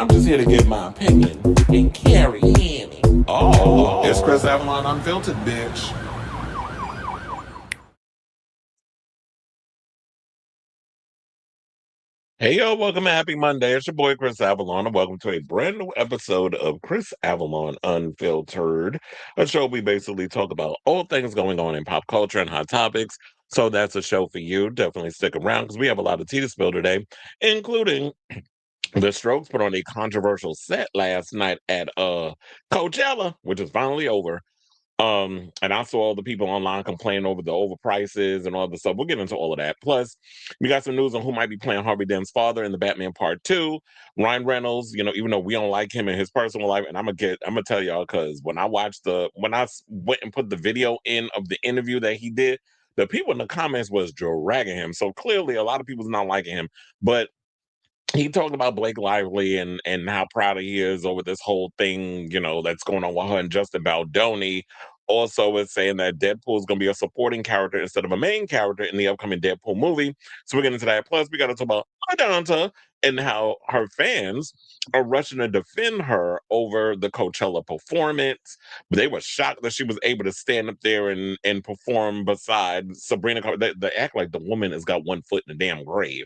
I'm just here to give my opinion and carry in. Oh, it's Chris Avalon Unfiltered, bitch. Hey, yo, welcome to Happy Monday. It's your boy, Chris Avalon, and welcome to a brand new episode of Chris Avalon Unfiltered, a show we basically talk about all things going on in pop culture and hot topics. So that's a show for you. Definitely stick around because we have a lot of tea to spill today, including the Strokes put on a controversial set last night at Coachella, which is finally over. And I saw all the people online complaining over the overprices and all the stuff. We'll get into all of that. Plus, we got some news on who might be playing Harvey Dent's father in the Batman Part 2. Ryan Reynolds, even though we don't like him in his personal life, and I'm gonna tell y'all, because when I went and put the video in of the interview that he did, the people in the comments was dragging him. So clearly a lot of people's not liking him. But he talked about Blake Lively and how proud he is over this whole thing, that's going on with her and Justin Baldoni. Also, is saying that Deadpool is going to be a supporting character instead of a main character in the upcoming Deadpool movie. So we're getting into that. Plus, we got to talk about Madonna and how her fans are rushing to defend her over the Coachella performance. They were shocked that she was able to stand up there and perform beside Sabrina. They act like the woman has got one foot in the damn grave.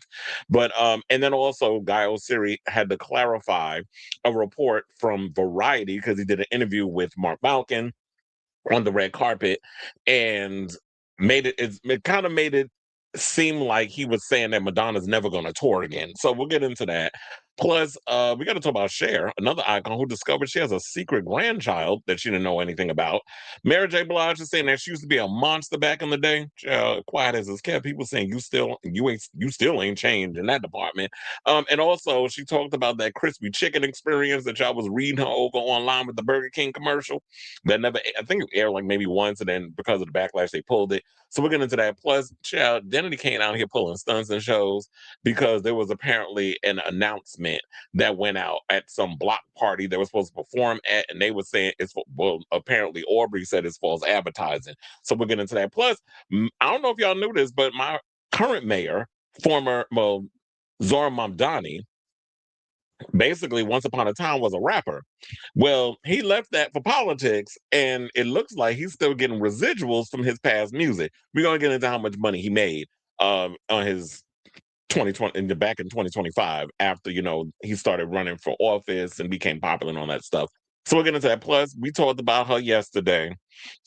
But and then also Guy Oseary had to clarify a report from Variety because he did an interview with Mark Malkin on the red carpet and it kind of made it seem like he was saying that Madonna's never going to tour again. So we'll get into that. Plus, we got to talk about Cher, another icon who discovered she has a secret grandchild that she didn't know anything about. Mary J. Blige is saying that she used to be a monster back in the day. Quiet as it's kept. People saying you still ain't changed in that department. And also she talked about that crispy chicken experience that y'all was reading her over online with the Burger King commercial. That never, I think it aired like maybe once, and then because of the backlash, they pulled it. So we're getting into that. Plus, child, Danity came out here pulling stunts and shows because there was apparently an announcement that went out at some block party they were supposed to perform at, and they were saying apparently Aubrey said it's false advertising. So we're getting into that. Plus, I don't know if y'all knew this, but my current mayor, Zohran Mamdani, basically once upon a time was a rapper. Well, he left that for politics, and it looks like he's still getting residuals from his past music. We're gonna get into how much money he made on his 2020 back in 2025 after he started running for office and became popular and all that stuff. So we're getting into that. Plus, we talked about her yesterday,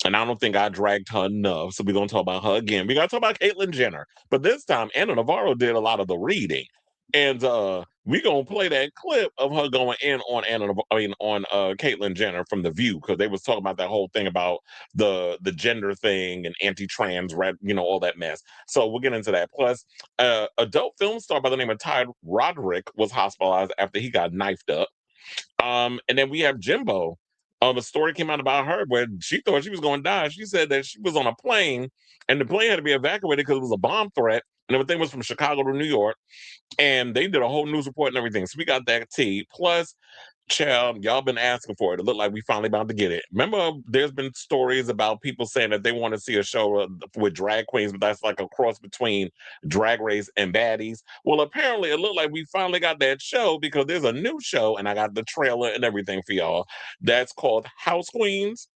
and I don't think I dragged her enough. So we're gonna talk about her again. We gotta talk about Caitlyn Jenner, but this time Anna Navarro did a lot of the reading, and we gonna play that clip of her going in on on Caitlyn Jenner from The View because they was talking about that whole thing about the gender thing and anti-trans, all that mess. So we'll get into that. Plus, adult film star by the name of Ty Roderick was hospitalized after he got knifed up. And then we have Jimbo. A story came out about her where she thought she was going to die. She said that she was on a plane and the plane had to be evacuated because it was a bomb threat. And everything was from Chicago to New York. And they did a whole news report and everything. So we got that tea. Plus, child, y'all been asking for it. It looked like we finally about to get it. Remember, there's been stories about people saying that they want to see a show with drag queens, but that's like a cross between Drag Race and Baddies. Well, apparently, it looked like we finally got that show because there's a new show, and I got the trailer and everything for y'all. That's called House Queens.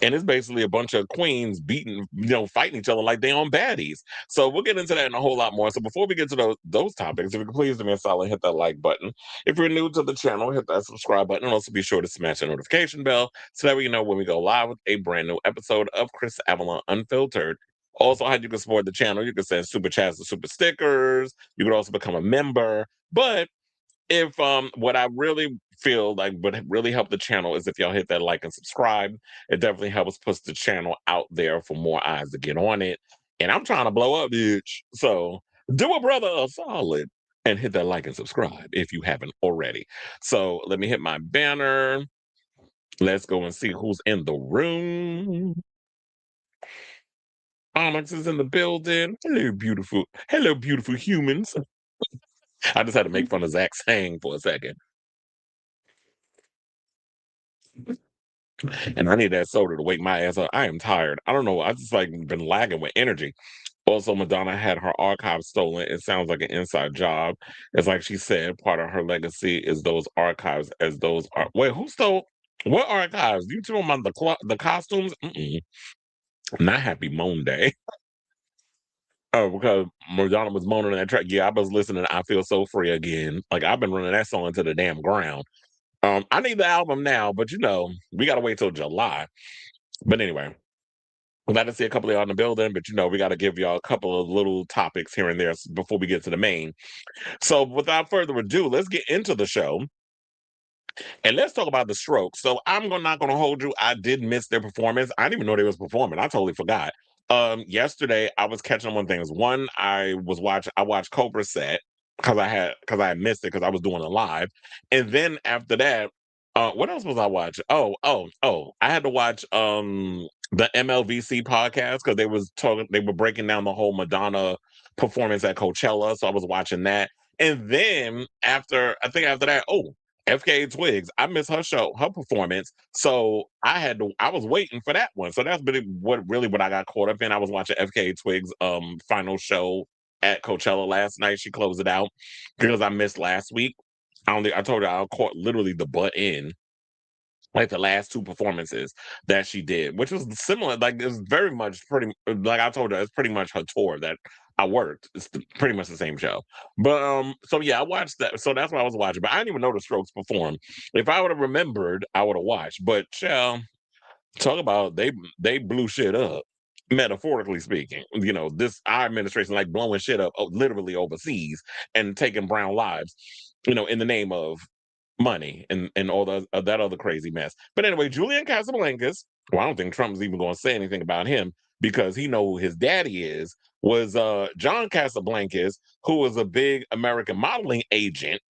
And it's basically a bunch of queens beating, fighting each other like they on baddies. So we'll get into that and a whole lot more. So before we get to those topics, if you could please do me a solid, hit that like button. If you're new to the channel, hit that subscribe button. And also be sure to smash the notification bell so that way you know when we go live with a brand new episode of Chris Avalon Unfiltered. Also, how you can support the channel, you can send super chats and super stickers. You can also become a member. But if what I really feel like would really help the channel is if y'all hit that like and subscribe. It definitely helps push the channel out there for more eyes to get on it. And I'm trying to blow up, bitch. So do a brother a solid and hit that like and subscribe if you haven't already. So let me hit my banner. Let's go and see who's in the room. Onyx is in the building. Hello, beautiful humans. I just had to make fun of Zach saying for a second. And I need that soda to wake my ass up. I am tired. I don't know. I just like been lagging with energy. Also, Madonna had her archives stolen. It sounds like an inside job. It's like she said, part of her legacy is those archives. As those are, wait, who stole what archives? You talking about the costumes? Mm-mm. Not Happy Monday. Oh, because Madonna was moaning on that track. Yeah, I was listening. I feel so free again. Like I've been running that song into the damn ground. I need the album now, but we gotta wait till July. But anyway, I'm glad to see a couple of y'all in the building, but we got to give y'all a couple of little topics here and there before we get to the main. So, without further ado, let's get into the show and let's talk about the Strokes. So, not going to hold you. I did miss their performance. I didn't even know they was performing. I totally forgot. Yesterday I was catching up on things. One, I watched Cobra Set because I had missed it because I was doing it live, and then after that, what else was I watching? I had to watch the MLVC podcast because they were breaking down the whole Madonna performance at Coachella, so I was watching that. And then after that, FKA Twigs, I missed her performance. So I was waiting for that one. So that's really what I got caught up in. I was watching FKA Twigs final show at Coachella last night. She closed it out because I missed last week. I told her I caught literally the butt in like the last two performances that she did, which was similar. Like it's very much pretty. Like I told her, it's pretty much her tour that I worked. It's pretty much the same show. But so yeah, I watched that. So that's what I was watching. But I didn't even know the Strokes performed. If I would have remembered, I would have watched. But talk about they blew shit up. Metaphorically speaking, this our administration like blowing shit up literally overseas and taking brown lives, in the name of money and all that other crazy mess. But anyway, Julian Casablancas, well, I don't think Trump's even going to say anything about him because he know who his daddy is, was John Casablancas, who was a big American modeling agent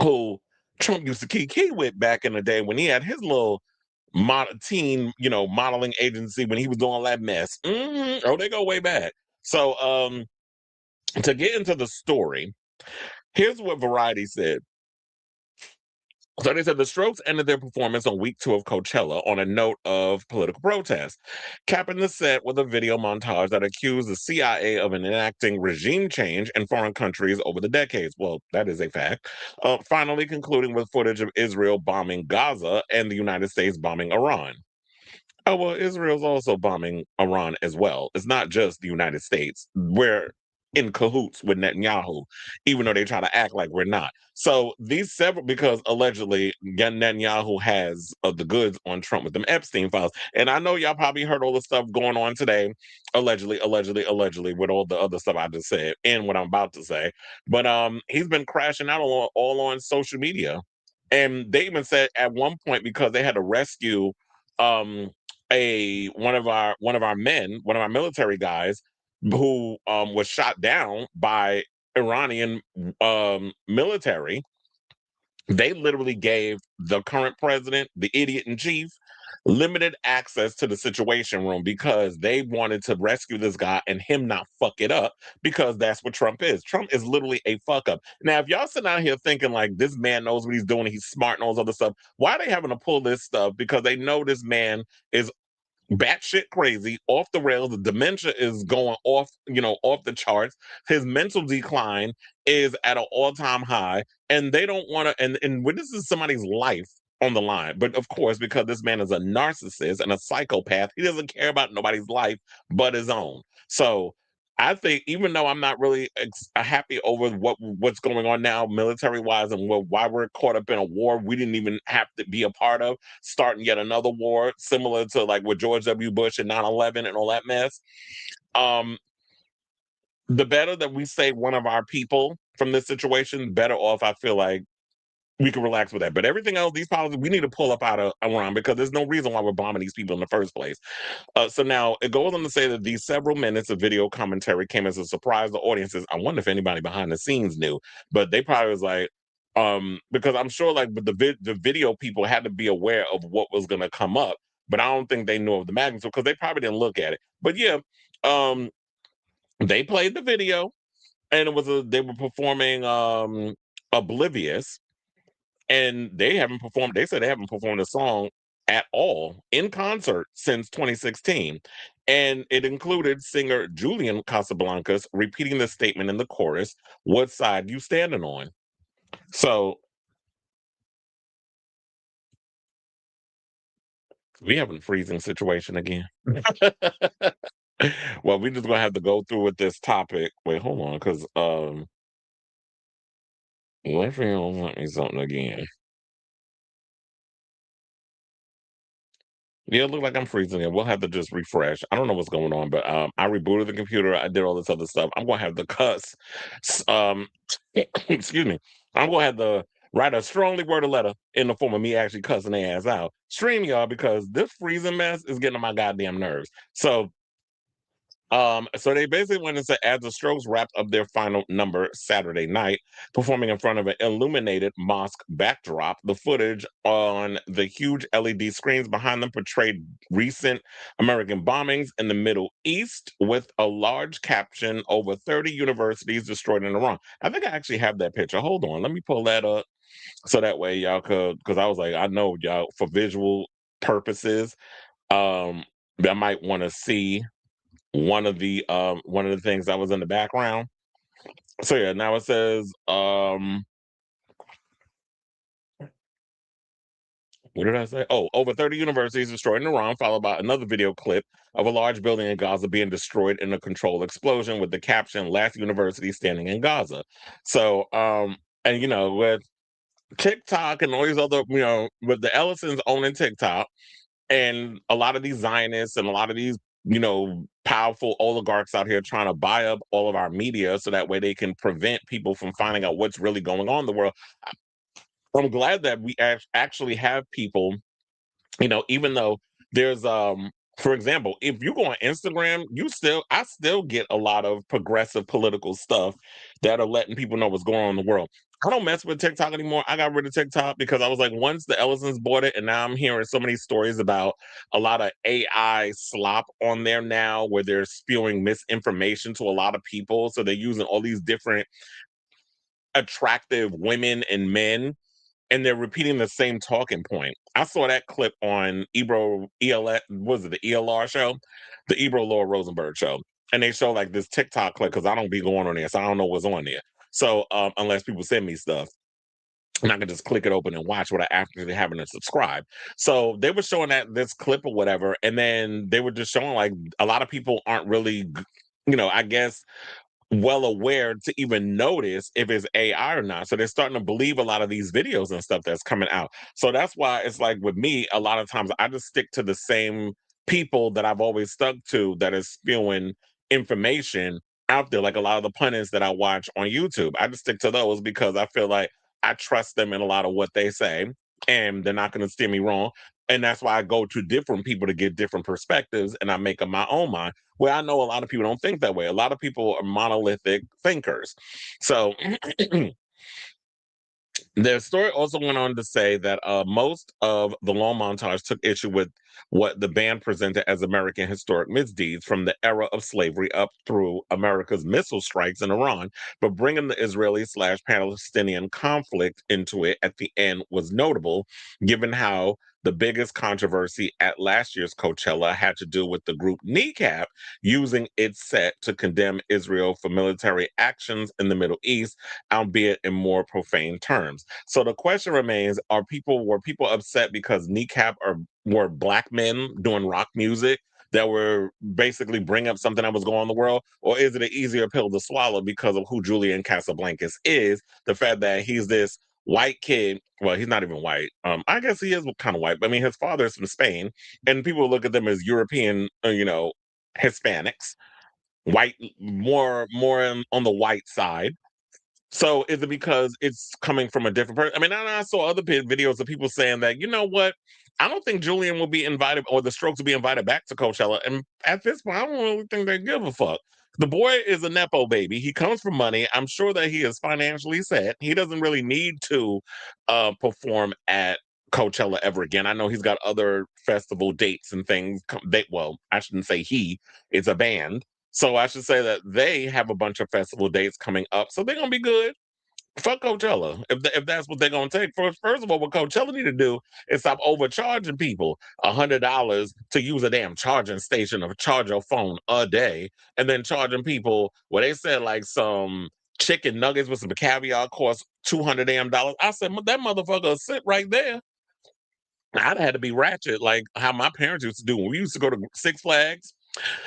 who Trump used to key with back in the day when he had his little teen, modeling agency when he was doing all that mess. Oh, they go way back. So to get into the story, here's what Variety said. So they said the Strokes ended their performance on week 2 of Coachella on a note of political protest, capping the set with a video montage that accused the CIA of enacting regime change in foreign countries over the decades. Well, that is a fact. Finally concluding with footage of Israel bombing Gaza and the United States bombing Iran. Oh, well, Israel's also bombing Iran as well. It's not just the United States. We're in cahoots with Netanyahu, even though they try to act like we're not. So because allegedly Netanyahu has the goods on Trump with them Epstein files. And I know y'all probably heard all the stuff going on today, allegedly, with all the other stuff I just said and what I'm about to say. But he's been crashing out all on social media. And they even said at one point because they had to rescue um one of our men, one of our military guys who was shot down by Iranian military. They literally gave the current president, the idiot in chief, limited access to the situation room because they wanted to rescue this guy and him not fuck it up because that's what Trump is. Trump is literally a fuck up. Now, if y'all sitting out here thinking like this man knows what he's doing, he's smart and all this other stuff, why are they having to pull this stuff? Because they know this man is batshit crazy, off the rails. The dementia is going off, off the charts. His mental decline is at an all-time high, and they don't want to. And when this is somebody's life on the line, but of course, because this man is a narcissist and a psychopath, he doesn't care about nobody's life but his own. So. I think even though I'm not really happy over what's going on now, military wise, and why we're caught up in a war we didn't even have to be a part of, starting yet another war similar to like with George W. Bush and 9/11 and all that mess. Um, the better that we save one of our people from this situation, better off I feel like we can relax with that. But everything else, these policies, we need to pull up out of Iran because there's no reason why we're bombing these people in the first place. So now it goes on to say that these several minutes of video commentary came as a surprise to audiences. I wonder if anybody behind the scenes knew, but they probably was like, because I'm sure like the video people had to be aware of what was going to come up, but I don't think they knew of the magnitude because they probably didn't look at it. But yeah, um, they played the video and they were performing Oblivious, and they said they haven't performed a song at all in concert since 2016. And it included singer Julian Casablancas repeating the statement in the chorus, "What side you standing on?" So we having a freezing situation again. Well, we just gonna have to go through with this topic. Wait, hold on, because what if you don't want me something again? Yeah, it look like I'm freezing it. We'll have to just refresh. I don't know what's going on, but I rebooted the computer. I did all this other stuff. I'm gonna have to cuss. Excuse me. I'm gonna have to write a strongly worded letter in the form of me actually cussing their ass out. Stream y'all because this freezing mess is getting on my goddamn nerves. So they basically went and said, as the Strokes wrapped up their final number Saturday night, performing in front of an illuminated mosque backdrop, the footage on the huge LED screens behind them portrayed recent American bombings in the Middle East with a large caption, "Over 30 universities destroyed in Iran." I think I actually have that picture. Hold on, let me pull that up so that way y'all could, because I was like, I know y'all for visual purposes, um, I might want to see one of the things that was in the background. So yeah, now it says what did I say? Oh, over 30 universities destroyed in Iran, followed by another video clip of a large building in Gaza being destroyed in a controlled explosion with the caption, "Last university standing in Gaza." So and with TikTok and all these other, with the Ellisons owning TikTok, and a lot of these Zionists and a lot of these, powerful oligarchs out here trying to buy up all of our media so that way they can prevent people from finding out what's really going on in the world. I'm glad that we actually have people, even though there's for example, if you go on Instagram, I still get a lot of progressive political stuff that are letting people know what's going on in the world. I don't mess with TikTok anymore. I got rid of TikTok because I was like, once the Ellisons bought it, and now I'm hearing so many stories about a lot of AI slop on there now, where they're spewing misinformation to a lot of people. So they're using all these different attractive women and men, and they're repeating the same talking point. I saw that clip on Ebro EL, was it the ELR show, the Ebro Laura Rosenberg show, and they show like this TikTok clip because I don't be going on there, so I don't know what's on there. So unless people send me stuff, and I can just click it open and watch what I actually having to subscribe. So they were showing that this clip or whatever, and then they were just showing like a lot of people aren't really, I guess well aware to even notice if it's AI or not. So they're starting to believe a lot of these videos and stuff that's coming out. So that's why it's like with me, a lot of times I just stick to the same people that I've always stuck to that is spewing information out there. Like a lot of the pundits that I watch on YouTube, I just stick to those because I feel like I trust them in a lot of what they say and they're not going to steer me wrong. And that's why I go to different people to get different perspectives and I make up my own mind. Well, I know a lot of people don't think that way. A lot of people are monolithic thinkers. So the story also went on to say that most of the long montage took issue with what the band presented as American historic misdeeds from the era of slavery up through America's missile strikes in Iran, but bringing the Israeli/Palestinian conflict into it at the end was notable, given how the biggest controversy at last year's Coachella had to do with the group Kneecap using its set to condemn Israel for military actions in the Middle East, albeit in more profane terms. So the question remains: were people upset because Kneecap were black men doing rock music that were basically bring up something that was going on in the world, or is it an easier pill to swallow because of who Julian Casablancas is? The fact that he's this white kid. Well, he's not even white. I guess he is kind of white. But I mean, his father is from Spain, and people look at them as European, Hispanics, white, more on the white side. So is it because it's coming from a different person? I mean, I saw other videos of people saying that, you know what? I don't think Julian will be invited or the Strokes will be invited back to Coachella. And at this point, I don't really think they give a fuck. The boy is a Nepo baby. He comes from money. I'm sure that he is financially set. He doesn't really need to perform at Coachella ever again. I know he's got other festival dates and things. Well, I shouldn't say he, it's a band. So I should say that they have a bunch of festival dates coming up. So they're gonna be good. Fuck Coachella. If that's what they're gonna take. First of all, what Coachella need to do is stop overcharging people $100 to use a damn charging station or charge your phone a day, and then charging people what they said like some chicken nuggets with some caviar cost $200 damn dollars. I said that motherfucker sit right there. I'd had to be ratchet like how my parents used to do when we used to go to Six Flags.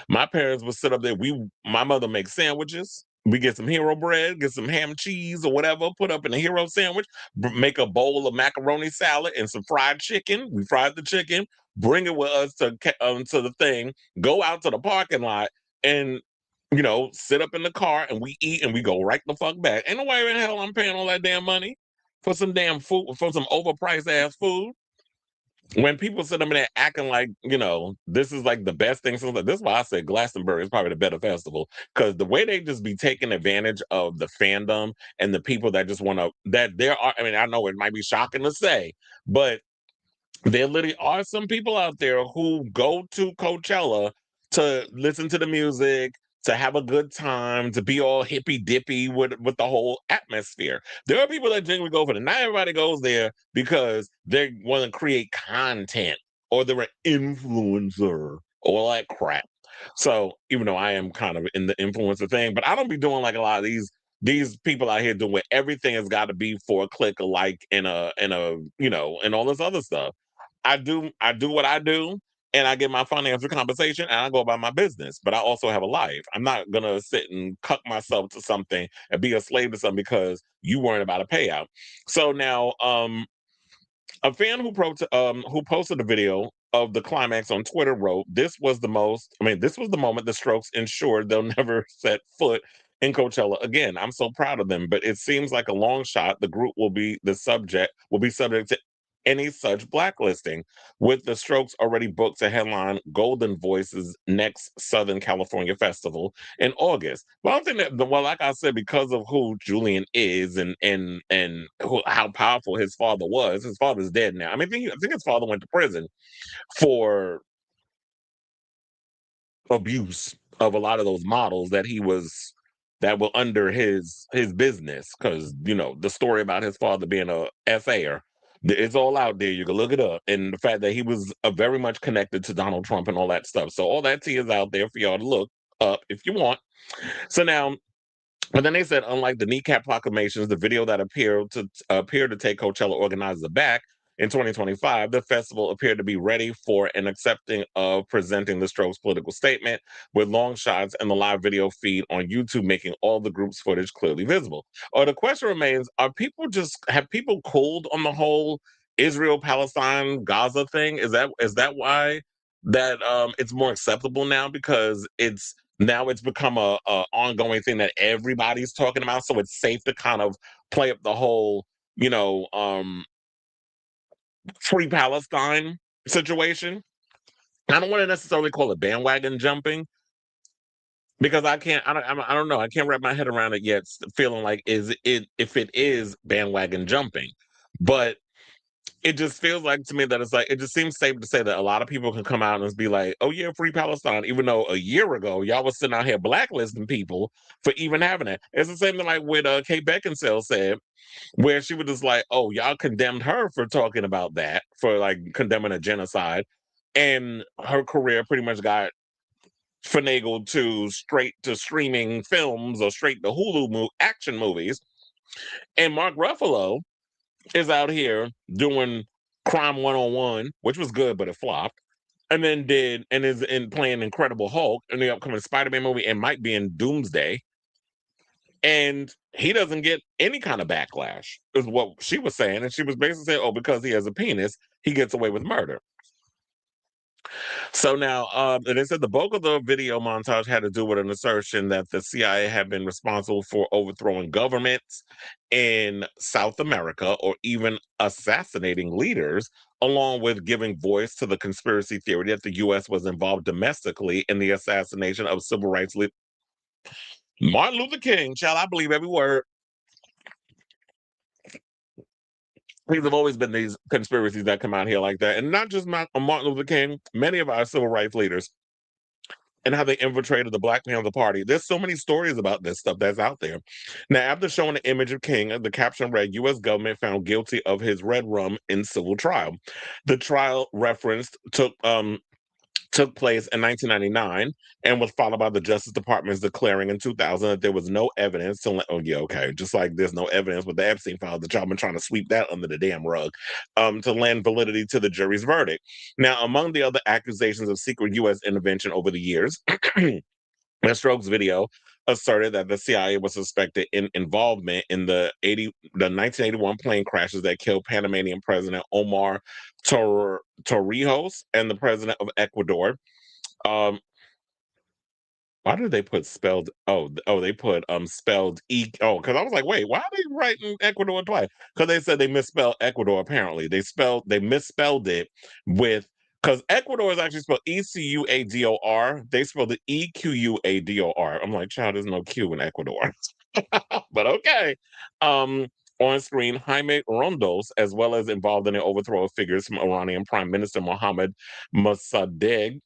My parents would sit up there. My mother makes sandwiches. We get some hero bread, get some ham cheese or whatever, put up in a hero sandwich, make a bowl of macaroni salad and some fried chicken. We fried the chicken, bring it with us to the thing, go out to the parking lot and sit up in the car and we eat and we go right the fuck back. Ain't no way in hell I'm paying all that damn money for some damn food, for some overpriced ass food. When people sit up in there acting like, this is like the best thing since this is why I said Glastonbury is probably the better festival. Because the way they just be taking advantage of the fandom and the people that just want to that there are, I mean, I know it might be shocking to say, but there literally are some people out there who go to Coachella to listen to the music, to have a good time, to be all hippy dippy with the whole atmosphere. There are people that genuinely go for it. Not everybody goes there because they want to create content or they're an influencer or all that crap. So even though I am kind of in the influencer thing, but I don't be doing like a lot of these people out here doing everything has got to be for a click, a like, and and all this other stuff. I do what I do, and I get my financial compensation, and I go about my business. But I also have a life. I'm not gonna sit and cuck myself to something and be a slave to something because you weren't about a payout. So now, a fan who posted a video of the climax on Twitter wrote, this was the moment the Strokes ensured they'll never set foot in Coachella again. I'm so proud of them, but it seems like a long shot the group will be subject to any such blacklisting, with the Strokes already booked to headline Golden Voice's next Southern California festival in August. Well, I think like I said, because of who Julian is and how powerful his father was, his father's dead now. I mean, I think his father went to prison for abuse of a lot of those models that were under his business, because the story about his father being a FA'er, it's all out there. You can look it up, and the fact that he was very much connected to Donald Trump and all that stuff. So all that tea is out there for y'all to look up if you want. So now, but then they said, unlike the kneecap proclamations, the video that appear to take Coachella organizers aback in 2025, the festival appeared to be ready for and accepting of presenting the Strokes' political statement, with long shots and the live video feed on YouTube making all the group's footage clearly visible. Or the question remains: have people cooled on the whole Israel, Palestine, Gaza thing? Is that why that it's more acceptable now because it's become a ongoing thing that everybody's talking about, so it's safe to kind of play up the whole, you know, um, free Palestine situation. I don't want to necessarily call it bandwagon jumping because I don't know. I can't wrap my head around it yet. Feeling like if it is bandwagon jumping, but it just feels like to me that it's like it just seems safe to say that a lot of people can come out and be like, "Oh yeah, free Palestine," even though a year ago y'all was sitting out here blacklisting people for even having it. It's the same thing like what Kate Beckinsale said, where she was just like, "Oh, y'all condemned her for talking about that, for like condemning a genocide," and her career pretty much got finagled to straight to streaming films or straight to action movies. And Mark Ruffalo is out here doing Crime 101, which was good, but it flopped. And then is in playing Incredible Hulk in the upcoming Spider-Man movie and might be in Doomsday. And he doesn't get any kind of backlash, is what she was saying. And she was basically saying, oh, because he has a penis, he gets away with murder. So now, and they said the bulk of the video montage had to do with an assertion that the CIA had been responsible for overthrowing governments in South America or even assassinating leaders, along with giving voice to the conspiracy theory that the U.S. was involved domestically in the assassination of civil rights leader Martin Luther King. Child, I believe every word. These have always been these conspiracies that come out here like that. And not just Martin Luther King, many of our civil rights leaders and how they infiltrated the Black Panther Party. There's so many stories about this stuff that's out there. Now, after showing the image of King, the caption read, U.S. government found guilty of his red rum in civil trial. The trial referenced took place in 1999 and was followed by the Justice Department's declaring in 2000 that there was no evidence to oh yeah, okay, just like there's no evidence with the Epstein file, that y'all been trying to sweep that under the damn rug, to lend validity to the jury's verdict. Now, among the other accusations of secret U.S. intervention over the years, Strokes video asserted that the CIA was suspected in involvement in the 1981 plane crashes that killed Panamanian President Omar Torrijos and the president of Ecuador. Um, why did they put spelled? They put spelled e. Oh, because I was like, wait, why are they writing Ecuador twice? Because they said they misspelled Ecuador. Apparently, they misspelled it with, because Ecuador is actually spelled Ecuador. They spelled it Equador. I'm like, child, there's no Q in Ecuador. But okay. On screen, Jaime Rondos, as well as involved in the overthrow of figures from Iranian Prime Minister Mohammad Mossadegh,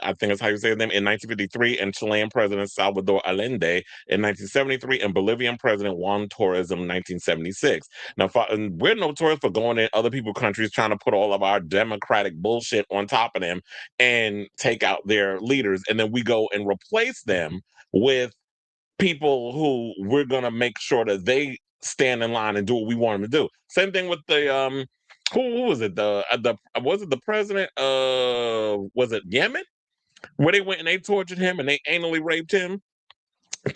I think is how you say his name, in 1953, and Chilean President Salvador Allende in 1973, and Bolivian President Juan Torres in 1976. Now, and we're notorious for going in other people's countries trying to put all of our democratic bullshit on top of them and take out their leaders, and then we go and replace them with people who we're going to make sure that they stand in line and do what we want them to do. Same thing with the who was it? The was it the president of, was it Yemen? Where they went and they tortured him and they anally raped him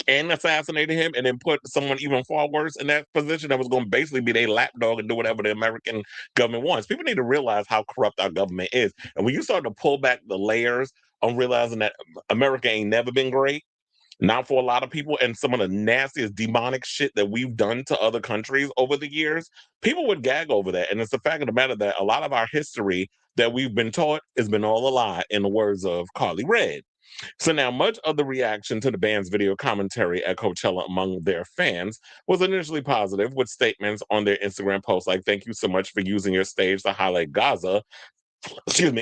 and assassinated him, and then put someone even far worse in that position that was going to basically be their lapdog and do whatever the American government wants. People need to realize how corrupt our government is. And when you start to pull back the layers on realizing that America ain't never been great, not for a lot of people, and some of the nastiest demonic shit that we've done to other countries over the years, people would gag over that. And it's the fact of the matter that a lot of our history that we've been taught has been all a lie, in the words of Carly Red. So now, much of the reaction to the band's video commentary at Coachella among their fans was initially positive, with statements on their Instagram posts like, "Thank you so much for using your stage to highlight Gaza,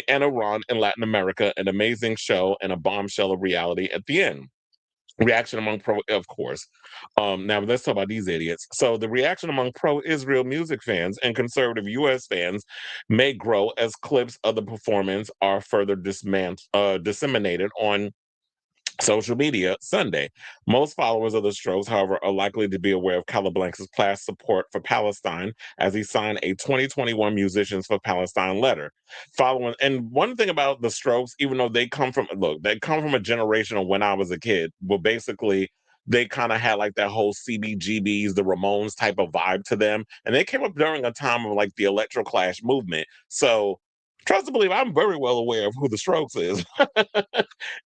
and Iran in Latin America, an amazing show and a bombshell of reality at the end." Reaction among pro, of course. Now let's talk about these idiots. So the reaction among pro-Israel music fans and conservative U.S. fans may grow as clips of the performance are further disseminated on social media Sunday. Most followers of the Strokes, however, are likely to be aware of Calablanc's past support for Palestine as he signed a 2021 Musicians for Palestine letter. Following, and one thing about the Strokes, even though they come from a generation of when I was a kid, well, basically they kind of had like that whole CBGBs, the Ramones type of vibe to them, and they came up during a time of like the electroclash movement. So trust to believe, I'm very well aware of who the Strokes is.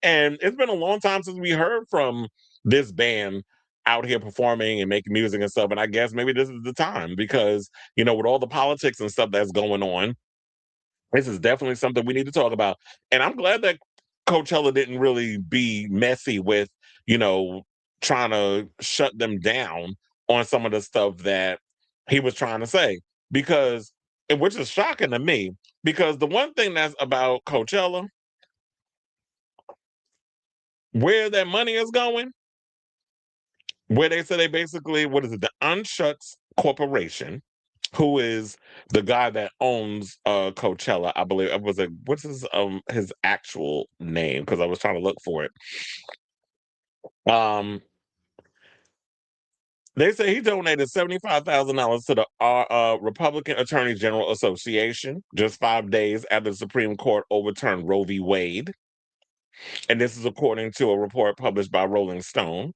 And it's been a long time since we heard from this band out here performing and making music and stuff. And I guess maybe this is the time because, with all the politics and stuff that's going on, this is definitely something we need to talk about. And I'm glad that Coachella didn't really be messy with, trying to shut them down on some of the stuff that he was trying to say. Because, and which is shocking to me, because the one thing that's about Coachella, where that money is going, where they say they basically, what is it, the Unshuts Corporation, who is the guy that owns Coachella, I believe. It was what's his actual name? Because I was trying to look for it. They say he donated $75,000 to the Republican Attorney General Association just 5 days after the Supreme Court overturned Roe v. Wade. And this is according to a report published by Rolling Stone.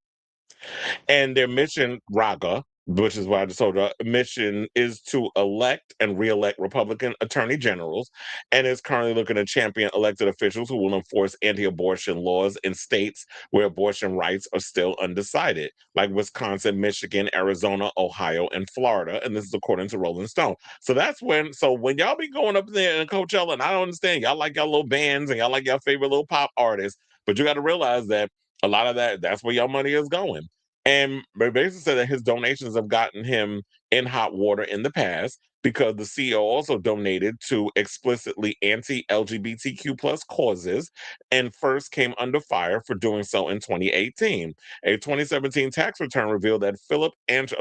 And their mission, Raga, which is why I just told you, mission is to elect and re-elect Republican attorney generals, and is currently looking to champion elected officials who will enforce anti-abortion laws in states where abortion rights are still undecided, like Wisconsin, Michigan, Arizona, Ohio, and Florida. And this is according to Rolling Stone. So when y'all be going up there in Coachella, and I don't understand, y'all like y'all little bands and y'all like y'all favorite little pop artists, but you got to realize that a lot of that's where your money is going. And they basically said that his donations have gotten him in hot water in the past because the CEO also donated to explicitly anti-LGBTQ plus causes and first came under fire for doing so in 2018. A 2017 tax return revealed that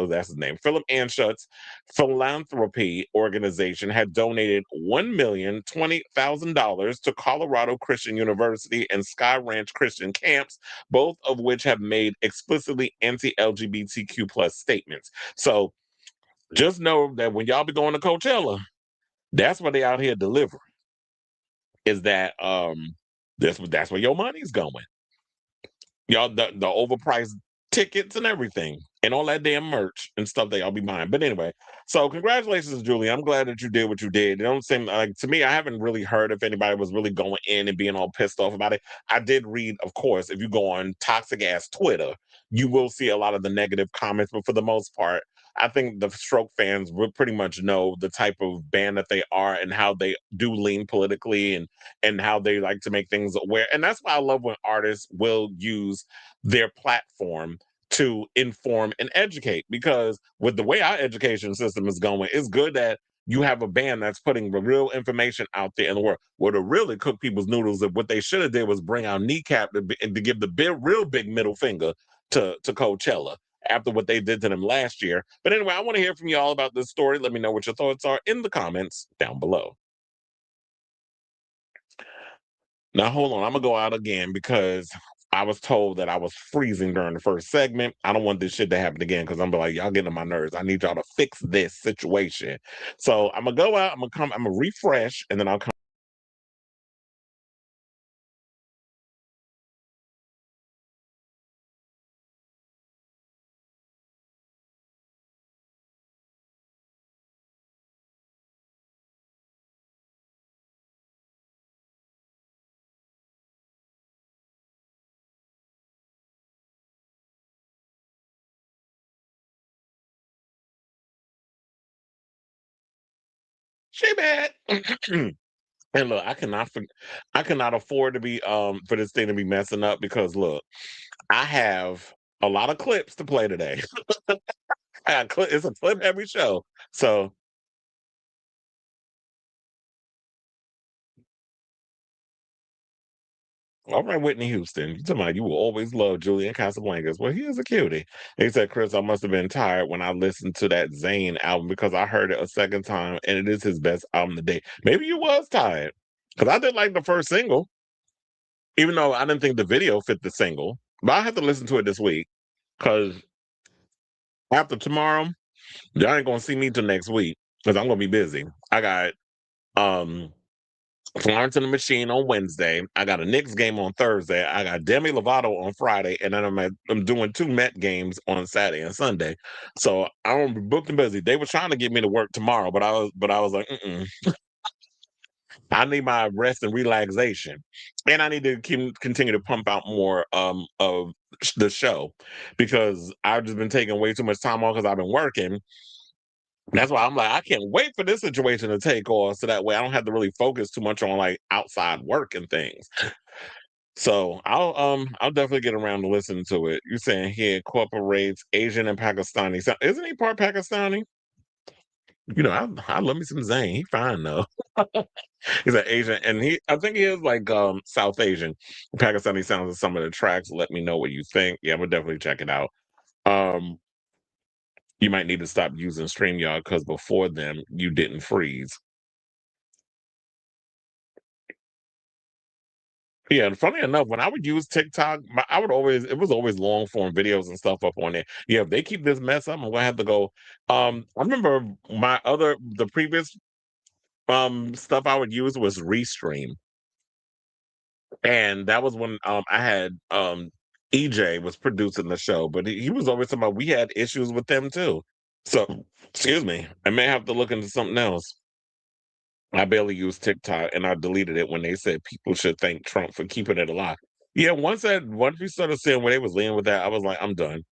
that's his name, Philip Anschutz philanthropy organization had donated $1,020,000 to Colorado Christian University and Sky Ranch Christian camps, both of which have made explicitly anti-LGBTQ plus statements. So just know that when y'all be going to Coachella, that's what they out here deliver. Is that that's where your money's going. Y'all the overpriced tickets and everything and all that damn merch and stuff that y'all be buying. But anyway, so congratulations, Julie. I'm glad that you did what you did. It don't seem like to me, I haven't really heard if anybody was really going in and being all pissed off about it. I did read, of course, if you go on toxic ass Twitter, you will see a lot of the negative comments, but for the most part, I think the stroke fans will pretty much know the type of band that they are and how they do lean politically and how they like to make things aware. And that's why I love when artists will use their platform to inform and educate, because with the way our education system is going, it's good that you have a band that's putting the real information out there in the world. Well, to really cook people's noodles, what they should have did was bring out Kneecap to give the real big middle finger to Coachella after what they did to them last year. But anyway, I want to hear from y'all about this story. Let me know what your thoughts are in the comments down below. Now, hold on. I'm going to go out again because I was told that I was freezing during the first segment. I don't want this shit to happen again because I'm like, y'all getting on my nerves. I need y'all to fix this situation. So I'm going to go out. I'm going to refresh, and then I'll come. She bad. And look, I cannot afford to be for this thing to be messing up because look, I have a lot of clips to play today. It's a clip every show. So all right, Whitney Houston. You talking about you will always love Julian Casablancas. Well, he is a cutie. He said, Chris, I must have been tired when I listened to that Zayn album because I heard it a second time and it is his best album to date. Maybe you was tired. Because I did like the first single, even though I didn't think the video fit the single. But I have to listen to it this week. Because after tomorrow, y'all ain't gonna see me till next week. Because I'm gonna be busy. I got um Florence and the Machine on Wednesday. I got a Knicks game on Thursday. I got Demi Lovato on Friday, and then I'm doing two Met games on Saturday and Sunday. So I'm booked and busy. They were trying to get me to work tomorrow, but I was like, mm-mm. I need my rest and relaxation, and I need to continue to pump out more of the show because I've just been taking way too much time off because I've been working. That's why I'm like, I can't wait for this situation to take off so that way I don't have to really focus too much on like outside work and things. So I'll definitely get around to listening to it. You're saying he incorporates Asian and Pakistani. So isn't he part Pakistani? You know, I love me some Zayn. He fine though. He's an Asian and I think he is like South Asian. Pakistani sounds of some of the tracks. Let me know what you think. Yeah, we'll definitely check it out. Um you might need to stop using StreamYard because before them you didn't freeze. Yeah, and funny enough, when I would use TikTok, I would always it was always long form videos and stuff up on there. Yeah, if they keep this mess up, I'm gonna have to go. I remember the previous stuff I would use was Restream, and that was when I had EJ was producing the show, but he was always talking about we had issues with them too. So excuse me, I may have to look into something else. I barely use TikTok, and I deleted it when they said people should thank Trump for keeping it alive. Yeah, once we started seeing where they was leaning with that, I was like, I'm done.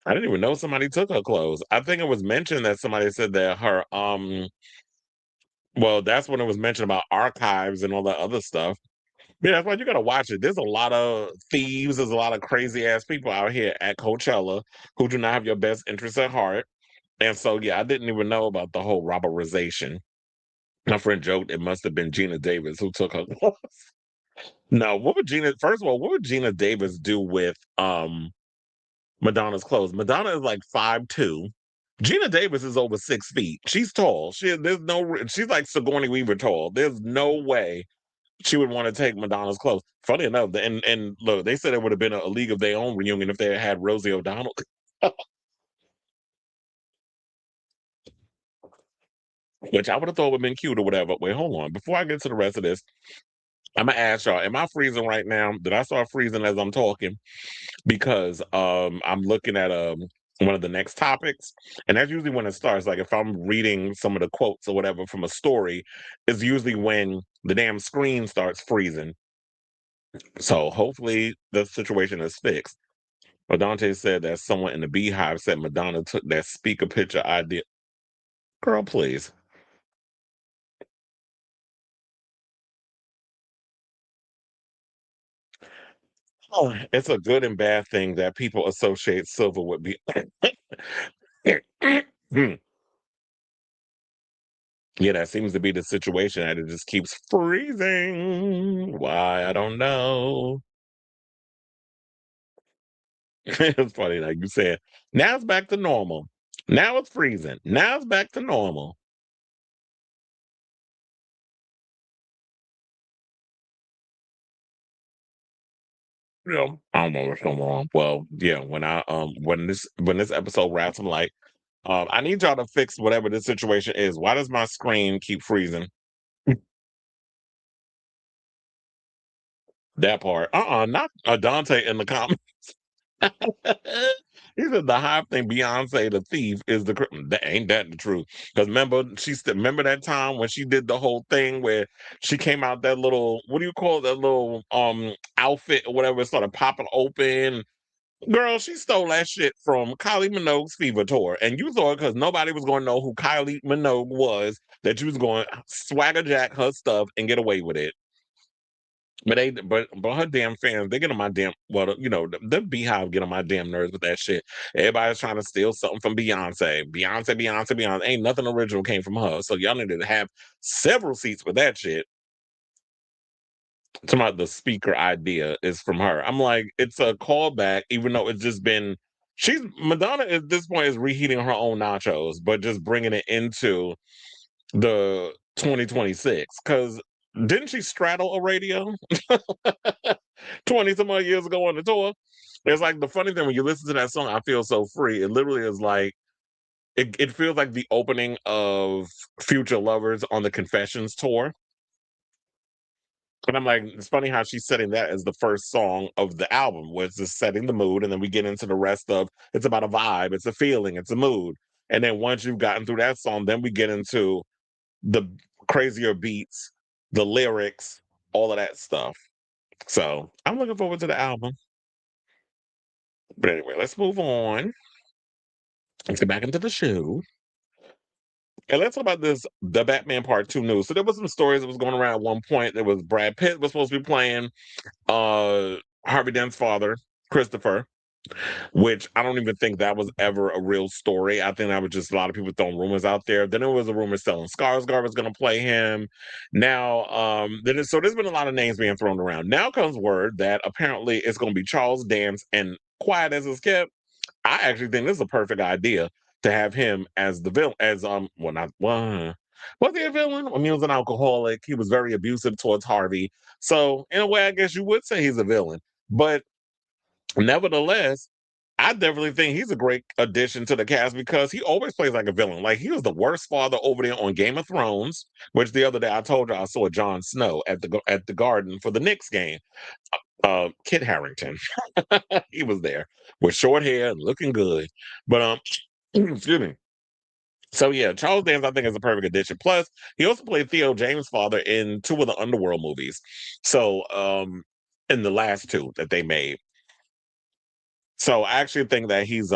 I didn't even know somebody took her clothes. I think it was mentioned that somebody said that her well, that's when it was mentioned about archives and all that other stuff. Yeah, that's why you gotta watch it. There's a lot of thieves, there's a lot of crazy ass people out here at Coachella who do not have your best interests at heart. And so, yeah, I didn't even know about the whole robberization. My friend joked it must have been Gina Davis who took her. No, what would Gina? First of all, what would Gina Davis do with Madonna's clothes? Madonna is like 5'2". Gina Davis is over 6 feet. She's tall. She's like Sigourney Weaver tall. There's no way she would want to take Madonna's clothes. Funny enough, and look, they said it would have been a League of Their Own reunion if they had Rosie O'Donnell. Which I would have thought would have been cute or whatever. Wait, hold on. Before I get to the rest of this, I'm gonna ask y'all: am I freezing right now? Did I start freezing as I'm talking? Because I'm looking at one of the next topics, and that's usually when it starts. Like if I'm reading some of the quotes or whatever from a story, is usually when the damn screen starts freezing. So hopefully the situation is fixed. But Dante said that someone in the Beehive said Madonna took that speaker picture idea. Girl, please. Oh, it's a good and bad thing that people associate silver with be. Yeah, that seems to be the situation, and it just keeps freezing. Why? I don't know. It's funny, like you said, now it's back to normal. Now it's freezing. Now it's back to normal. Yeah, I don't know what's going on. Well, yeah, when this episode wraps, I'm like, I need y'all to fix whatever this situation is. Why does my screen keep freezing? That part. Not Dante in the comments. He said the hype thing, Beyonce, the thief, is that ain't that the truth? Because remember that time when she did the whole thing where she came out that little, what do you call it, that little outfit or whatever, it started popping open. Girl, she stole that shit from Kylie Minogue's Fever Tour, and you thought because nobody was going to know who Kylie Minogue was that you was going to swagger jack her stuff and get away with it. But her damn fans, they get on my damn the Beehive get on my damn nerves with that shit. Everybody's trying to steal something from Beyonce. Beyonce. Ain't nothing original came from her. So y'all need to have several seats with that shit. Talking about the speaker idea is from her. I'm like, it's a callback, even though it's just been she's Madonna at this point is reheating her own nachos, but just bringing it into the 2026. Because didn't she straddle a radio 20 some odd years ago on the tour? It's like the funny thing when you listen to that song, I Feel So Free, it literally is like it feels like the opening of Future Lovers on the Confessions tour. And I'm like, it's funny how she's setting that as the first song of the album, where it's just setting the mood, and then we get into the rest of it's about a vibe, it's a feeling, it's a mood. And then once you've gotten through that song, then we get into the crazier beats, the lyrics, all of that stuff. So I'm looking forward to the album. But anyway, let's move on. Let's get back into the show. And let's talk about the Batman Part 2 news. So there was some stories that was going around at one point. There was Brad Pitt was supposed to be playing uh Harvey Dent's father, Christopher, which I don't even think that was ever a real story. I think that was just a lot of people throwing rumors out there. Then there was a rumor Stellan Skarsgård was going to play him. Now, so there's been a lot of names being thrown around. Now comes word that apparently it's going to be Charles Dance, and quiet as it's kept, I actually think this is a perfect idea to have him as the villain. As well, not was he a villain? When he was an alcoholic, he was very abusive towards Harvey. So in a way, I guess you would say he's a villain. But nevertheless, I definitely think he's a great addition to the cast because he always plays like a villain. Like he was the worst father over there on Game of Thrones, which the other day I told you I saw Jon Snow at the Garden for the Knicks game. Kit Harrington, he was there with short hair and looking good. But excuse me. So yeah, Charles Dance I think is a perfect addition. Plus, he also played Theo James' father in two of the Underworld movies. So in the last two that they made. So I actually think that he's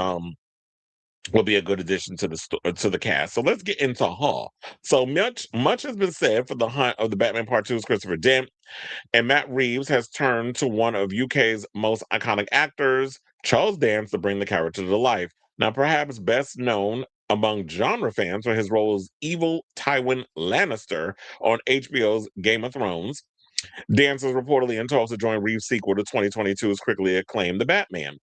will be a good addition to the cast. So let's get into Haw. So much has been said for the hunt of the Batman Part 2's Christopher Dent, and Matt Reeves has turned to one of UK's most iconic actors, Charles Dance, to bring the character to life. Now, perhaps best known among genre fans for his role as evil Tywin Lannister on HBO's Game of Thrones, Dance is reportedly in talks to join Reeves' sequel to 2022's critically acclaimed The Batman.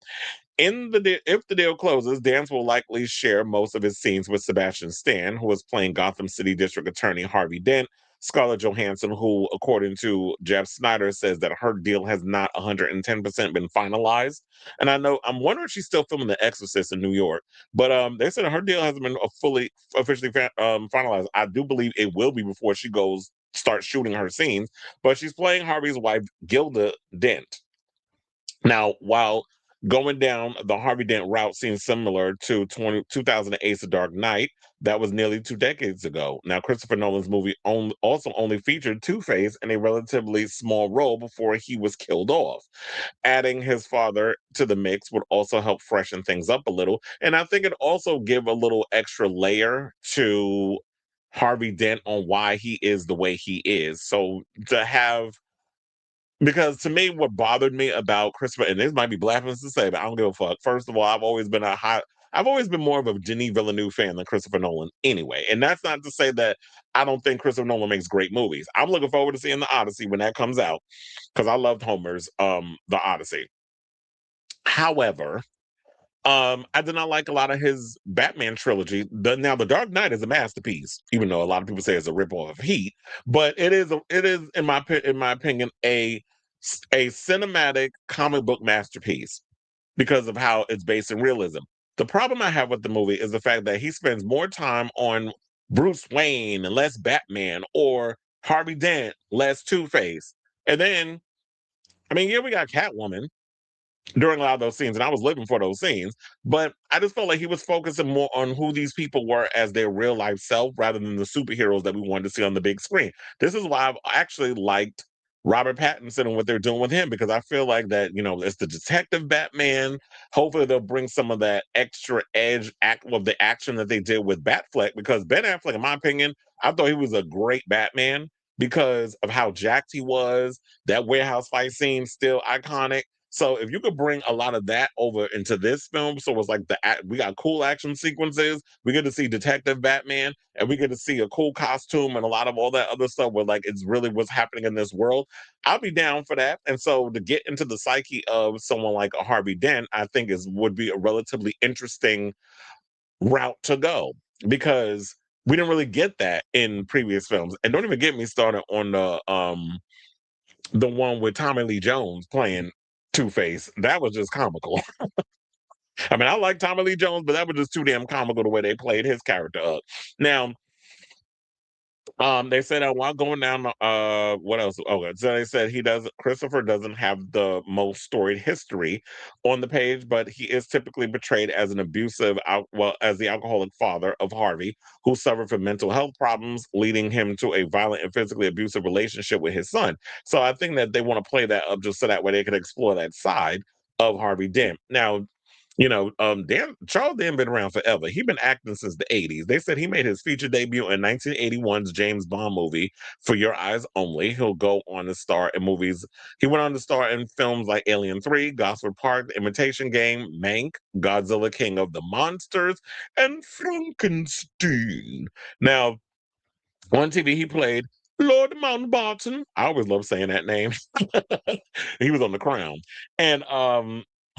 If the deal closes, Dance will likely share most of his scenes with Sebastian Stan, who is playing Gotham City District Attorney Harvey Dent. Scarlett Johansson, who, according to Jeff Snyder, says that her deal has not 110% been finalized. And I'm wondering if she's still filming The Exorcist in New York. But they said her deal hasn't been fully officially finalized. I do believe it will be before she starts shooting her scenes. But she's playing Harvey's wife, Gilda Dent. Now, while going down the Harvey Dent route seems similar to 2008's The Dark Knight, that was nearly 2 decades ago. Now, Christopher Nolan's movie also only featured Two-Face in a relatively small role before he was killed off. Adding his father to the mix would also help freshen things up a little, and I think it also give a little extra layer to Harvey Dent on why he is the way he is. So to have because to me, what bothered me about Christopher, and this might be blasphemous to say, but I don't give a fuck. First of all, I've always been more of a Denis Villeneuve fan than Christopher Nolan anyway. And that's not to say that I don't think Christopher Nolan makes great movies. I'm looking forward to seeing The Odyssey when that comes out because I loved Homer's The Odyssey. However, I did not like a lot of his Batman trilogy. The Dark Knight is a masterpiece, even though a lot of people say it's a ripoff of Heat. But it is in my opinion a cinematic comic book masterpiece because of how it's based in realism. The problem I have with the movie is the fact that he spends more time on Bruce Wayne and less Batman, or Harvey Dent, less Two Face. And then, I mean, yeah, we got Catwoman during a lot of those scenes, and I was living for those scenes. But I just felt like he was focusing more on who these people were as their real life self rather than the superheroes that we wanted to see on the big screen. This is why I've actually liked Robert Pattinson and what they're doing with him, because I feel like that, it's the detective Batman. Hopefully they'll bring some of that extra edge of the action that they did with Batfleck, because Ben Affleck, in my opinion, I thought he was a great Batman because of how jacked he was. That warehouse fight scene still iconic. So if you could bring a lot of that over into this film, so it's like we got cool action sequences, we get to see Detective Batman, and we get to see a cool costume and a lot of all that other stuff where like it's really what's happening in this world. I'll be down for that. And so to get into the psyche of someone like a Harvey Dent, I think would be a relatively interesting route to go, because we didn't really get that in previous films. And don't even get me started on the one with Tommy Lee Jones playing Two-Face. That was just comical. I mean, I like Tommy Lee Jones, but that was just too damn comical the way they played his character up. Now, they said while going down, what else? Okay, so they said Christopher doesn't have the most storied history on the page, but he is typically portrayed as an as the alcoholic father of Harvey, who suffered from mental health problems, leading him to a violent and physically abusive relationship with his son. So I think that they want to play that up just so that way they can explore that side of Harvey Dent. Now, Charles Dance been around forever. He been acting since the 80s. They said he made his feature debut in 1981's James Bond movie, For Your Eyes Only. He'll go on to star in movies. He went on to star in films like Alien 3, Gosford Park, The Imitation Game, Mank, Godzilla King of the Monsters, and Frankenstein. Now, on TV, he played Lord Mountbatten. I always love saying that name. He was on The Crown. And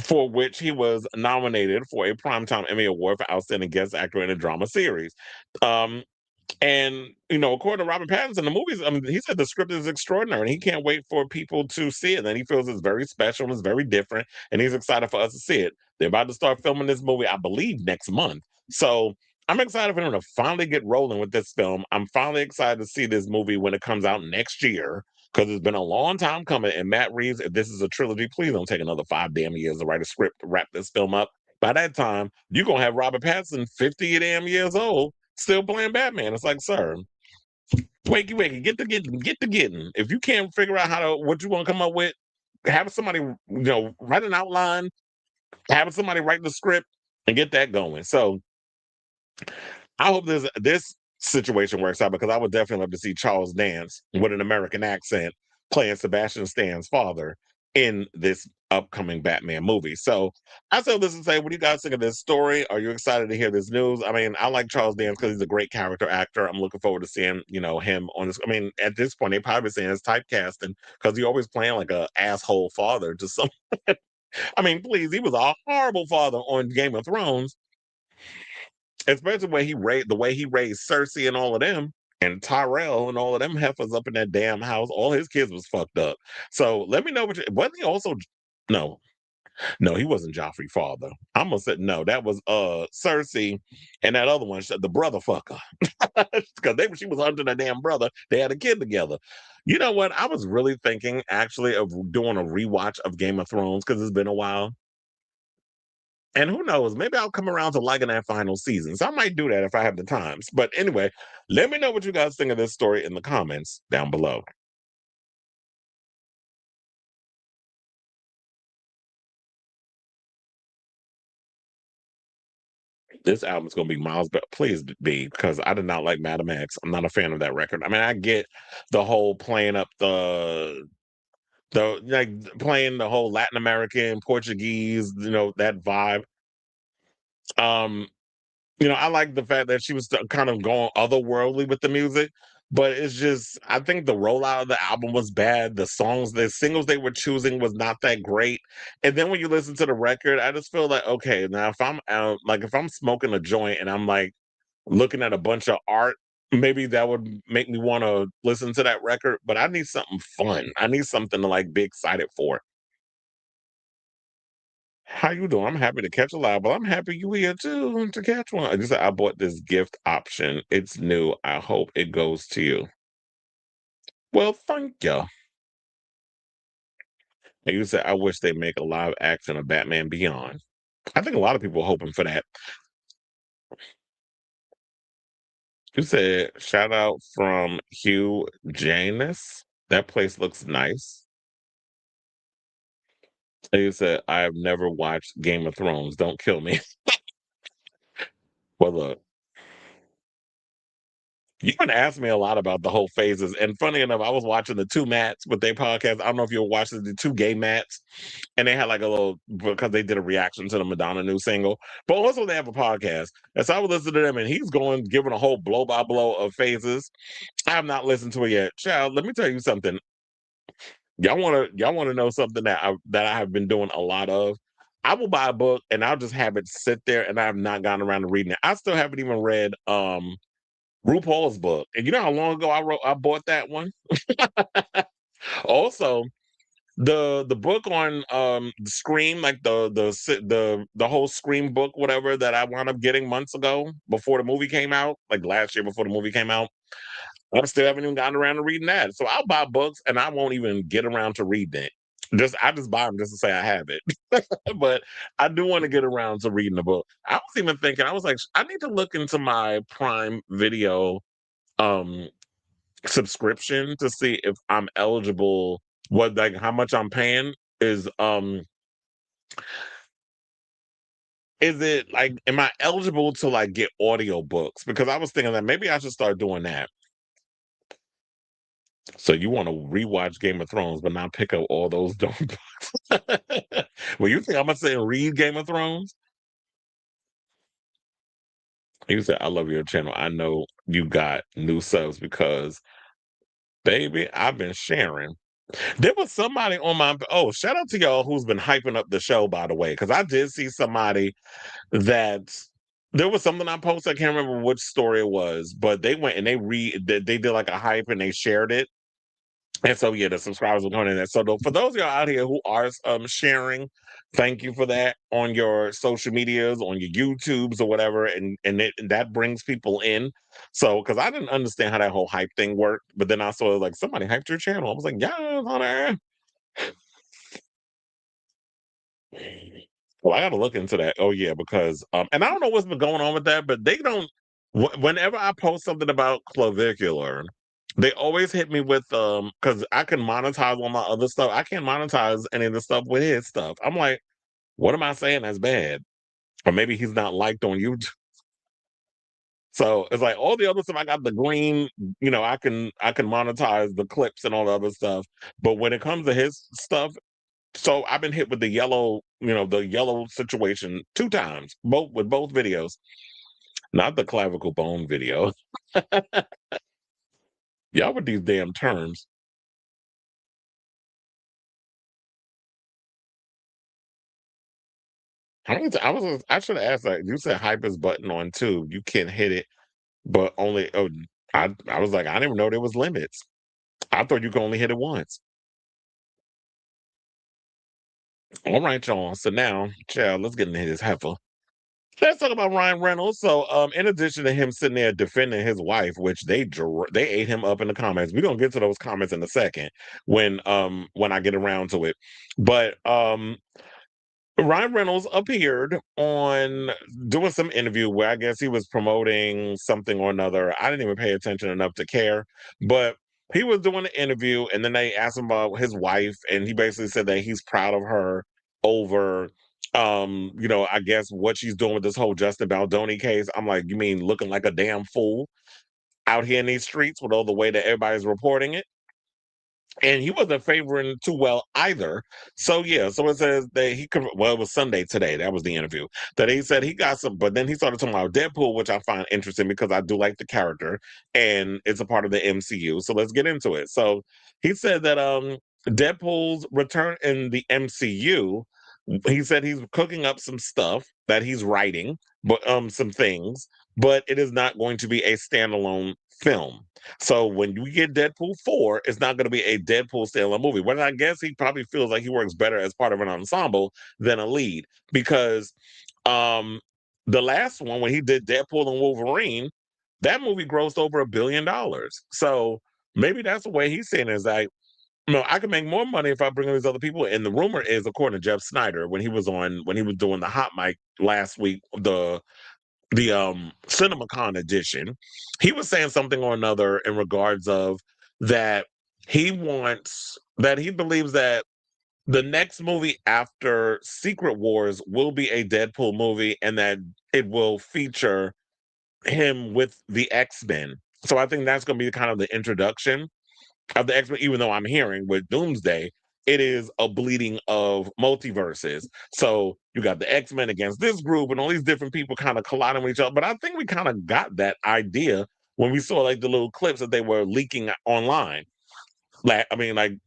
for which he was nominated for a Primetime Emmy Award for Outstanding Guest Actor in a Drama Series. Um, and according to Robert Pattinson, the movies, I mean, he said the script is extraordinary and he can't wait for people to see it. And he feels it's very special and it's very different. And he's excited for us to see it. They're about to start filming this movie, I believe, next month. So I'm excited for them to finally get rolling with this film. I'm finally excited to see this movie when it comes out next year, because it's been a long time coming. And Matt Reeves, if this is a trilogy, please don't take another 5 damn years to write a script to wrap this film up. By that time, you're going to have Robert Pattinson 50 damn years old still playing Batman. It's like, sir, wakey, get to getting. If you can't figure out what you want to come up with, have somebody, write an outline, have somebody write the script, and get that going. So I hope this situation works out because I would definitely love to see Charles Dance with an American accent playing Sebastian Stan's father in this upcoming Batman movie. So I say this to say, what do you guys think of this story? Are you excited to hear this news? I mean, I like Charles Dance because he's a great character actor. I'm looking forward to seeing, him on this. I mean, at this point, they probably saying it's typecasting because he always playing like a asshole father to some. I mean, please, he was a horrible father on Game of Thrones, especially the way he raised Cersei and all of them, and Tyrell and all of them heifers up in that damn house. All his kids was fucked up. So let me know wasn't he also no, no, he wasn't Joffrey's father. I'm gonna say no, that was Cersei and that other one, the brother fucker. Because she was under the damn brother. They had a kid together. You know what? I was really thinking actually of doing a rewatch of Game of Thrones because it's been a while. And who knows? Maybe I'll come around to liking that final season. So I might do that if I have the times. But anyway, let me know what you guys think of this story in the comments down below. This album is going to be Miles, but please be because I did not like Madam X. I'm not a fan of that record. I mean, I get the whole playing up the like playing the whole Latin American Portuguese, that vibe. Um, I like the fact that she was kind of going otherworldly with the music, but it's just I think the rollout of the album was bad. The singles they were choosing was not that great. And then when you listen to the record, I just feel like okay, now if I'm out, like if I'm smoking a joint and I'm like looking at a bunch of art, maybe that would make me want to listen to that record. But I need something fun. I need something to like be excited for. How you doing? I'm happy to catch a live, but I'm happy you here too to catch one. I just said I bought this gift option. It's new. I hope it goes to you. Well, thank you. And you said I wish they make a live action of Batman Beyond. I think a lot of people are hoping for that. You said shout out from Hugh Janus. That place looks nice. And you said I have never watched Game of Thrones. Don't kill me. Well, look. You've been asking me a lot about the whole phases, and funny enough, I was watching the two Mats with their podcast. I don't know if you were watching the two gay Mats, and they had like a little because they did a reaction to the Madonna new single, but also they have a podcast. And so I would listen to them, and he's going giving a whole blow by blow of phases. I have not listened to it yet, child. Let me tell you something. Y'all want to know something that I have been doing a lot of. I will buy a book and I'll just have it sit there, and I have not gotten around to reading it. I still haven't even read RuPaul's book. And you know how long ago I bought that one? Also, the book on Scream, like the whole Scream book, whatever that I wound up getting months ago before the movie came out, like last year before the movie came out. I still haven't even gotten around to reading that. So I'll buy books and I won't even get around to reading it. I just buy them just to say I have it. But I do want to get around to reading the book. I was even thinking, I was like, I need to look into my Prime Video um subscription to see if I'm eligible, what like how much I'm paying is it like am I eligible to like get audiobooks? Because I was thinking that maybe I should start doing that. So you want to rewatch Game of Thrones but not pick up all those dumb books. Well, you think I'm gonna say read Game of Thrones? You said I love your channel. I know you got new subs because baby, I've been sharing. There was somebody on my shout out to y'all who's been hyping up the show, by the way, because I did see somebody that there was something I posted. I can't remember which story it was, but they went and they did like a hype and they shared it. And so yeah, the subscribers were going in there. So for those of y'all out here who are sharing, thank you for that on your social medias, on your YouTubes or whatever, and that brings people in. So because I didn't understand how that whole hype thing worked, but then I saw like somebody hyped your channel. I was like, yeah, honey. Well, I got to look into that. Oh yeah, because and I don't know what's been going on with that, but they don't. Whenever I post something about clavicular, they always hit me with because I can monetize on my other stuff. I can't monetize any of the stuff with his stuff. I'm like, what am I saying that's bad? or maybe he's not liked on YouTube. So it's like all the other stuff. I got the green, I can monetize the clips and all the other stuff. But when it comes to his stuff, so I've been hit with the yellow situation 2 times, both with both videos, not the clavicle bone video. Y'all with these damn terms. I should have asked that. You said hype is button on too. You can hit it, but only. Oh, I was like, I didn't even know there was limits. I thought you could only hit it once. All right, y'all. So now, child, let's get into his heifer. Let's talk about Ryan Reynolds. So, in addition to him sitting there defending his wife, which they ate him up in the comments. We're gonna get to those comments in a second when I get around to it. But Ryan Reynolds appeared on doing some interview where I guess he was promoting something or another. I didn't even pay attention enough to care, but he was doing an interview, and then they asked him about his wife, and he basically said that he's proud of her over, I guess what she's doing with this whole Justin Baldoni case. I'm like, you mean looking like a damn fool out here in these streets with all the way that everybody's reporting it? And he wasn't favoring too well either. So yeah, so it says that it was Sunday today. That was the interview that he said he got some, but then he started talking about Deadpool, which I find interesting because I do like the character and it's a part of the MCU. So let's get into it. So he said that Deadpool's return in the MCU. He said he's cooking up some stuff that he's writing, but some things, but it is not going to be a standalone film. So when you get Deadpool 4, it's not going to be a Deadpool standalone movie. Well, I guess he probably feels like he works better as part of an ensemble than a lead because um the last one when he did Deadpool and Wolverine, that movie grossed over $1 billion. So maybe that's the way he's saying it, is like, no, I can make more money if I bring in these other people. And the rumor is, according to Jeff Snyder, when he was doing the hot mic last week, the CinemaCon edition, he was saying something or another in regards of that he believes that the next movie after Secret Wars will be a Deadpool movie and that it will feature him with the X-Men. So I think that's going to be kind of the introduction of the X-Men, even though I'm hearing with Doomsday, it is a bleeding of multiverses. So you got the X-Men against this group and all these different people kind of colliding with each other. But I think we kind of got that idea when we saw like the little clips that they were leaking online. Like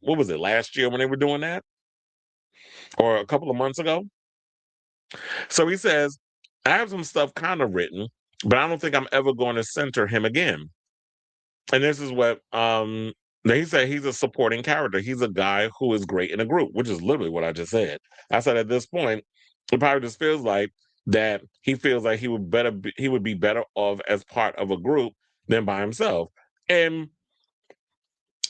what was it, last year when they were doing that? Or a couple of months ago? So he says, I have some stuff kind of written, but I don't think I'm ever going to center him again. And this is what he said, he's a supporting character. He's a guy who is great in a group, which is literally what I just said. I said at this point, it probably just feels like that he feels like he would be better off as part of a group than by himself. And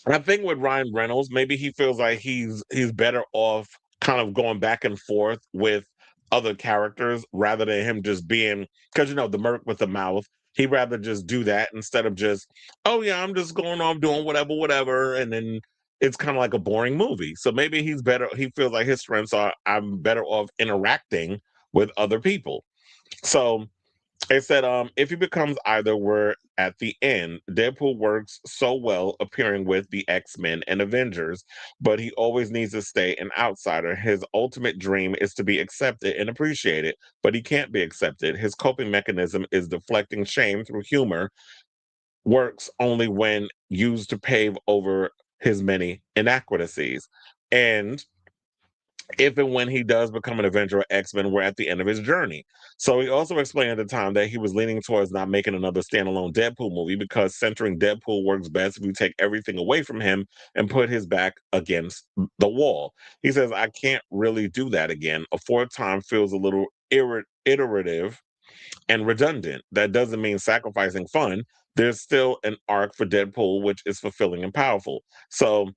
I think with Ryan Reynolds, maybe he feels like he's better off kind of going back and forth with other characters rather than him just being, because the Merc with the mouth. He'd rather just do that instead of just, oh yeah, I'm just going off doing whatever, whatever, and then it's kind of like a boring movie. So maybe he's better. He feels like his strengths are, I'm better off interacting with other people. So it said, if he becomes either, we're at the end. Deadpool works so well appearing with the X-Men and Avengers, but he always needs to stay an outsider. His ultimate dream is to be accepted and appreciated, but he can't be accepted. His coping mechanism is deflecting shame through humor, works only when used to pave over his many inadequacies. And if and when he does become an Avenger or X-Men, we're at the end of his journey. So he also explained at the time that he was leaning towards not making another standalone Deadpool movie because centering Deadpool works best if you take everything away from him and put his back against the wall. He says, I can't really do that again. A fourth time feels a little iterative and redundant. That doesn't mean sacrificing fun. There's still an arc for Deadpool, which is fulfilling and powerful. So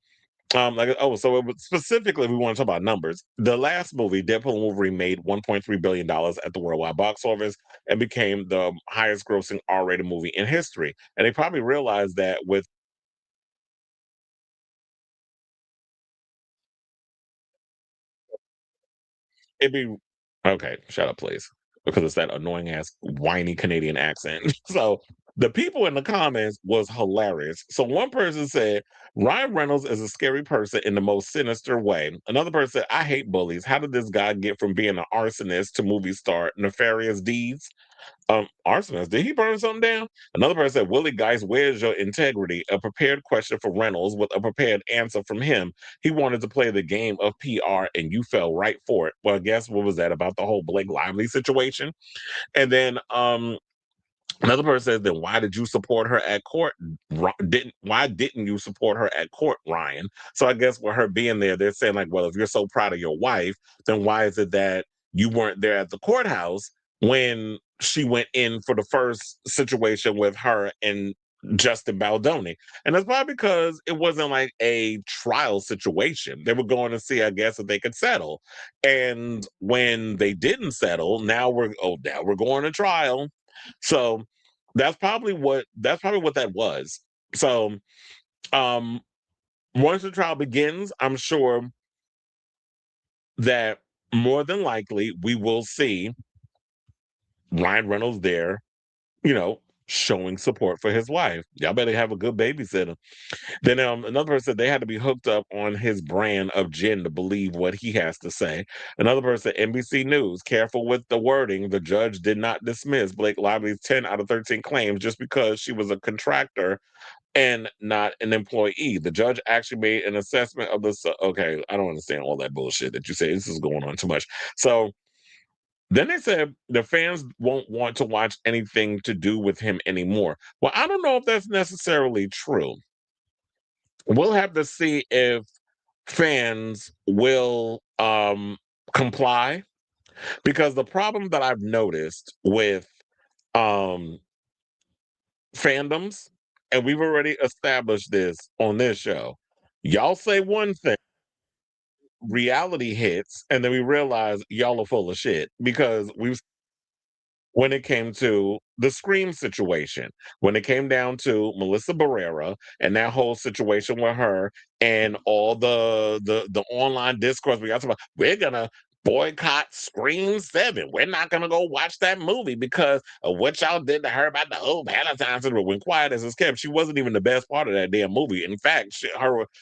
so it was specifically, we want to talk about numbers. The last movie, Deadpool and Wolverine, made $1.3 billion at the worldwide box office and became the highest grossing R-rated movie in history. And they probably realized that with it be okay, shut up, please. because it's that annoying ass whiny Canadian accent. So the people in the comments was hilarious. So one person said, Ryan Reynolds is a scary person in the most sinister way. Another person said, I hate bullies. How did this guy get from being an arsonist to movie star? Nefarious deeds? Arsonist, did he burn something down? Another person said, Willie Geist, where's your integrity? A prepared question for Reynolds with a prepared answer from him. He wanted to play the game of PR and you fell right for it. Well, I guess what was that about the whole Blake Lively situation? And then another person says, then why did you support her at court? Why didn't you support her at court, Ryan? So I guess with her being there, they're saying like, well, if you're so proud of your wife, then why is it that you weren't there at the courthouse when she went in for the first situation with her and Justin Baldoni? And that's probably because it wasn't like a trial situation. They were going to see, I guess, if they could settle. And when they didn't settle, now we're going to trial. So that's probably what that was. So um once the trial begins, I'm sure that more than likely we will see Ryan Reynolds there, showing support for his wife. Y'all better have a good babysitter. Then another person said they had to be hooked up on his brand of gin to believe what he has to say. Another person, NBC News, careful with the wording. The judge did not dismiss Blake Lively's 10 out of 13 claims just because she was a contractor and not an employee. The judge actually made an assessment of the. Okay, I don't understand all that bullshit that you say. This is going on too much. So then they said the fans won't want to watch anything to do with him anymore. Well, I don't know if that's necessarily true. We'll have to see if fans will comply, because the problem that I've noticed with um fandoms, and we've already established this on this show, y'all say one thing, reality hits, and then we realize y'all are full of shit, because we've when it came to the Scream situation, when it came down to Melissa Barrera and that whole situation with her and all the online discourse we got about, we're gonna boycott Scream 7. We're not gonna go watch that movie because of what y'all did to her about the whole Valentine's. But when quiet as it's kept, she wasn't even the best part of that damn movie. In fact,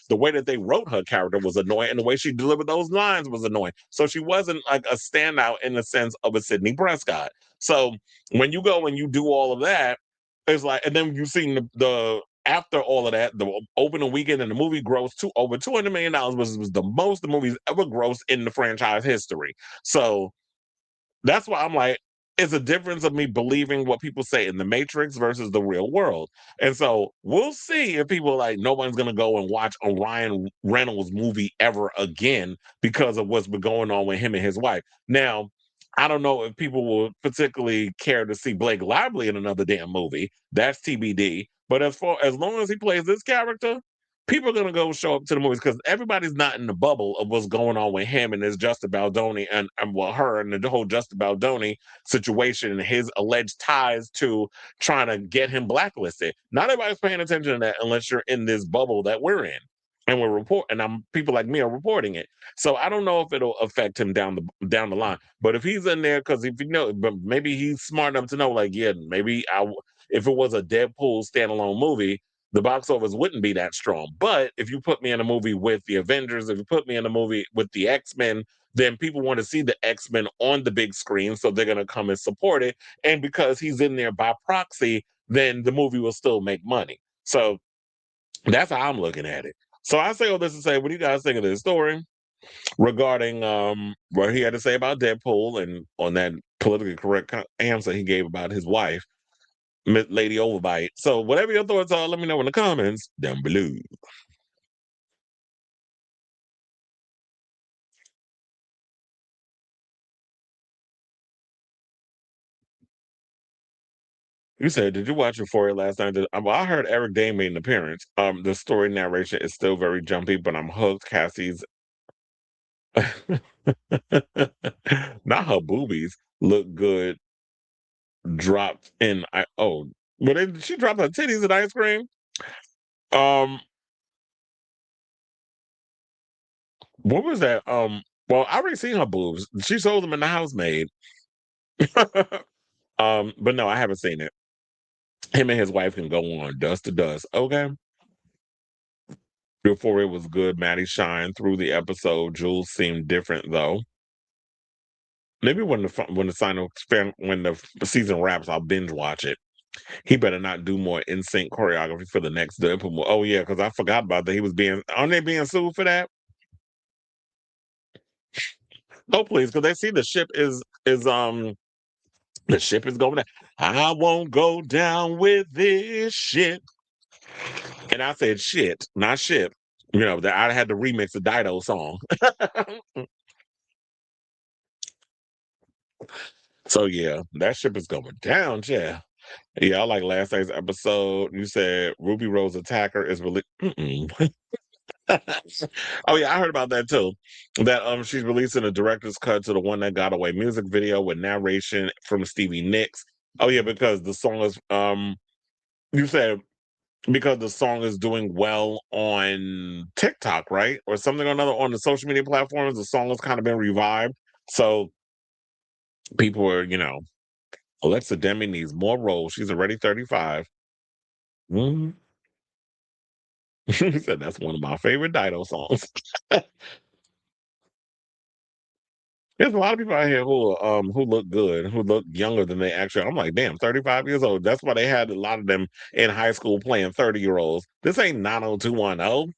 the way that they wrote her character was annoying, and the way she delivered those lines was annoying. So she wasn't like a standout in the sense of a Sidney Prescott. So when you go and you do all of that, it's like, and then you've seen the after all of that, the opening weekend and the movie grossed to over $200 million, was the most the movie's ever grossed in the franchise history. So that's why I'm like, it's a difference of me believing what people say in the Matrix versus the real world. And so we'll see if people are like, nobody's going to go and watch a Ryan Reynolds movie ever again because of what's been going on with him and his wife. Now, I don't know if people will particularly care to see Blake Lively in another damn movie. That's TBD. But as long as he plays this character, people are gonna go show up to the movies because everybody's not in the bubble of what's going on with him and his Justin Baldoni and well, her and the whole Justin Baldoni situation and his alleged ties to trying to get him blacklisted. Not everybody's paying attention to that unless you're in this bubble that we're in. And people like me are reporting it. So I don't know if it'll affect him down the line. But if he's in there, because if but maybe he's smart enough to know, like, yeah, maybe if it was a Deadpool standalone movie, the box office wouldn't be that strong. But if you put me in a movie with the Avengers, if you put me in a movie with the X-Men, then people want to see the X-Men on the big screen, so they're going to come and support it. And because he's in there by proxy, then the movie will still make money. So that's how I'm looking at it. So I say all this to say, what do you guys think of this story regarding what he had to say about Deadpool and on that politically correct answer he gave about his wife, Lady Overbite? So whatever your thoughts are, let me know in the comments down below. You said, did you watch Euphoria last night? Well, I heard Eric Dane made an appearance. The story narration is still very jumpy, but I'm hooked. Cassie's not her boobies look good. Dropped in. She dropped her titties in ice cream. Um, what was that? Well, I already seen her boobs. She sold them in the housemaid. But no, I haven't seen it. Him and his wife can go on dust to dust. Okay. Before it was good, Maddie shined through the episode. Jules seemed different though. Maybe when the season wraps, I'll binge watch it. He better not do more in sync choreography for the next Deadpool. Oh yeah, because I forgot about that. He was being aren't they being sued for that? Oh please, because they see the ship is going down. I won't go down with this shit. And I said shit, not ship. You know, that I had to remix the Dido song. So yeah, that ship is going down, yeah. Yeah, I like last night's episode. You said Ruby Rose Attacker is really. Oh yeah, I heard about that too. That she's releasing a director's cut to the One That Got Away music video with narration from Stevie Nicks. Oh yeah, because the song is you said because the song is doing well on TikTok, right? Or something or another on the social media platforms. The song has kind of been revived. So people are, Alexa Demi needs more roles. She's already 35. Mhm. He said that's one of my favorite Dido songs. There's a lot of people out here who look good, who look younger than they actually are. I'm like, damn, 35 years old. That's why they had a lot of them in high school playing 30-year-olds. This ain't 90210.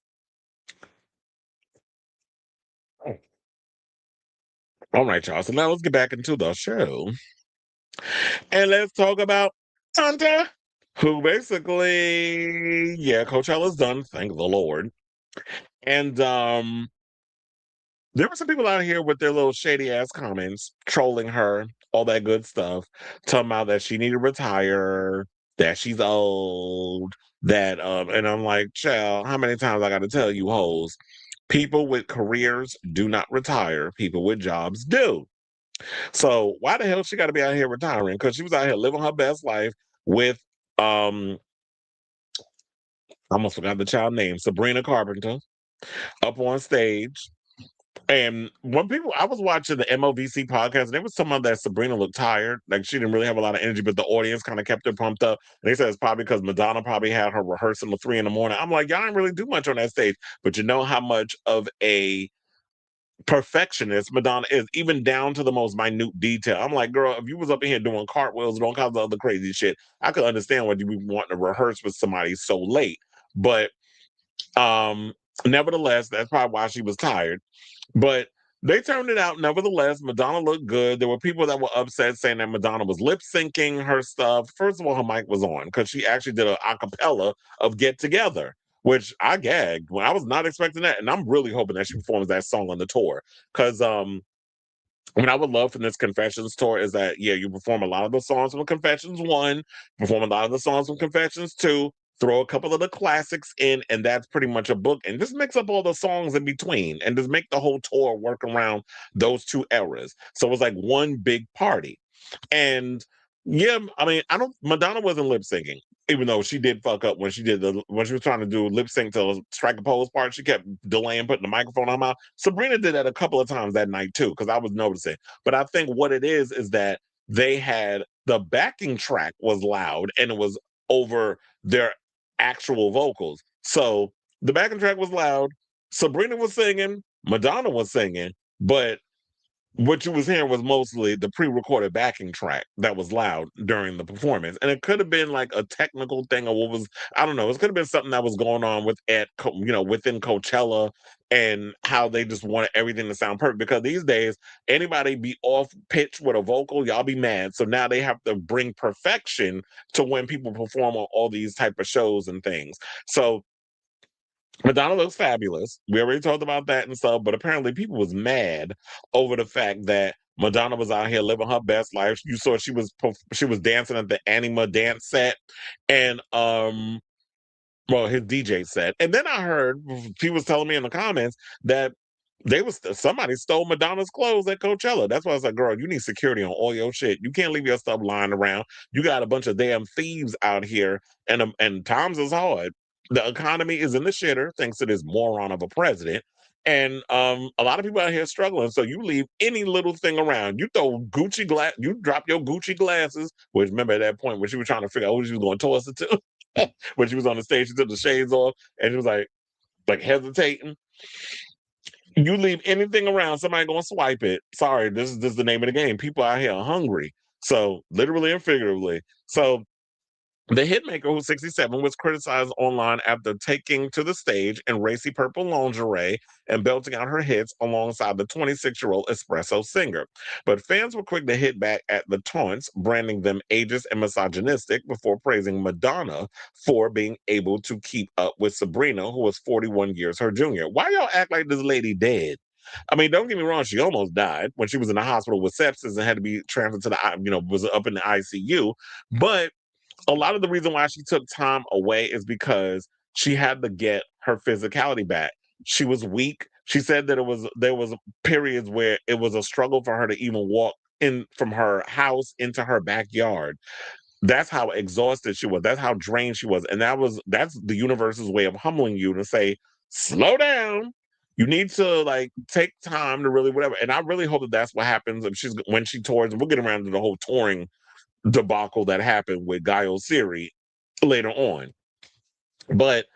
All right, y'all. So now let's get back into the show. And let's talk about Hunter, who basically, yeah, Coachella's done, thank the Lord. And there were some people out here with their little shady ass comments, trolling her, all that good stuff, talking about that she need to retire, that she's old, that and I'm like, child, how many times I gotta tell you hoes? People with careers do not retire. People with jobs do. So why the hell she gotta be out here retiring? Because she was out here living her best life with um I almost forgot the child name, Sabrina Carpenter, up on stage. And when people, I was watching the MOVC podcast, and they was talking about that Sabrina looked tired, like she didn't really have a lot of energy, but the audience kind of kept her pumped up. And they said it's probably because Madonna probably had her rehearsal at 3 in the morning. I'm like, y'all didn't really do much on that stage, but you know how much of a perfectionist Madonna is, even down to the most minute detail. I'm like, girl, if you was up in here doing cartwheels and all kinds of other crazy shit, I could understand why you would want to rehearse with somebody so late. But um, nevertheless, that's probably why she was tired. But they turned it out. Nevertheless, Madonna looked good. There were people that were upset saying that Madonna was lip syncing her stuff. First of all, her mic was on because she actually did a acapella of Get Together, which I gagged when I was not expecting that. And I'm really hoping that she performs that song on the tour. Because what I would love from this Confessions tour is that, yeah, you perform a lot of the songs from Confessions 1, perform a lot of the songs from Confessions 2, throw a couple of the classics in, and that's pretty much a book. And just mix up all the songs in between and just make the whole tour work around those two eras. So it was like one big party. And yeah, I mean, I don't. Madonna wasn't lip syncing, even though she did fuck up when she was trying to do lip sync to Strike a Pose part. She kept delaying putting the microphone on her mouth. Sabrina did that a couple of times that night too, because I was noticing. But I think what it is that they had the backing track was loud and it was over their actual vocals. So the backing track was loud. Sabrina was singing, Madonna was singing, but what you was hearing was mostly the pre-recorded backing track that was loud during the performance, and it could have been like a technical thing or what was I don't know. It could have been something that was going on within Coachella and how they just wanted everything to sound perfect. Because these days, anybody be off pitch with a vocal, y'all be mad. So now they have to bring perfection to when people perform on all these type of shows and things. So Madonna looks fabulous. We already talked about that and stuff, but apparently people was mad over the fact that Madonna was out here living her best life. You saw she was dancing at the Anima dance set and well his DJ set. And then I heard she was telling me in the comments that somebody stole Madonna's clothes at Coachella. That's why I was like, girl, you need security on all your shit. You can't leave your stuff lying around. You got a bunch of damn thieves out here, and times is hard. The economy is in the shitter thanks to this moron of a president. And a lot of people out here struggling. So you leave any little thing around. You throw Gucci glass, you drop your Gucci glasses, which remember at that point when she was trying to figure out who she was going to toss it to, when she was on the stage, she took the shades off and she was like hesitating. You leave anything around, somebody gonna swipe it. Sorry, this is the name of the game. People out here are hungry. So literally and figuratively. So the hitmaker, who's 67, was criticized online after taking to the stage in racy purple lingerie and belting out her hits alongside the 26-year-old espresso singer. But fans were quick to hit back at the taunts, branding them ageist and misogynistic before praising Madonna for being able to keep up with Sabrina, who was 41 years her junior. Why y'all act like this lady dead? I mean, don't get me wrong, she almost died when she was in the hospital with sepsis and had to be transferred to was up in the ICU. But a lot of the reason why she took time away is because she had to get her physicality back. She was weak. She said that there was periods where it was a struggle for her to even walk in from her house into her backyard. That's how exhausted she was. That's how drained she was. And that's the universe's way of humbling you to say, slow down. You need to like take time to really whatever. And I really hope that that's what happens if she's when she tours. We'll get around to the whole touring debacle that happened with Oseary later on. But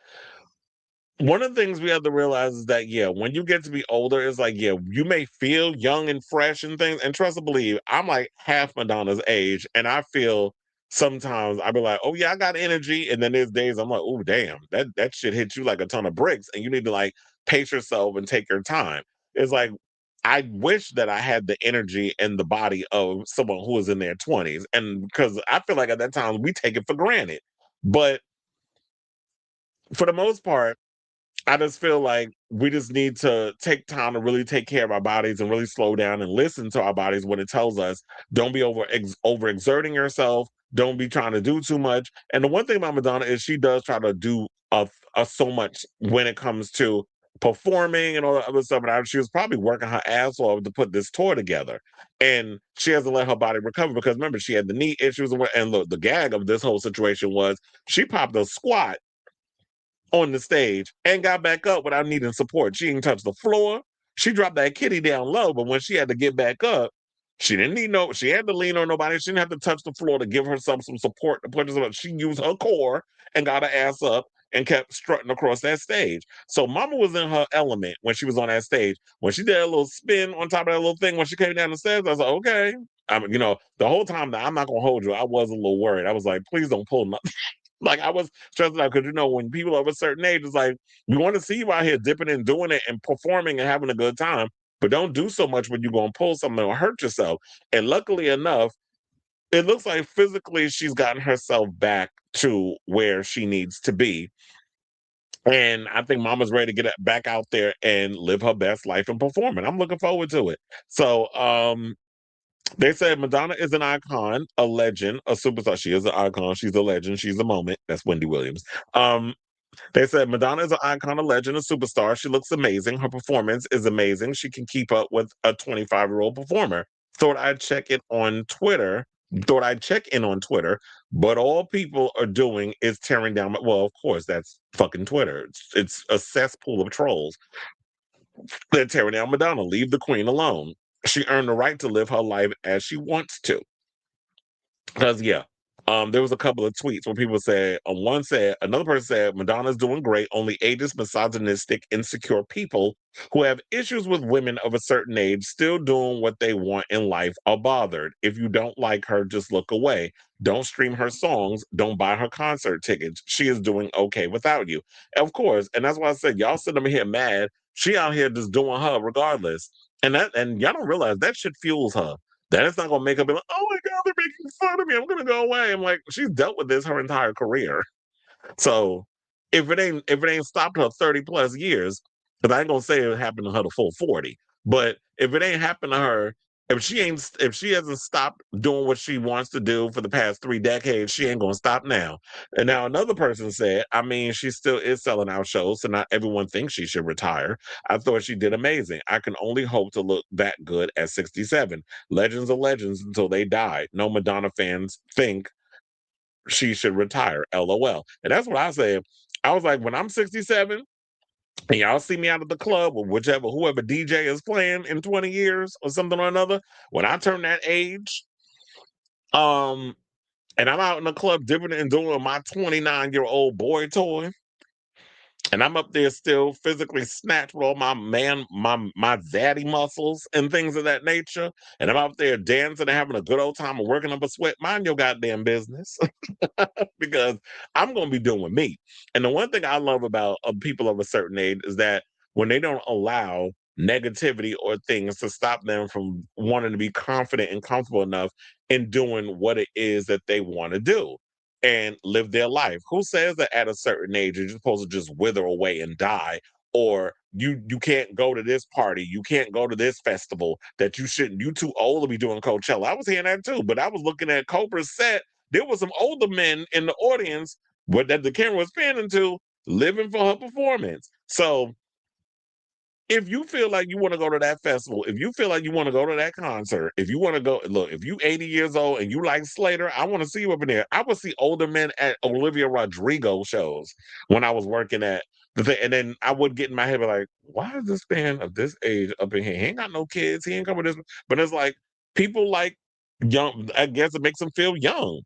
one of the things we have to realize is that when you get to be older, it's like you may feel young and fresh and things. And trust and believe, I'm like half Madonna's age, and I feel sometimes I be like, oh yeah, I got energy, and then there's days I'm like, oh damn, that shit hit you like a ton of bricks, and you need to like pace yourself and take your time. It's like I wish that I had the energy and the body of someone who was in their 20s, and because I feel like at that time we take it for granted, but for the most part I just feel like we just need to take time to really take care of our bodies and really slow down and listen to our bodies when it tells us don't be overexerting yourself, don't be trying to do too much. And the one thing about Madonna is she does try to do so much when it comes to performing and all that other stuff. And she was probably working her ass off to put this tour together, and she hasn't let her body recover because remember she had the knee issues and the gag of this whole situation was she popped a squat on the stage and got back up without needing support. She didn't touch the floor. She dropped that kitty down low, but when she had to get back up, she didn't need she had to lean on nobody. She didn't have to touch the floor to give herself some support to put herself up. She used her core and got her ass up and kept strutting across that stage. So Mama was in her element when she was on that stage. When she did a little spin on top of that little thing when she came down the stairs, I was like, okay. The whole time that I'm not gonna hold you, I was a little worried. I was like, please don't pull nothing. Like I was stressed out because when people of a certain age, it's like we want to see you out here dipping and doing it and performing and having a good time, but don't do so much when you're gonna pull something or hurt yourself. And luckily enough, it looks like physically she's gotten herself back to where she needs to be. And I think Mama's ready to get back out there and live her best life and perform. And I'm looking forward to it. So they said Madonna is an icon, a legend, a superstar. She is an icon. She's a legend. She's a moment. That's Wendy Williams. They said Madonna is an icon, a legend, a superstar. She looks amazing. Her performance is amazing. She can keep up with a 25-year-old performer. Thought I'd check it on Twitter. Thought I'd check in on Twitter, but all people are doing is tearing down. Well, of course, that's fucking Twitter. It's a cesspool of trolls. They're tearing down Madonna. Leave the queen alone. She earned the right to live her life as she wants to. Because there was a couple of tweets where people said, another person said, Madonna's doing great. Only ageist, misogynistic, insecure people who have issues with women of a certain age still doing what they want in life are bothered. If you don't like her, just look away. Don't stream her songs. Don't buy her concert tickets. She is doing okay without you. Of course. And that's why I said, y'all sitting over here mad. She out here just doing her regardless. And y'all don't realize that shit fuels her. That is not gonna make her be like, oh my God, they're making fun of me. I'm gonna go away. I'm like, she's dealt with this her entire career. So if it ain't stopped her 30 plus years, because I ain't gonna say it happened to her the full 40, but if it ain't happened to her, if she hasn't stopped doing what she wants to do for the past 3 decades, she ain't gonna stop now. And now another person said, I mean, she still is selling out shows, so not everyone thinks she should retire. I thought she did amazing. I can only hope to look that good at 67. Legends are legends until they die. No Madonna fans think she should retire. LOL. And that's what I said. I was like, when I'm 67, and y'all see me out of the club or whoever DJ is playing in 20 years or something or another, when I turn that age, um, and I'm out in the club dipping and doing my 29-year-old boy toy, and I'm up there still physically snatched with all my daddy muscles and things of that nature, and I'm out there dancing and having a good old time and working up a sweat, mind your goddamn business. Because I'm going to be doing me. And the one thing I love about people of a certain age is that when they don't allow negativity or things to stop them from wanting to be confident and comfortable enough in doing what it is that they want to do and live their life. Who says that at a certain age you're supposed to just wither away and die? Or you can't go to this party, you can't go to this festival, that you shouldn't, you too old to be doing Coachella. I was hearing that too, but I was looking at Cobra's set. There was some older men in the audience, but that the camera was panning to, living for her performance. So if you feel like you want to go to that festival, if you feel like you want to go to that concert, if you want to go, look, if you 80 years old and you like Slater, I want to see you up in there. I would see older men at Olivia Rodrigo shows when I was working at the thing. And then I would get in my head, be like, why is this man of this age up in here? He ain't got no kids. He ain't coming this. But it's like people like young, I guess it makes them feel young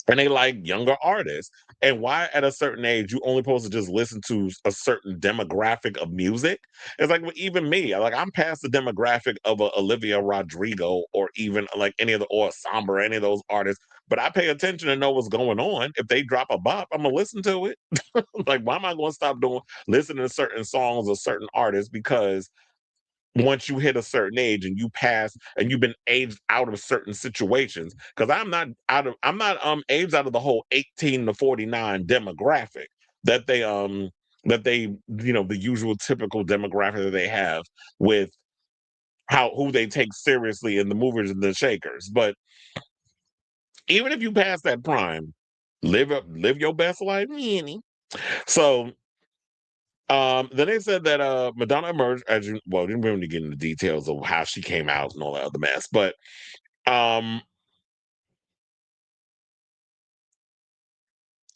and they like younger artists. And why at a certain age you only supposed to just listen to a certain demographic of music? It's like, well, even me, like I'm past the demographic of a Olivia Rodrigo or even like any of the or Somber, any of those artists. But I pay attention to know what's going on. If they drop a bop, I'm gonna listen to it. Like, why am I going to stop doing listening to certain songs of certain artists because once you hit a certain age and you pass and you've been aged out of certain situations, because I'm not aged out of the whole 18 to 49 demographic that they the usual typical demographic that they have with who they take seriously in the movers and the shakers. But even if you pass that prime, live your best life. So then they said that Madonna emerged as you well, didn't really get into details of how she came out and all that other mess, but um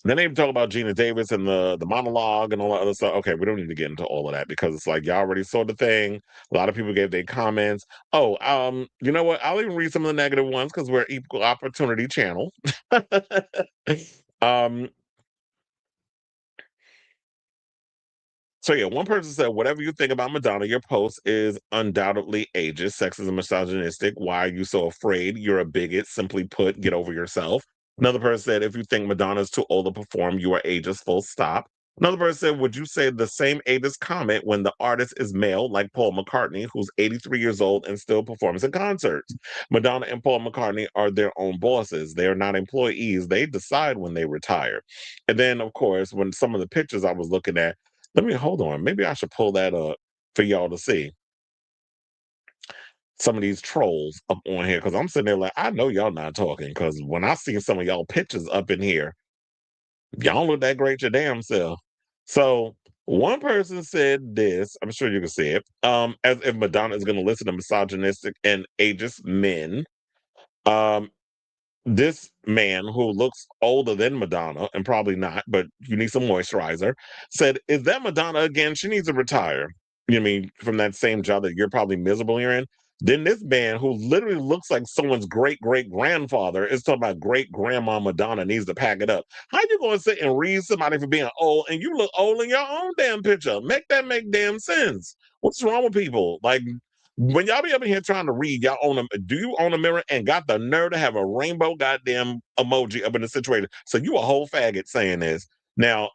then they talk about Gina Davis and the monologue and all that other stuff. Okay, we don't need to get into all of that because it's like y'all already saw the thing. A lot of people gave their comments. Oh, you know what? I'll even read some of the negative ones because we're equal opportunity channel. um, So yeah, one person said, "Whatever you think about Madonna, your post is undoubtedly ageist, sexist, and misogynistic. Why are you so afraid? You're a bigot. Simply put, get over yourself." Another person said, "If you think Madonna is too old to perform, you are ageist. Full stop." Another person said, "Would you say the same ageist comment when the artist is male, like Paul McCartney, who's 83 years old and still performs in concerts? Madonna and Paul McCartney are their own bosses. They are not employees. They decide when they retire." And then, of course, when some of the pictures I was looking at, let me hold on. Maybe I should pull that up for y'all to see some of these trolls up on here because I'm sitting there like, I know y'all not talking because when I see some of y'all pictures up in here, y'all look that great your damn self. So one person said this, I'm sure you can see it, as if Madonna is going to listen to misogynistic and ageist men. Um, this man who looks older than Madonna and probably not, but you need some moisturizer, said, "Is that Madonna again? She needs to retire." You know what I mean, from that same job that you're probably miserable you're in. Then this man who literally looks like someone's great great grandfather is talking about great grandma Madonna needs to pack it up. How you going to sit and read somebody for being old and you look old in your own damn picture? Make that make damn sense. What's wrong with people? Like when y'all be up in here trying to read, y'all own a do you own a mirror and got the nerve to have a rainbow goddamn emoji up in the situation? So you a whole faggot saying this. Now,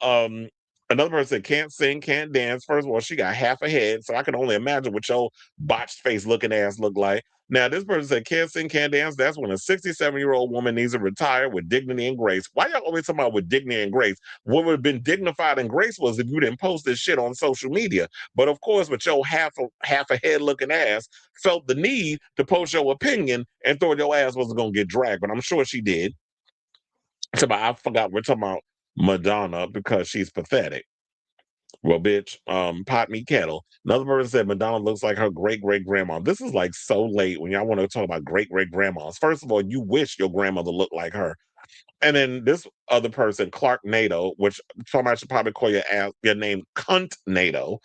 another person said can't sing, can't dance. First of all, she got half a head, so I can only imagine what your botched face looking ass look like. Now, this person said can't sing, can't dance. That's when a 67-year-old woman needs to retire with dignity and grace. Why y'all always talking about with dignity and grace? What would have been dignified and grace was if you didn't post this shit on social media. But of course, with your half a head looking ass, felt the need to post your opinion and thought your ass wasn't gonna get dragged. But I'm sure she did. So I forgot we're talking about Madonna because she's pathetic. Well, bitch, pot me kettle. Another person said Madonna looks like her great great grandma. This is like so late when y'all want to talk about great great grandmas. First of all, you wish your grandmother looked like her. And then this other person, Clark Nato, which somebody should probably call your name Cunt Nato,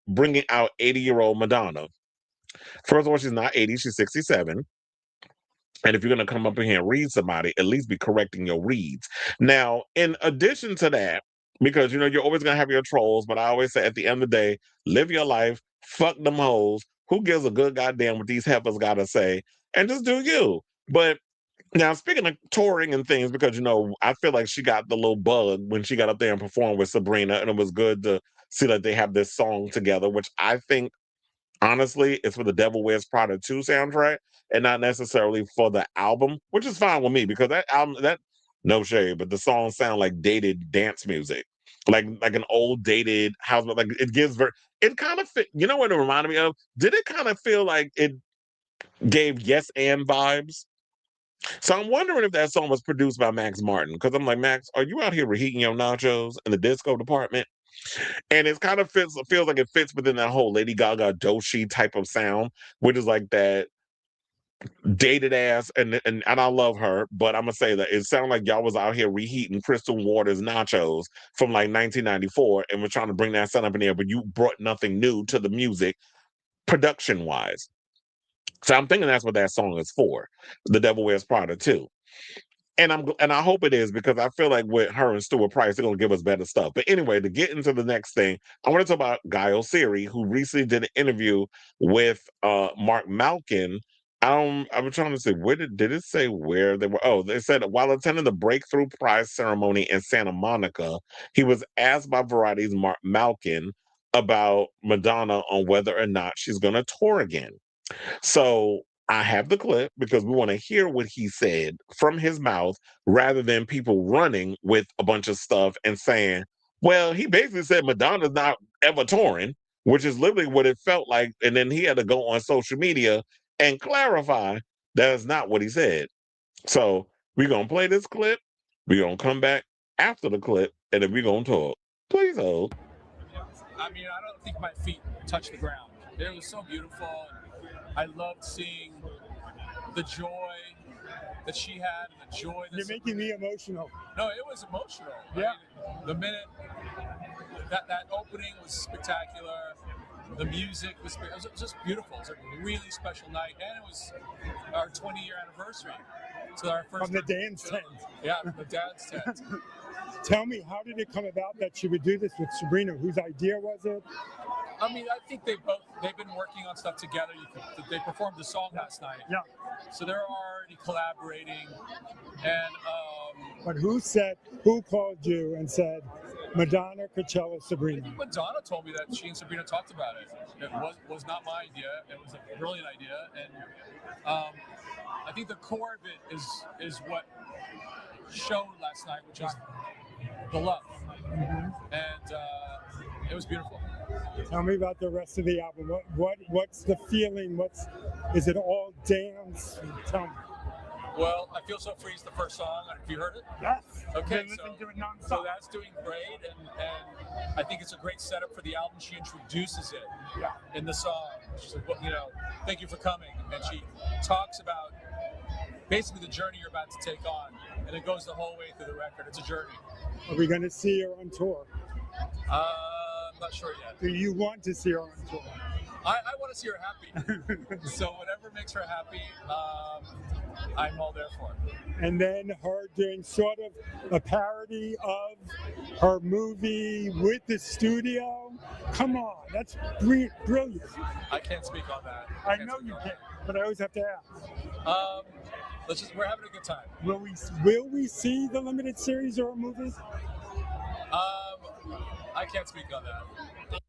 bringing out 80-year-old Madonna. First of all, she's not 80, she's 67. And if you're going to come up in here and read somebody, at least be correcting your reads. Now, in addition to that, because you're always going to have your trolls, but I always say at the end of the day, live your life, fuck them hoes. Who gives a good goddamn what these heifers got to say? And just do you. But now, speaking of touring and things, because I feel like she got the little bug when she got up there and performed with Sabrina, and it was good to see that they have this song together, which I think honestly it's for the Devil Wears Prada 2 soundtrack and not necessarily for the album, which is fine with me because that album, that no shade, but the songs sound like dated dance music, like an old dated house, like it gives it kind of fit. You know what it reminded me of? Did it kind of feel like it gave Yes and vibes? So I'm wondering if that song was produced by Max Martin, because I'm like, Max, are you out here reheating your nachos in the disco department? And it kind of feels like it fits within that whole Lady Gaga Doshi type of sound, which is like that dated ass, and I love her, but I'm gonna say that it sounded like y'all was out here reheating Crystal Waters nachos from like 1994, and we're trying to bring that sound up in there, but you brought nothing new to the music production wise. So I'm thinking that's what that song is for. The Devil Wears Prada too. And I hope it is, because I feel like with her and Stuart Price, they're gonna give us better stuff. But anyway, to get into the next thing, I want to talk about Guy Oseary, who recently did an interview with Mark Malkin. I'm trying to say, where did it say where they were? Oh, they said while attending the Breakthrough Prize ceremony in Santa Monica, he was asked by Variety's Mark Malkin about Madonna on whether or not she's gonna tour again. So I have the clip because we want to hear what he said from his mouth rather than people running with a bunch of stuff and saying, well, he basically said Madonna's not ever touring, which is literally what it felt like. And then he had to go on social media and clarify that is not what he said. So we're going to play this clip. We're going to come back after the clip and then we're going to talk. Please hold. I mean, I don't think my feet touched the ground. It was so beautiful. I loved seeing the joy that she had and the joy that... You're making me emotional. No, it was emotional. Yeah. I mean, the minute that opening was spectacular. The music was just beautiful. It was a really special night, and it was our 20-year anniversary. So our first from the dance tent. Yeah, from the dance tent. Tell me, how did it come about that she would do this with Sabrina? Whose idea was it? I mean, I think they've been working on stuff together. They performed the song last night. Yeah. So they're already collaborating. And but who called you and said, Madonna, Coachella, Sabrina? I think Madonna told me that she and Sabrina talked about it. It was not my idea. It was a brilliant idea. And I think the core of it is what showed last night, which is the love. Mm-hmm. And it was beautiful. Tell me about the rest of the album. What's the feeling? Is it all dance? Tell me. Well, I Feel So Free is the first song. Have you heard it? Yes. Okay, so that's doing great, and I think it's a great setup for the album. She introduces it in the song. She's like, well, thank you for coming, and she talks about basically the journey you're about to take on, and it goes the whole way through the record. It's a journey. Are we going to see her on tour? I'm not sure yet. Do you want to see her on tour? I want to see her happy. So whatever makes her happy, I'm all there for it. And then her doing sort of a parody of her movie with the studio. Come on, that's brilliant. I can't speak on that. I know you can't, but I always have to ask. We're having a good time. Will we see the limited series or a movie? I can't speak on that.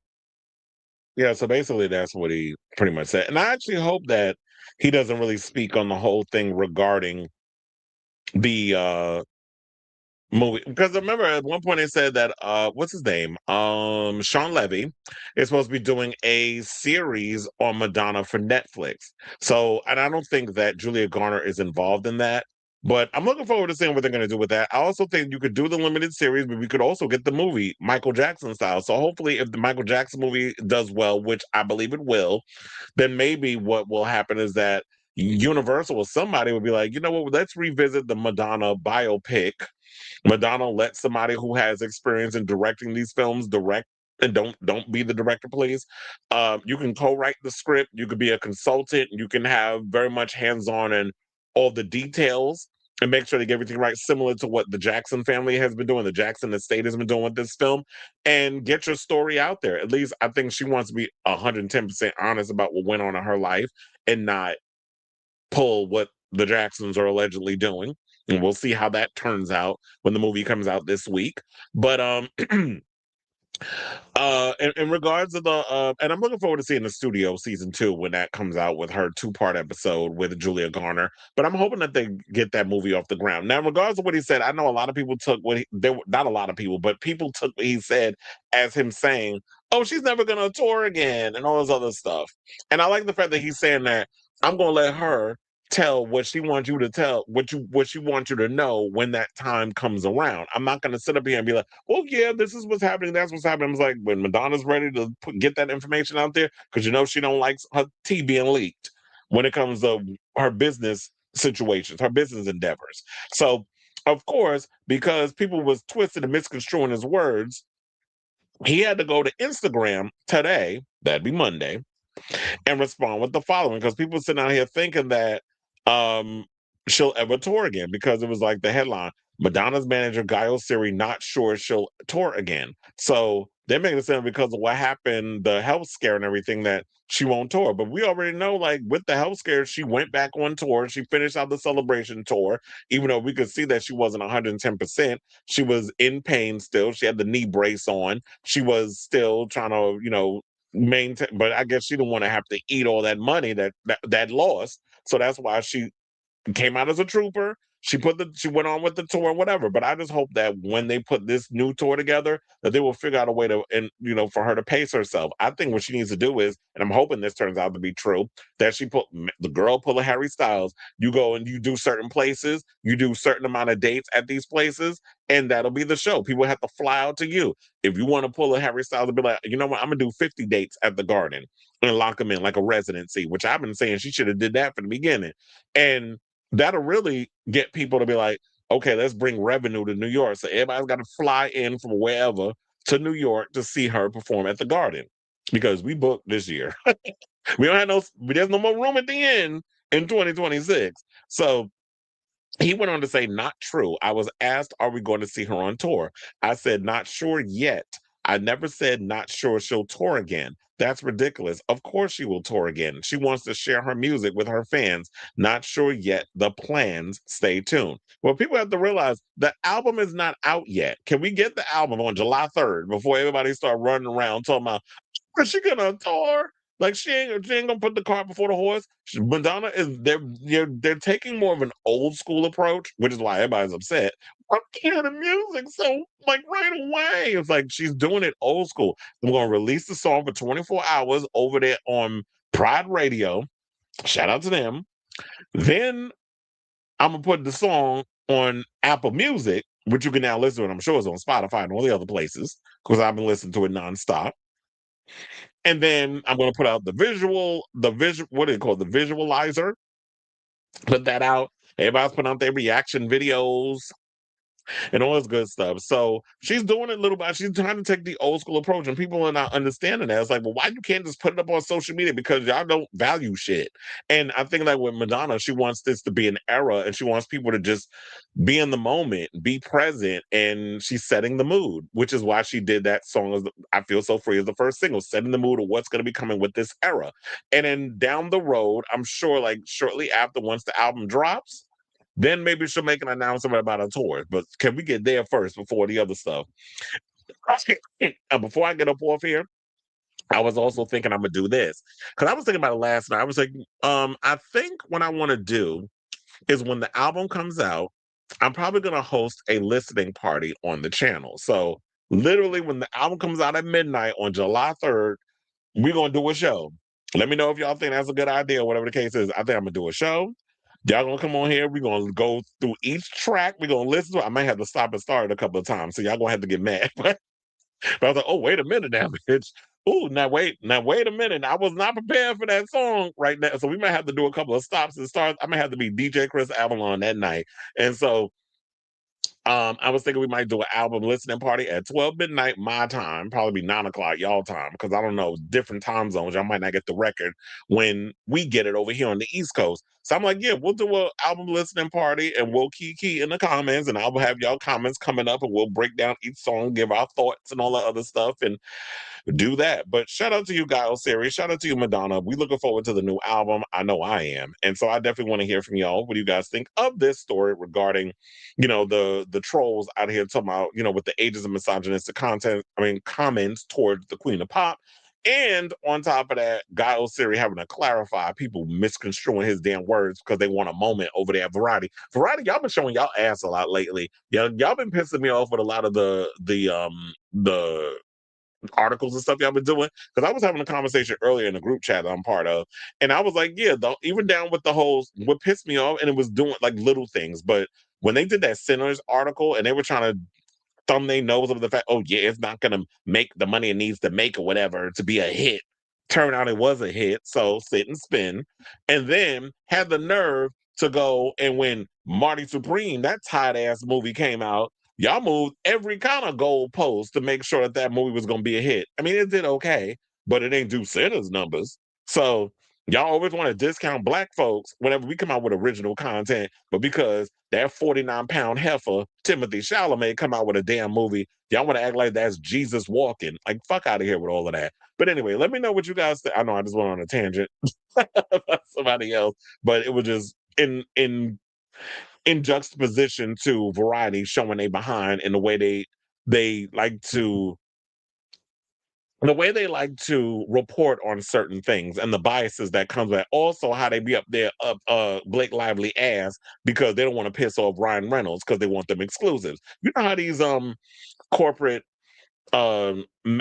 Yeah, so basically that's what he pretty much said. And I actually hope that he doesn't really speak on the whole thing regarding the movie. Because I remember at one point they said that what's his name? Sean Levy is supposed to be doing a series on Madonna for Netflix. So, and I don't think that Julia Garner is involved in that. But I'm looking forward to seeing what they're going to do with that. I also think you could do the limited series, but we could also get the movie Michael Jackson style. So hopefully if the Michael Jackson movie does well, which I believe it will, then maybe what will happen is that Universal or somebody would be like, you know what, let's revisit the Madonna biopic. Madonna let somebody who has experience in directing these films direct, and don't be the director, please. You can co-write the script, you could be a consultant, you can have very much hands-on in all the details and make sure they get everything right, similar to what the Jackson family has been doing, the Jackson estate has been doing with this film, and get your story out there. At least I think she wants to be 110% honest about what went on in her life and not pull what the Jacksons are allegedly doing. And we'll see how that turns out when the movie comes out this week. But in regards to the and I'm looking forward to seeing the studio season 2 when that comes out with her 2-part episode with Julia Garner. But I'm hoping that they get that movie off the ground. Now, in regards to what he said, I know a lot of people took not a lot of people, but people took what he said as him saying, "Oh, she's never gonna tour again," and all this other stuff. And I like the fact that he's saying that I'm gonna let her tell what she wants you to tell, what she wants you to know when that time comes around. I'm not gonna sit up here and be like, well, yeah, this is what's happening. That's what's happening. It's like when Madonna's ready to get that information out there, because she don't like her tea being leaked when it comes to her business situations, her business endeavors. So, of course, because people was twisted and misconstruing his words, he had to go to Instagram today, that'd be Monday, and respond with the following, because people sitting out here thinking that um she'll ever tour again, because it was like the headline, Madonna's manager Guy Oseary not sure she'll tour again. So they're making it sound because of what happened, the health scare and everything, that she won't tour. But we already know, like, with the health scare, she went back on tour. She finished out the celebration tour, even though we could see that she wasn't 110%. She was in pain still. She had the knee brace on. She was still trying to, maintain, but I guess she didn't want to have to eat all that money that loss. So that's why she came out as a trooper. She went on with the tour, whatever. But I just hope that when they put this new tour together, that they will figure out a way to, and for her to pace herself. I think what she needs to do is, and I'm hoping this turns out to be true, that the girl pull a Harry Styles. You go and you do certain places, you do certain amount of dates at these places, and that'll be the show. People have to fly out to you. If you want to pull a Harry Styles and be like, you know what, I'm gonna do 50 dates at the Garden and lock them in like a residency, which I've been saying she should have did that from the beginning. And that'll really get people to be like, okay, let's bring revenue to New York. So everybody's got to fly in from wherever to New York to see her perform at the Garden, because we booked this year. There's no more room at the end in 2026. So he went on to say, not true. I was asked, are we going to see her on tour? I said, not sure yet. I never said not sure she'll tour again. That's ridiculous. Of course she will tour again. She wants to share her music with her fans. Not sure yet. The plans. Stay tuned. Well, people have to realize the album is not out yet. Can we get the album on July 3rd before everybody start running around talking about, is she gonna tour? Like she ain't gonna put the cart before the horse. Madonna is they're taking more of an old school approach, which is why everybody's upset. I'm hearing the music so like right away. It's like she's doing it old school. I'm gonna release the song for 24 hours over there on Pride Radio. Shout out to them. Then I'm gonna put the song on Apple Music, which you can now listen to. I'm sure it's on Spotify and all the other places, because I've been listening to it nonstop. And then I'm going to put out the what do you call it? The visualizer. Put that out. Everybody's putting out their reaction videos and all this good stuff. So she's doing it little by. She's trying to take the old school approach, and people are not understanding that. It's like, well, why you can't just put it up on social media? Because y'all don't value shit. And I think like with Madonna, she wants this to be an era, and she wants people to just be in the moment, be present, and she's setting the mood, which is why she did that song. I Feel So Free as the first single, setting the mood of what's going to be coming with this era. And then down the road, I'm sure, like shortly after, once the album drops, then maybe she'll make an announcement about a tour. But can we get there first before the other stuff? Before I get up off here, I was also thinking I'm gonna do this, because I was thinking about it last night. I was like, I think what I want to do is when the album comes out, I'm probably gonna host a listening party on the channel. So literally, when the album comes out at midnight on July 3rd, we're gonna do a show. Let me know if y'all think that's a good idea, or whatever the case is. I think I'm gonna do a show. Y'all gonna come on here. We're gonna go through each track. We're gonna listen to it. I might have to stop and start it a couple of times, so y'all gonna have to get mad. But I was like, oh, wait a minute now, bitch. Ooh, now wait a minute. I was not prepared for that song right now. So we might have to do a couple of stops and starts. I might have to be DJ Chris Avalon that night. And so I was thinking we might do an album listening party at 12 midnight my time, probably be 9 o'clock y'all time, because I don't know, different time zones. Y'all might not get the record when we get it over here on the East Coast. So I'm like, yeah, we'll do an album listening party and we'll key in the comments and I'll have y'all comments coming up and we'll break down each song, give our thoughts and all that other stuff. And do that. But shout out to you, Guy Oseary. Shout out to you, Madonna. We looking forward to the new album. I know I am. And so I definitely want to hear from y'all. What do you guys think of this story regarding, the trolls out here talking about, with the ages of misogynistic comments towards the Queen of Pop. And on top of that, Guy Oseary having to clarify people misconstruing his damn words because they want a moment over there at Variety. Variety, y'all been showing y'all ass a lot lately. Y'all been pissing me off with a lot of the articles and stuff y'all been doing, because I was having a conversation earlier in the group chat that I'm part of, and I was like, yeah, even down with the whole what pissed me off, and it was doing like little things, but when they did that Sinners article and they were trying to thumb their nose over the fact, oh yeah, it's not gonna make the money it needs to make or whatever to be a hit. Turned out it was a hit, so sit and spin. And then had the nerve to go and when Marty Supreme, that tight ass movie came out, y'all moved every kind of goal post to make sure that that movie was gonna be a hit. I mean, it did okay, but it ain't do Sinners numbers. So y'all always want to discount black folks whenever we come out with original content, but because that 49-pound heifer, Timothy Chalamet, come out with a damn movie, y'all want to act like that's Jesus walking. Like, fuck out of here with all of that. But anyway, let me know what you guys think. I know I just went on a tangent about somebody else, but it was just in juxtaposition to Variety showing they behind in they like to the way they like to report on certain things and the biases that comes with it. Also how they be up there up Blake Lively ass because they don't want to piss off Ryan Reynolds because they want them exclusives. You know how these corporate um m-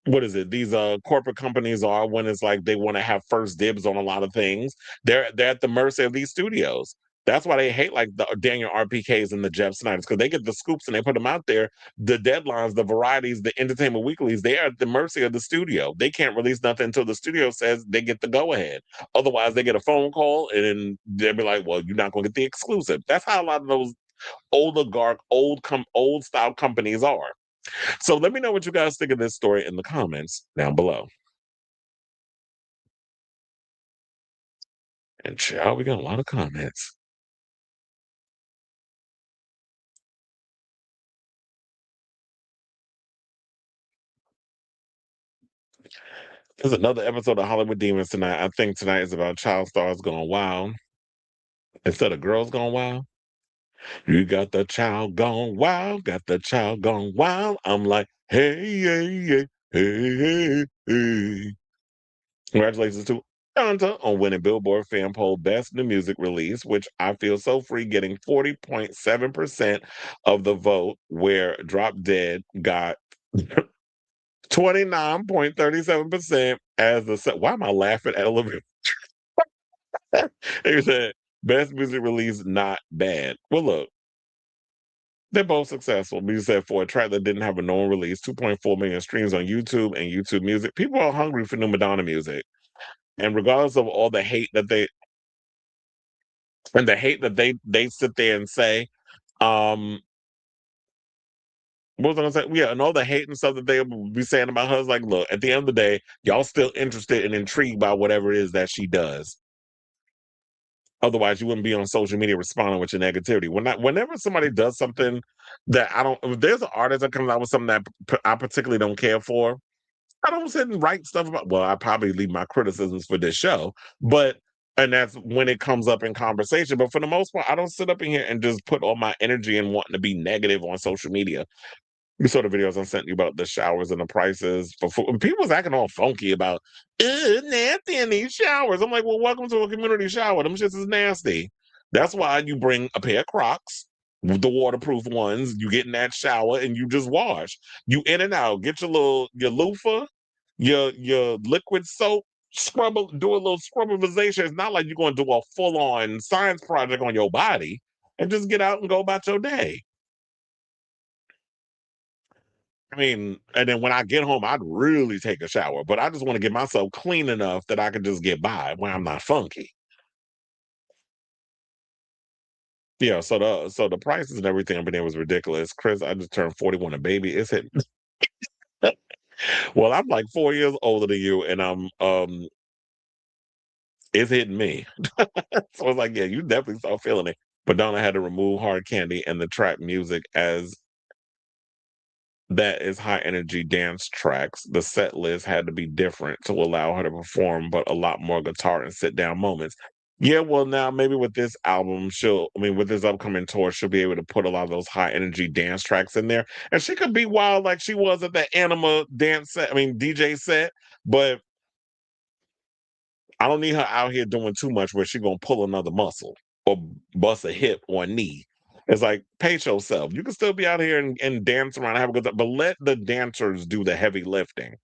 what is it, these corporate companies are when it's like they want to have first dibs on a lot of things. They're at the mercy of these studios. That's why they hate like the Daniel RPKs and the Jeff Snyders, because they get the scoops and they put them out there. The deadlines, the varieties, the entertainment weeklies, they are at the mercy of the studio. They can't release nothing until the studio says they get the go ahead. Otherwise they get a phone call and then they'll be like, well, you're not going to get the exclusive. That's how a lot of those oligarch old style companies are. So let me know what you guys think of this story in the comments down below. And child, we got a lot of comments. There's another episode of Hollywood Demons tonight. I think tonight is about child stars going wild instead of girls going wild. You got the child gone wild, got the child gone wild. I'm like, hey, hey, hey, hey, hey. Congratulations to Donta on winning Billboard Fan Poll Best New Music Release, which I feel so free getting 40.7% of the vote, where Drop Dead got 29.37% as why am I laughing at Olivia? They said Best Music Release, not bad. Well, look, they're both successful. You said for a track that didn't have a known release, 2.4 million streams on YouTube and YouTube Music. People are hungry for new Madonna music. And regardless of all the hate that they sit there and say, um, what was I gonna say? Yeah, and all the hate and stuff that they will be saying about her is like, look, at the end of the day, y'all still interested and intrigued by whatever it is that she does. Otherwise, you wouldn't be on social media responding with your negativity. Whenever somebody does something that I don't, if there's an artist that comes out with something that I particularly don't care for, I don't sit and write stuff about. Well, I probably leave my criticisms for this show, but and that's when it comes up in conversation. But for the most part, I don't sit up in here and just put all my energy in wanting to be negative on social media. You saw the videos I sent you about the showers and the prices for food. And people was acting all funky about, nasty in these showers. I'm like, well, welcome to a community shower. Them shits is nasty. That's why you bring a pair of Crocs, the waterproof ones. You get in that shower and you just wash. You in and out. Get your loofah, your liquid soap. Scrub, do a little scrubbization. It's not like you're going to do a full on science project on your body, and just get out and go about your day. I mean, and then when I get home, I'd really take a shower, but I just want to get myself clean enough that I can just get by when I'm not funky. Yeah, so the prices and everything up in there was ridiculous. Chris, I just turned 41, a baby. It's hitting. Well, I'm like 4 years older than you, and it's hitting me. So it's like, yeah, you definitely start feeling it. Madonna had to remove hard candy and the trap music as that is high energy dance tracks. The set list had to be different to allow her to perform, but a lot more guitar and sit down moments. Yeah, well, now maybe with this album, with this upcoming tour, she'll be able to put a lot of those high energy dance tracks in there. And she could be wild like she was at that Anima dance set, DJ set, but I don't need her out here doing too much where she gonna pull another muscle or bust a hip or a knee. It's like pace yourself. You can still be out here and dance around and have a good time, but let the dancers do the heavy lifting.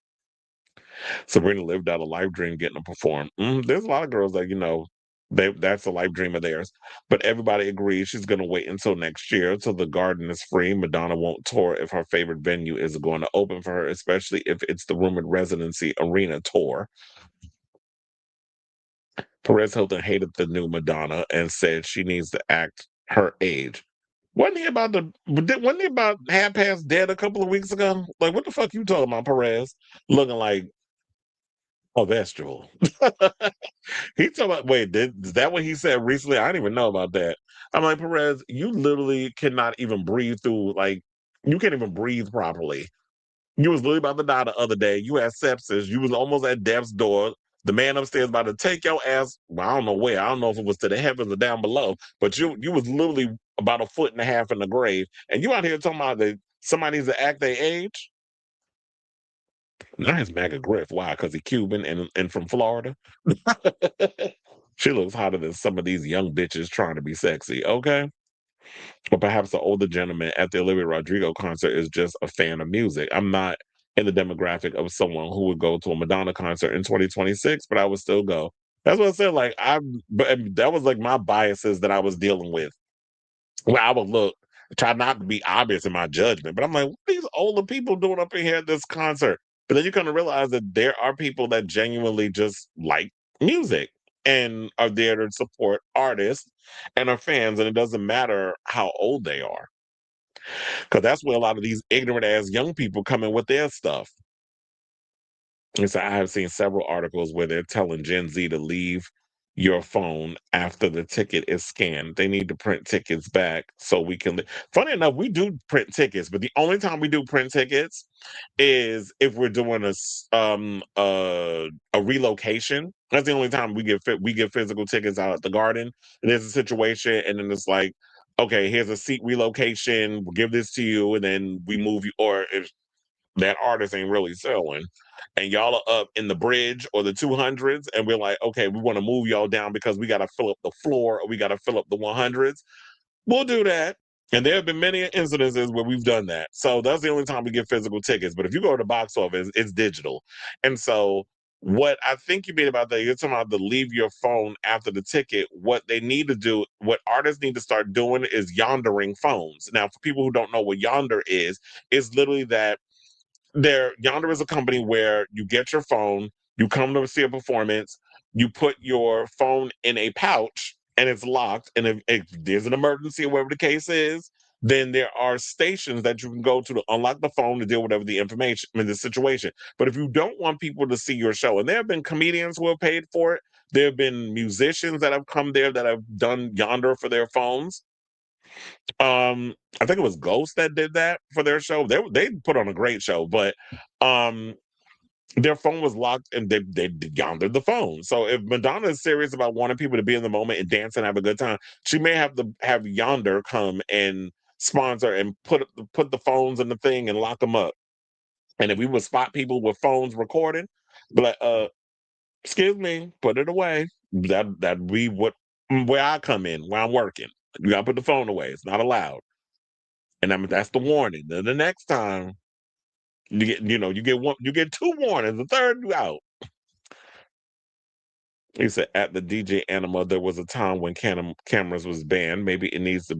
Sabrina lived out a life dream getting to perform. There's a lot of girls that that's a life dream of theirs, but everybody agrees she's gonna wait until next year till the garden is free. Madonna won't tour if her favorite venue is going to open for her, especially if it's the rumored residency arena tour. Perez Hilton hated the new Madonna and said she needs to act her age. Wasn't he about half past dead a couple of weeks ago? Like, what the fuck you talking about, Perez? Looking like a vegetable. He talking about, wait, is that what he said recently? I didn't even know about that. I'm like, Perez, you literally cannot even breathe through, like, you can't even breathe properly. You was literally about to die the other day. You had sepsis. You was almost at death's door. The man upstairs about to take your ass. Well, I don't know where. I don't know if it was to the heavens or down below. But you was literally about a foot and a half in the grave, and you out here talking about that somebody needs to act their age. Now it's Mega Griff. Why? Because he's Cuban and from Florida. She looks hotter than some of these young bitches trying to be sexy. Okay. Or perhaps the older gentleman at the Olivia Rodrigo concert is just a fan of music. I'm not in the demographic of someone who would go to a Madonna concert in 2026, but I would still go. That's what I said. But that was like my biases that I was dealing with. Where I would try not to be obvious in my judgment, but I'm like, what are these older people doing up in here at this concert? But then you kind of realize that there are people that genuinely just like music and are there to support artists and are fans, and it doesn't matter how old they are. Because that's where a lot of these ignorant ass young people come in with their stuff. And so I have seen several articles where they're telling Gen Z to leave your phone after the ticket is scanned. They need to print tickets back so we can. Funny enough, we do print tickets, but the only time we do print tickets is if we're doing a relocation. That's the only time we get physical tickets out at the garden. And there's a situation, and then it's like, okay, here's a seat relocation. We'll give this to you, and then we move you. Or if that artist ain't really selling, and y'all are up in the bridge or the 200s, and we're like, okay, we want to move y'all down because we got to fill up the floor or we got to fill up the 100s. We'll do that. And there have been many incidences where we've done that. So that's the only time we get physical tickets. But if you go to the box office, it's digital. And so what I think you mean about that, you're talking about to leave your phone after the ticket. What they need to do, what artists need to start doing is yondering phones. Now, for people who don't know what yonder is literally that Yonder is a company where you get your phone, you come to see a performance, you put your phone in a pouch and it's locked. And if there's an emergency or whatever the case is, then there are stations that you can go to unlock the phone to deal with whatever the information in the situation. But if you don't want people to see your show, and there have been comedians who have paid for it, there have been musicians that have come there that have done Yonder for their phones. I think it was Ghost that did that for their show. They put on a great show, but um their phone was locked and they yondered the phone. So if Madonna is serious about wanting people to be in the moment and dance and have a good time, she may have to have Yonder come and sponsor and put the phones in the thing and lock them up. And if we would spot people with phones recording, be like, excuse me, put it away. That we would where I come in, where I'm working. You gotta put the phone away. It's not allowed. And that's the warning. Then the next time you get two warnings. The third you out. He said at the DJ Anima there was a time when cameras was banned. Maybe it needs to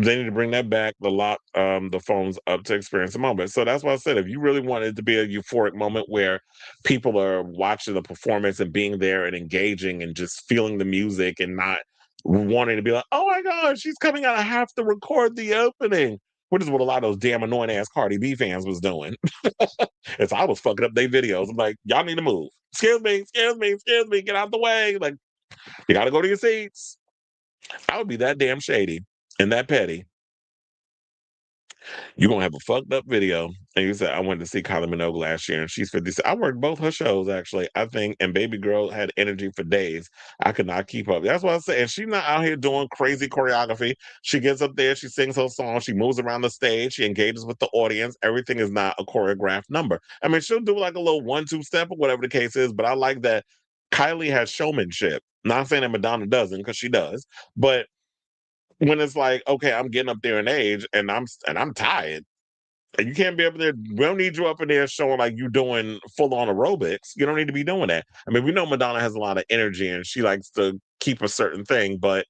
They need to bring that back, the lock the phones up to experience the moment. So that's why I said if you really want it to be a euphoric moment where people are watching the performance and being there and engaging and just feeling the music and not wanting to be like, oh my God, she's coming out. I have to record the opening. Which is what a lot of those damn annoying ass Cardi B fans was doing. As I was fucking up their videos. I'm like, y'all need to move. Excuse me, get out the way. Like, you gotta go to your seats. I would be that damn shady and that petty. You're gonna have a fucked up video. And you said I went to see Kylie Minogue last year and she's 50. I worked both her shows actually, I think, and baby girl had energy for days. I could not keep up. That's what I said. And she's not out here doing crazy choreography. She gets up there, she sings her song, she moves around the stage, she engages with the audience. Everything is not a choreographed number. I mean, she'll do like a little 1-2 step or whatever the case is, but I like that Kylie has showmanship. Not saying that Madonna doesn't, because she does, but when it's like, okay, I'm getting up there in age and I'm tired. And you can't be up there. We don't need you up in there showing like you doing full on aerobics. You don't need to be doing that. I mean, we know Madonna has a lot of energy and she likes to keep a certain thing, but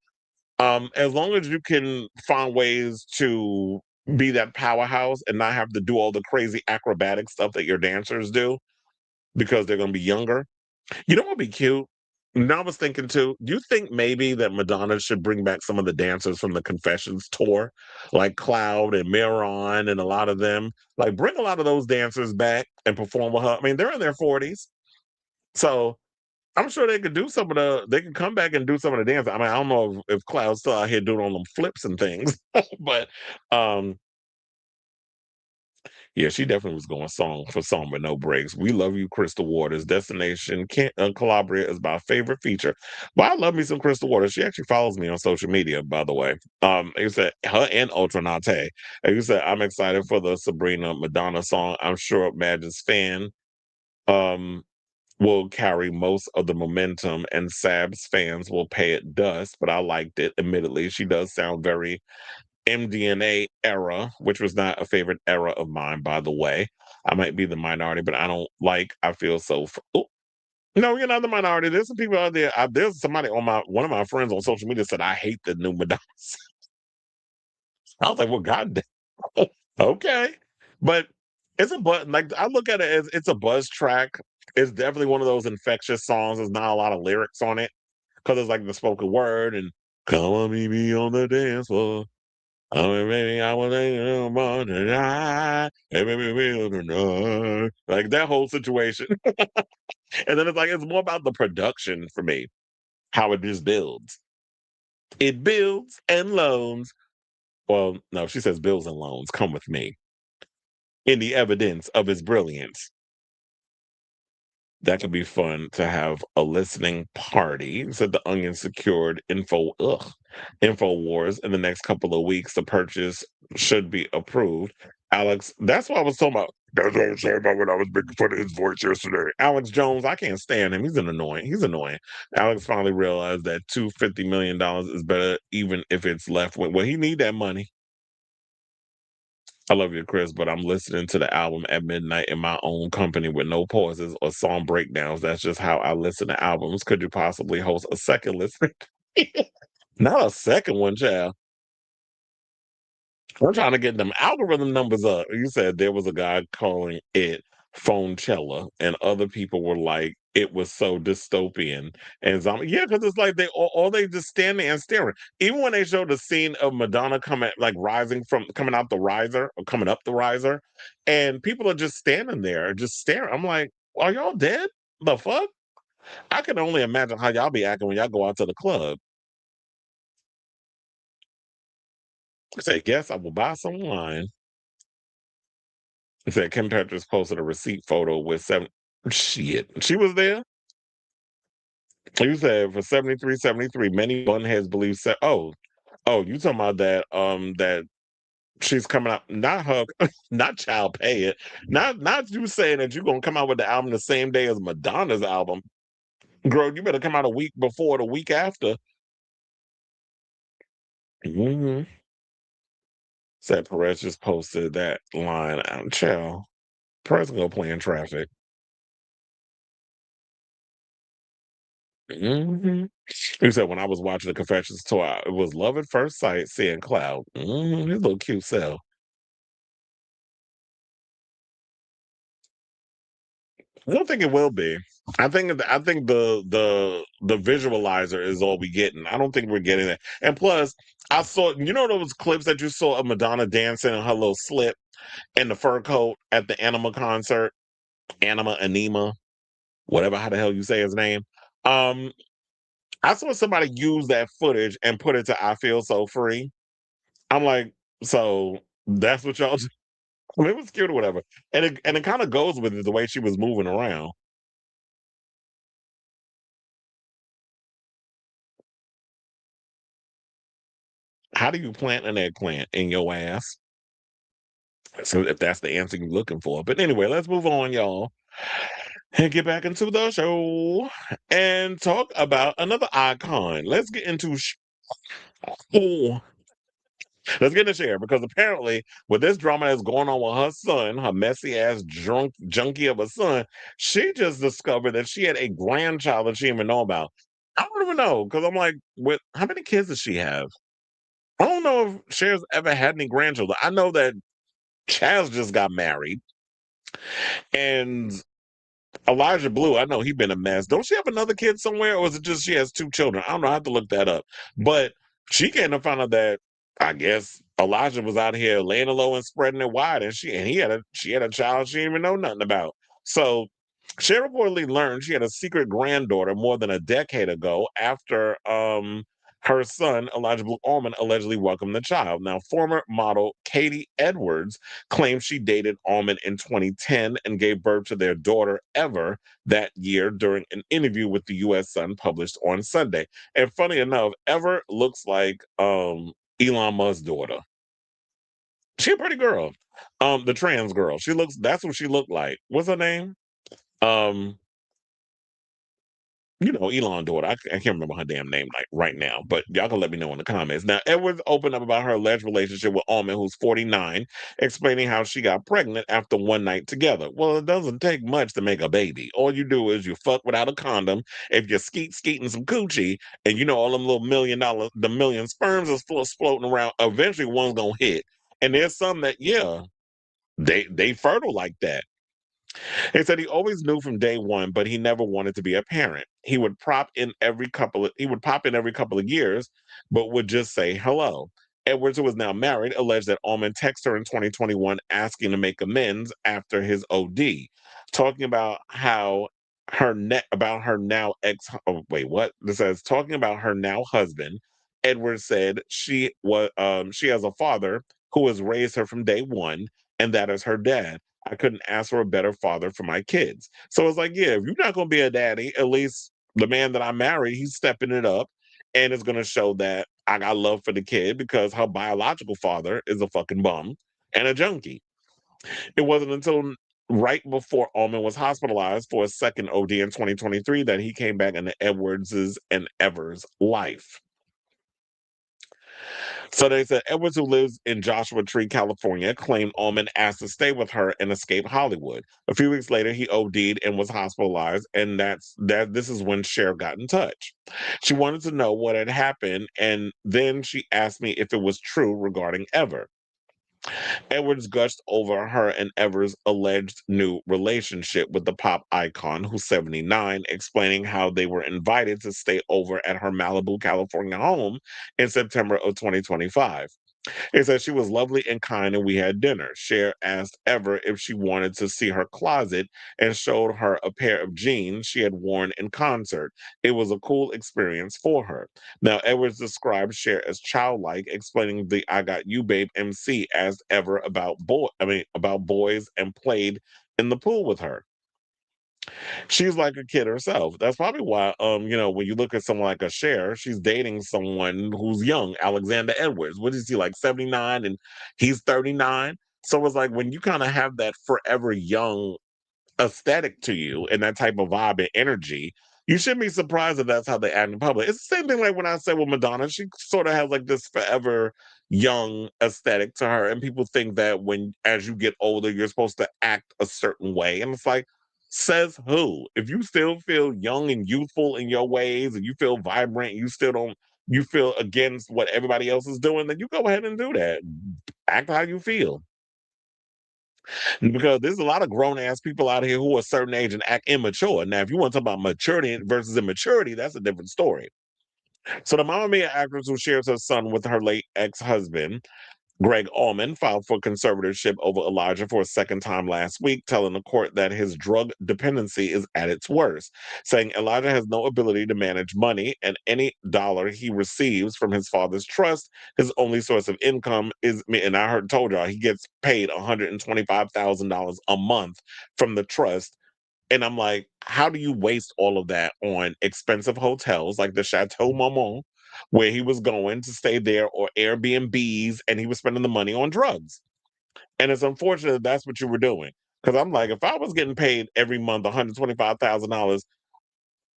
as long as you can find ways to be that powerhouse and not have to do all the crazy acrobatic stuff that your dancers do because they're going to be younger. You know what would be cute? Now I was thinking too, do you think maybe that Madonna should bring back some of the dancers from the Confessions tour, like Cloud and Miron and a lot of them? Like bring a lot of those dancers back and perform with her. I mean, they're in their 40s. So I'm sure they could do they can come back and do some of the dance. I mean, I don't know if Cloud's still out here doing all them flips and things, but um yeah, she definitely was going song for song with no breaks. We love you, Crystal Waters. Destination Calabria is my favorite feature. But I love me some Crystal Waters. She actually follows me on social media, by the way. You said her and Ultranate. And you said I'm excited for the Sabrina Madonna song. I'm sure Madge's fan um will carry most of the momentum and Sab's fans will pay it dust, but I liked it. Admittedly, she does sound very MDNA era, which was not a favorite era of mine, by the way. I might be the minority, but I feel so. Oh, no, you're not the minority. There's some people out there. There's somebody on one of my friends on social media said, I hate the new Madonna. I was like, well, goddamn. Okay. But it's a buzz. Like, I look at it as it's a buzz track. It's definitely one of those infectious songs. There's not a lot of lyrics on it because it's like the spoken word and come on, meet me on the dance floor. Oh, baby, I was a more tonight. Hey, baby, we'll tonight. Like that whole situation. And then it's like, it's more about the production for me, how it just builds. It builds and loans. Well, no, she says bills and loans come with me in the evidence of its brilliance. That could be fun to have a listening party. Said the Onion secured info wars in the next couple of weeks. The purchase should be approved. Alex, that's what I was talking about. That's what I was saying about when I was making fun of his voice yesterday. Alex Jones, I can't stand him. He's annoying. He's annoying. Alex finally realized that $250 million is better, even if it's left with. Well, he need that money. I love you, Chris, but I'm listening to the album at midnight in my own company with no pauses or song breakdowns. That's just how I listen to albums. Could you possibly host a second listening? Not a second one, child. I'm trying to get them algorithm numbers up. You said there was a guy calling it Phonechella, and other people were like, it was so dystopian and zombie. Yeah, because it's like all they just standing and staring. Even when they showed the scene of Madonna coming out the riser or coming up the riser, and people are just standing there, just staring. I'm like, are y'all dead? The fuck? I can only imagine how y'all be acting when y'all go out to the club. I say, guess I will buy some wine. It said Kim Petras posted a receipt photo with seven. Shit, she was there. You said for 73, many bunheads believe. You talking about that? That she's coming out. Not her. Not child pay it. Not you saying that you're gonna come out with the album the same day as Madonna's album. Girl, you better come out a week before, the week after. Mm-hmm. Said Perez just posted that line out. Child, Perez gonna go play in traffic. Hmm. He said, when I was watching the Confessions tour, it was love at first sight, seeing Cloud. His little cute self. I don't think it will be. I think the visualizer is all we getting. I don't think we're getting it. And plus, I saw those clips that you saw of Madonna dancing in her little slip and the fur coat at the Anima concert, Anima, whatever how the hell you say his name. Um, I saw somebody use that footage and put it to "I Feel So Free." I'm like, so that's what y'all. I mean, it was cute or whatever, and it kind of goes with it, the way she was moving around. How do you plant an eggplant in your ass? So if that's the answer you're looking for. But anyway, let's move on, y'all, and get back into the show and talk about another icon. Oh, let's get into Cher because apparently, with this drama that's going on with her son, her messy ass drunk junkie of a son, she just discovered that she had a grandchild that she didn't even know about. I don't even know because I'm like, with how many kids does she have? I don't know if Cher's ever had any grandchildren. I know that Chaz just got married, and Elijah Blue, I know he been a mess. Don't she have another kid somewhere, or is it just she has two children? I don't know. I have to look that up. But she came to find out that I guess Elijah was out here laying low and spreading it wide, and she had a child she didn't even know nothing about. So she reportedly learned she had a secret granddaughter more than a decade ago after her son, Elijah Blue Allman, allegedly welcomed the child. Now, former model Katie Edwards claimed she dated Allman in 2010 and gave birth to their daughter Ever that year during an interview with the U.S. Sun published on Sunday. And funny enough, Ever looks like Elon Musk's daughter. She a pretty girl. The trans girl. That's what she looked like. What's her name? Um, Elon daughter. I can't remember her damn name like right now, but y'all can let me know in the comments. Now, Edwards opened up about her alleged relationship with Allman, who's 49, explaining how she got pregnant after one night together. Well, it doesn't take much to make a baby. All you do is you fuck without a condom. If you're skeeting some coochie, and all them little the million sperms is floating around, eventually one's gonna hit. And there's some that, yeah, they fertile like that. He said he always knew from day one, but he never wanted to be a parent. He would pop in every couple of years, but would just say hello. Edwards, who is now married, alleged that Allman texted her in 2021 asking to make amends after his OD, talking about how about her now ex. Oh wait, what? This says talking about her now husband. Edwards said she has a father who has raised her from day one, and that is her dad. I couldn't ask for a better father for my kids. So it's like, yeah, if you're not going to be a daddy, at least the man that I married, he's stepping it up and is going to show that I got love for the kid because her biological father is a fucking bum and a junkie. It wasn't until right before Allman was hospitalized for a second OD in 2023 that he came back into Edwards's and Evers' life. So they said Edwards, who lives in Joshua Tree, California, claimed Allman asked to stay with her and escape Hollywood. A few weeks later, he OD'd and was hospitalized, and this is when Cher got in touch. She wanted to know what had happened, and then she asked me if it was true regarding Ever. Edwards gushed over her and Ever's alleged new relationship with the pop icon, who's 79, explaining how they were invited to stay over at her Malibu, California home in September of 2025. He said she was lovely and kind, and we had dinner. Cher asked Ever if she wanted to see her closet and showed her a pair of jeans she had worn in concert. It was a cool experience for her. Now, Edwards described Cher as childlike, explaining the "I Got You, Babe" MC asked Ever about boys and played in the pool with her. She's like a kid herself. That's probably why, when you look at someone like a Cher, she's dating someone who's young, Alexander Edwards. What is he, like 79 and he's 39? So it's like when you kind of have that forever young aesthetic to you and that type of vibe and energy, you shouldn't be surprised if that's how they act in public. It's the same thing like when I said with Madonna, she sort of has like this forever young aesthetic to her. And people think that as you get older, you're supposed to act a certain way. And it's like, Says who? If you still feel young and youthful in your ways and you feel vibrant, you feel against what everybody else is doing, then you go ahead and do that. Act how you feel. Because there's a lot of grown ass people out here who are a certain age and act immature. Now, if you want to talk about maturity versus immaturity, that's a different story. So the Mamma Mia actress who shares her son with her late ex-husband, Greg Allman, filed for conservatorship over Elijah for a second time last week, telling the court that his drug dependency is at its worst, saying Elijah has no ability to manage money, and any dollar he receives from his father's trust, his only source of income is, and told y'all, he gets paid $125,000 a month from the trust. And I'm like, how do you waste all of that on expensive hotels like the Chateau Marmont, where he was going to stay there, or Airbnbs, and he was spending the money on drugs? And it's unfortunate that that's what you were doing. Because I'm like, if I was getting paid every month $125,000,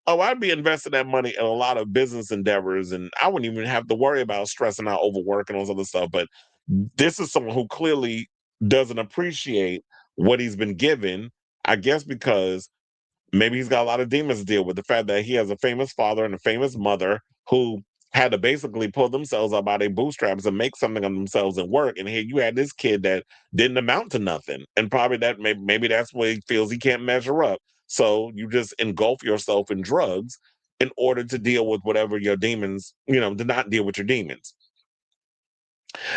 oh, I'd be investing that money in a lot of business endeavors, and I wouldn't even have to worry about stressing out over work and all this other stuff. But this is someone who clearly doesn't appreciate what he's been given, I guess because maybe he's got a lot of demons to deal with. The fact that he has a famous father and a famous mother who had to basically pull themselves up by their bootstraps and make something of themselves and work. And here you had this kid that didn't amount to nothing. And probably that maybe that's where he feels he can't measure up. So you just engulf yourself in drugs in order to deal with whatever your demons, to not deal with your demons.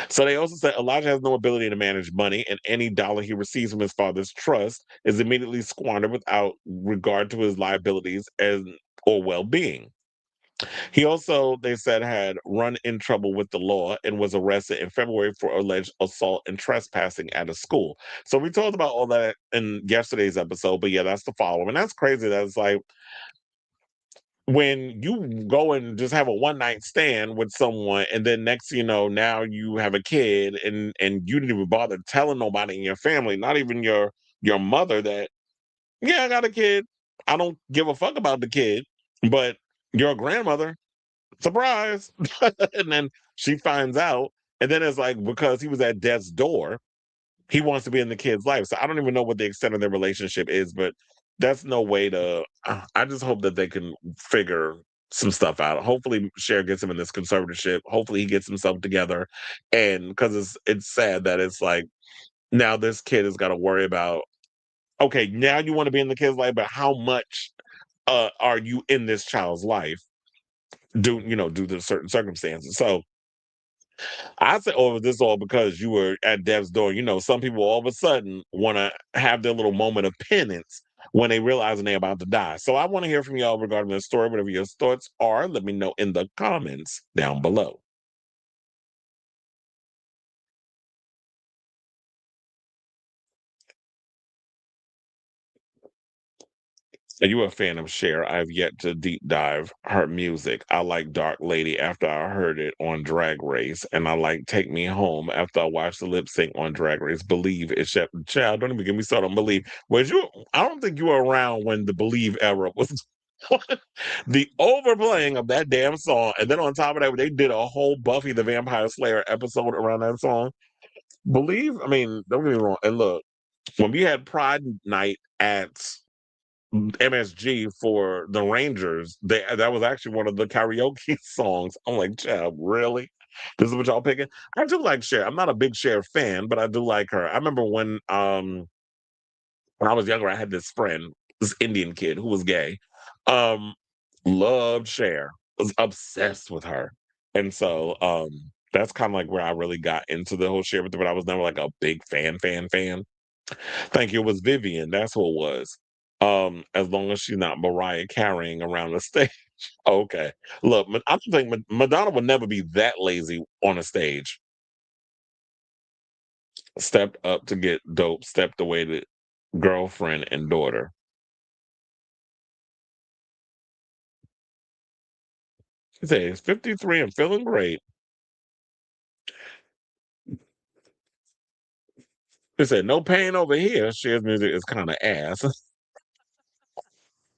So they also said Elijah has no ability to manage money, and any dollar he receives from his father's trust is immediately squandered without regard to his liabilities or well-being. He also, they said, had run in trouble with the law and was arrested in February for alleged assault and trespassing at a school. So we talked about all that in yesterday's episode, but yeah, that's the follow-up. And that's crazy. That's like, when you go and just have a one night stand with someone, and then next you know, now you have a kid, and you didn't even bother telling nobody in your family, not even your mother, that yeah, I got a kid. I don't give a fuck about the kid, but your grandmother, surprise. And then she finds out, and then it's like, because he was at death's door, he wants to be in the kid's life. So I don't even know what the extent of their relationship is, but that's no way to. I just hope that they can figure some stuff out. Hopefully, Cher gets him in this conservatorship. Hopefully, he gets himself together. And because it's sad that it's like, now this kid has got to worry about. Okay, now you want to be in the kid's life, but how much are you in this child's life? Due to certain circumstances. So I said, "Oh, this all because you were at death's door." Some people all of a sudden want to have their little moment of penance when they realize they're about to die. So I want to hear from y'all regarding this story. Whatever your thoughts are, let me know in the comments down below. Are you a fan of Cher? I've yet to deep dive her music. I like Dark Lady after I heard it on Drag Race, and I like Take Me Home after I watched the lip sync on Drag Race. Believe is child. Don't even get me started on Believe. Was you? I don't think you were around when the Believe era was. The overplaying of that damn song, and then on top of that, they did a whole Buffy the Vampire Slayer episode around that song. Believe. I mean, don't get me wrong. And look, when we had Pride Night at MSG for the Rangers, that was actually one of the karaoke songs. I'm like, child, really? This is what y'all picking? I do like Cher. I'm not a big Cher fan, but I do like her. I remember when I was younger, I had this friend, this Indian kid who was gay, um, loved Cher, was obsessed with her. And so that's kind of like where I really got into the whole Cher, but I was never like a big fan. Thank you. It was Vivian. That's who it was. As long as she's not Mariah carrying around the stage. Okay. Look, I don't think Madonna would never be that lazy on a stage. Stepped up to get dope, stepped away to girlfriend and daughter. She said, it's 53 and feeling great. She said, no pain over here. Cher's music is kind of ass.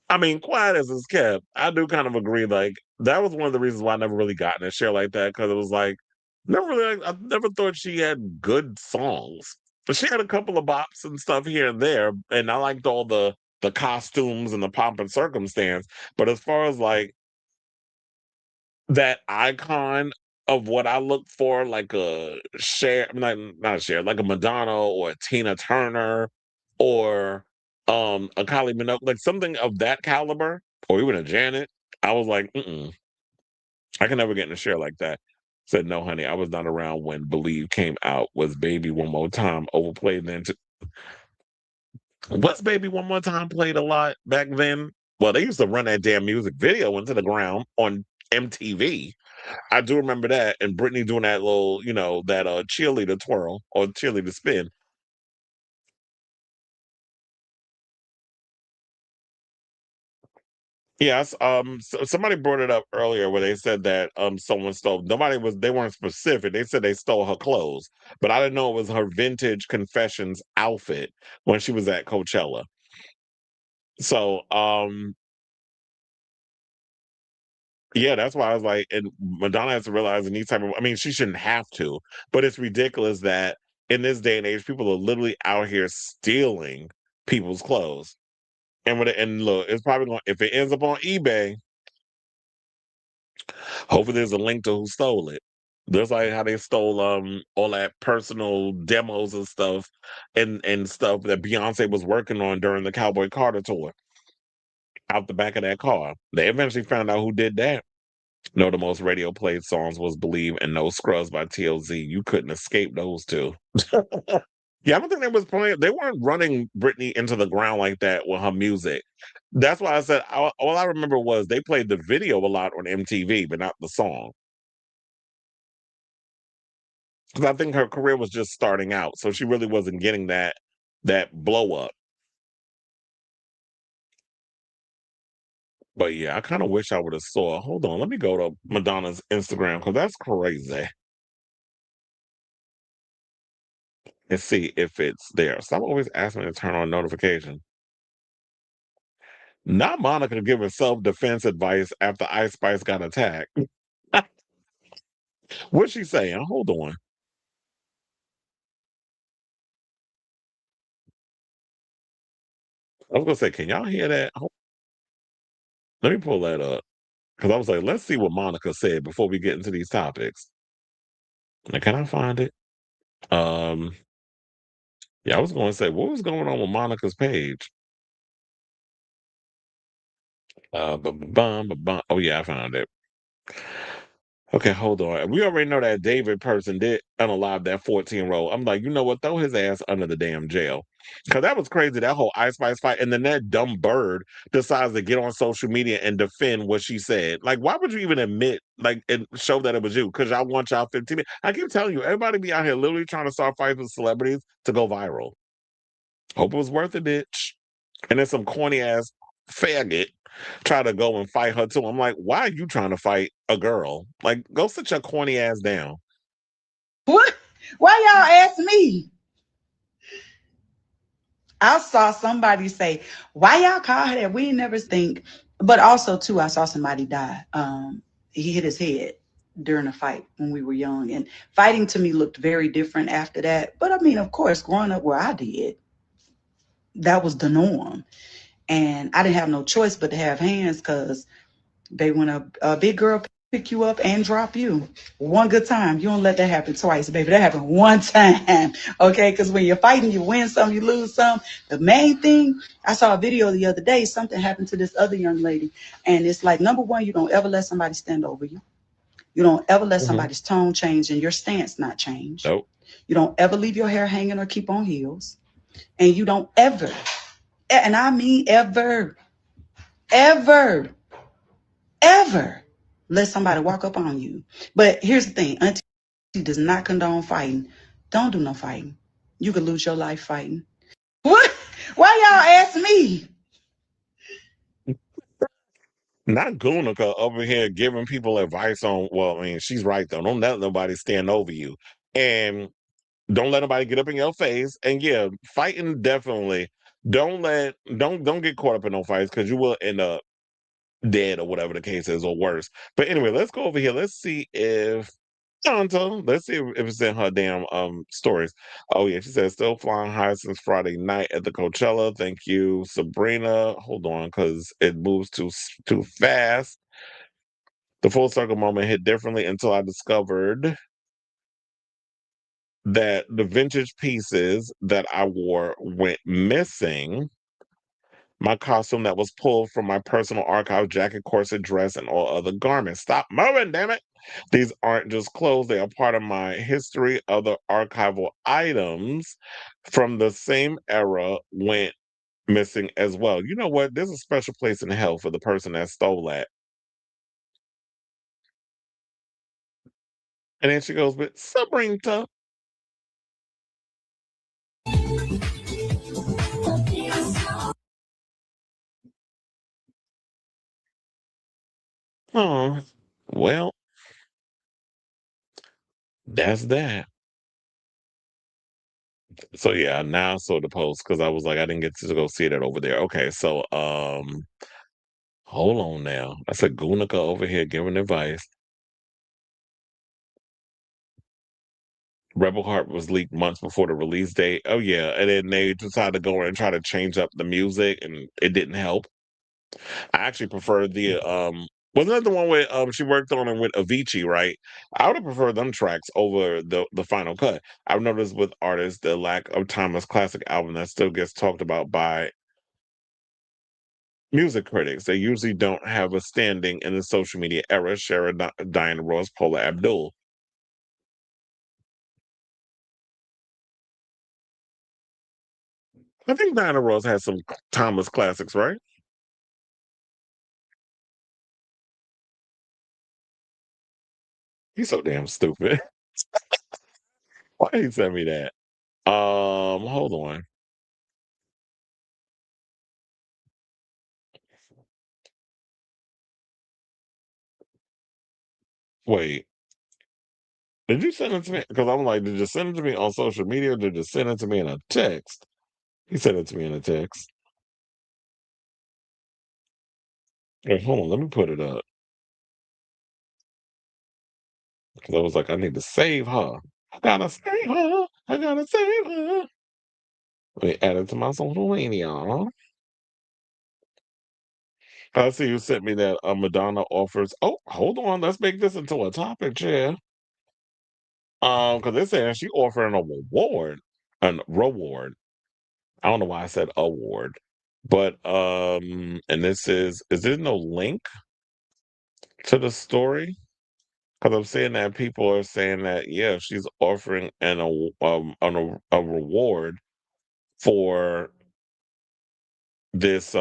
I mean, quiet as it's kept, I do kind of agree. Like, that was one of the reasons why I never really got into Cher like that, because it was like, I never thought she had good songs. But she had a couple of bops and stuff here and there, and I liked all the the costumes and the pomp and circumstance. But as far as like that icon of what I look for, like a Cher, not a Cher, like a Madonna or a Tina Turner or a Kylie Minogue, like something of that caliber, or even a Janet, I was like, I can never get in a Cher like that. Said, no, honey, I was not around when Believe came out. Was Baby One More Time overplayed then? Was Baby One More Time played a lot back then? Well, they used to run that damn music video into the ground on MTV. I do remember that, and Britney doing that little, that cheerleader twirl or cheerleader spin. Yes, somebody brought it up earlier where they said that someone stole. They weren't specific. They said they stole her clothes, but I didn't know it was her vintage Confessions outfit when she was at Coachella. So, yeah, that's why I was like, and Madonna has to realize in these type of, I mean, she shouldn't have to, but it's ridiculous that in this day and age, people are literally out here stealing people's clothes. And look, it's probably going, if it ends up on eBay, hopefully there's a link to who stole it. Just like how they stole all that personal demos and stuff and stuff that Beyonce was working on during the Cowboy Carter tour out the back of that car. They eventually found out who did that. No, the most radio played songs was Believe and No Scrubs by TLZ. You couldn't escape those two. Yeah, I don't think they weren't running Britney into the ground like that with her music. That's why I said all I remember was they played the video a lot on MTV, but not the song. Because I think her career was just starting out, so she really wasn't getting that blow up. But yeah, I kind of wish I would have saw. Hold on, let me go to Madonna's Instagram because that's crazy. And see if it's there. So I'm always asking to turn on notification. Not Monica giving self-defense advice after Ice Spice got attacked. What's she saying? Hold on. I was gonna say, can y'all hear that? Let me pull that up. Because I was like, let's see what Monica said before we get into these topics. Now, can I find it? Um, yeah, I was gonna say, what was going on with Monica's page? Oh yeah, I found it. Okay, hold on. We already know that David person did unalive that 14-year-old. I'm like, you know what? Throw his ass under the damn jail. Because that was crazy, that whole Ice Spice fight. And then that dumb bird decides to get on social media and defend what she said. Like, why would you even admit, like, and show that it was you? Because y'all want y'all 15 minutes. I keep telling you, everybody be out here literally trying to start fights with celebrities to go viral. Hope it was worth it, bitch. And then some corny ass faggot try to go and fight her too. I'm like, why are you trying to fight a girl? Like, go sit your corny ass down. What? Why y'all ask me? I saw somebody say, why y'all call her that? We never think. But also, too, I saw somebody die. He hit his head during a fight when we were young. And fighting to me looked very different after that. But I mean, of course, growing up where I did, that was the norm. And I didn't have no choice but to have hands because they when a big girl pick you up and drop you one good time, you don't let that happen twice, baby. That happened one time, okay? Because when you're fighting, you win some, you lose some. The main thing, I saw a video the other day, something happened to this other young lady, and it's like, number one, you don't ever let somebody stand over you. You don't ever let somebody's tone change and your stance not change. Nope. You don't ever leave your hair hanging or keep on heels. And you don't ever, and I mean ever let somebody walk up on you. But here's the thing, Auntie does not condone fighting. Don't do no fighting. You could lose your life fighting. What? Why y'all ask me? Not Gunica over here giving people advice on, well, I mean, she's right though. Don't let nobody stand over you. And don't let nobody get up in your face. And yeah, fighting definitely. Don't get caught up in no fights because you will end up dead or whatever the case is or worse. But anyway, let's go over here. Let's see if Tonto. Let's see if it's in her damn stories. Oh yeah, she says still flying high since Friday night at the Coachella. Thank you, Sabrina. Hold on, because it moves too fast. The full circle moment hit differently until I discovered that the vintage pieces that I wore went missing. My costume that was pulled from my personal archive, jacket, corset, dress, and all other garments. Stop moving, damn it. These aren't just clothes, they are part of my history. Other archival items from the same era went missing as well. You know what? There's a special place in hell for the person that stole that. And then she goes with Sabrina. Oh, well, that's that. So yeah, now I saw the post because I was like, I didn't get to go see that over there. Okay, so hold on now. I said Gunica over here giving advice. Rebel Heart was leaked months before the release date. Oh yeah, and then they decided to go in and try to change up the music, and it didn't help. I actually prefer the wasn't that the one with she worked on it with Avicii, right? I would have preferred them tracks over the final cut. I've noticed with artists the lack of timeless classic album that still gets talked about by music critics. They usually don't have a standing in the social media era. Cher, Diana Ross, Paula Abdul. I think Diana Ross has some timeless classics, right? He's so damn stupid. Why he sent me that? Hold on. Wait. Did you send it to me? Because I'm like, did you send it to me on social media or did you send it to me in a text? He sent it to me in a text. Wait, hold on, let me put it up. Because I was like, I need to save her. I gotta save her. I gotta save her. Let me add it to my social media. I see you sent me that Madonna offers. Oh, hold on. Let's make this into a topic, Chair. Because they're saying she offering a reward, an reward. I don't know why I said award, but and this is there no link to the story? Because I'm seeing that people are saying that yeah, she's offering a reward for this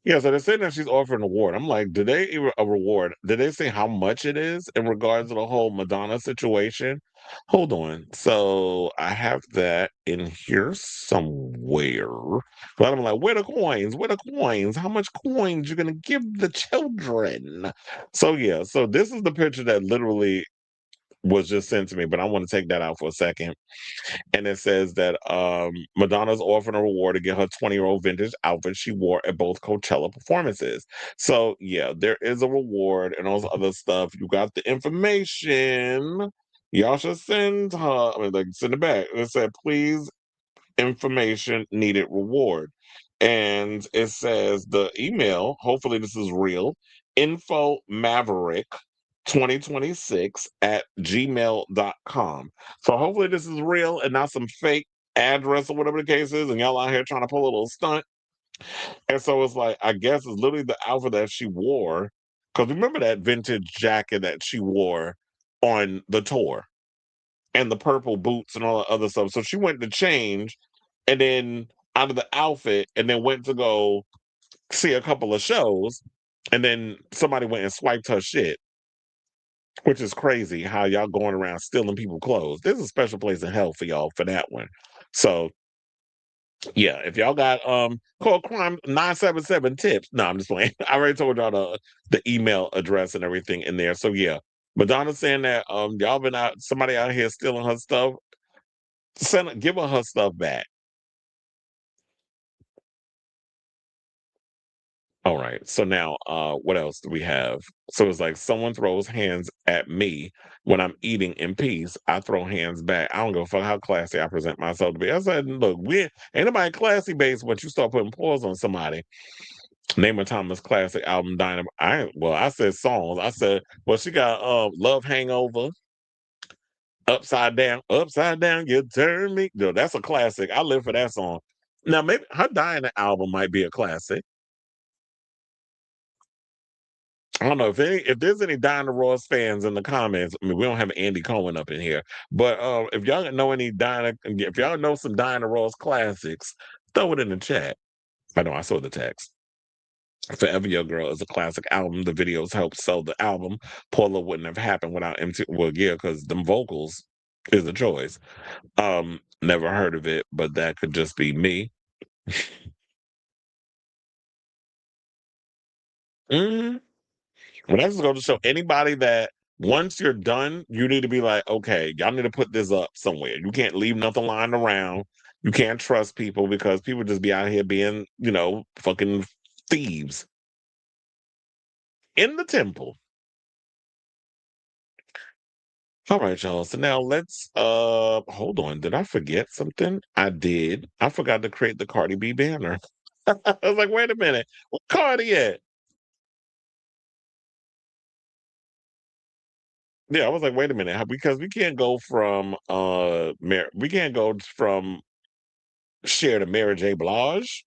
Yeah, so they're saying that she's offering an award. I'm like, did they even a reward? Did they say how much it is in regards to the whole Madonna situation? Hold on. So I have that in here somewhere. But I'm like, where the coins? Where the coins? How much coins you gonna give the children? So yeah, so this is the picture that literally was just sent to me, but I want to take that out for a second. And it says that Madonna's offering a reward to get her 20-year-old vintage outfit she wore at both Coachella performances. So yeah, there is a reward and all this other stuff. You got the information. Y'all should send her. I mean, like send it back. It said, please information needed reward. And it says the email, hopefully this is real, info maverick 2026 at gmail.com. So hopefully this is real and not some fake address or whatever the case is, and y'all out here trying to pull a little stunt. And so it's like, I guess it's literally the outfit that she wore. Because remember that vintage jacket that she wore on the tour and the purple boots and all the other stuff. So she went to change and then out of the outfit and then went to go see a couple of shows. And then somebody went and swiped her shit, which is crazy how y'all going around stealing people clothes. There's a special place in hell for y'all for that one. So yeah, if y'all got call crime 977 tips. No, I'm just playing. I already told y'all the email address and everything in there. So yeah. Madonna saying that y'all been out somebody out here stealing her stuff. Give her stuff back. All right. So now, what else do we have? So it's like someone throws hands at me when I'm eating in peace. I throw hands back. I don't give a fuck how classy I present myself to be. I said, look, we ain't nobody classy based once you start putting paws on somebody. Name a Thomas classic album, Dynamite. I said songs. I said, well, she got Love Hangover, Upside Down, you turn me. No, that's a classic. I live for that song. Now, maybe her Diana album might be a classic. I don't know if there's any Diana Ross fans in the comments. I mean, we don't have Andy Cohen up in here, but if y'all know any Diana, if y'all know some Diana Ross classics, throw it in the chat. I know I saw the text. Forever Your Girl is a classic album. The videos helped sell the album. Paula wouldn't have happened without MT. Well, yeah, because them vocals is a choice. Never heard of it, but that could just be me. Mm. Well, that's just going to show anybody that once you're done, you need to be like, okay, y'all need to put this up somewhere. You can't leave nothing lying around. You can't trust people because people just be out here being, fucking thieves in the temple. All right, y'all. So now let's hold on. Did I forget something? I did. I forgot to create the Cardi B banner. I was like, wait a minute. What Cardi at? Yeah, I was like, wait a minute, because we can't go from we can't go from Cher to Mary J. Blige.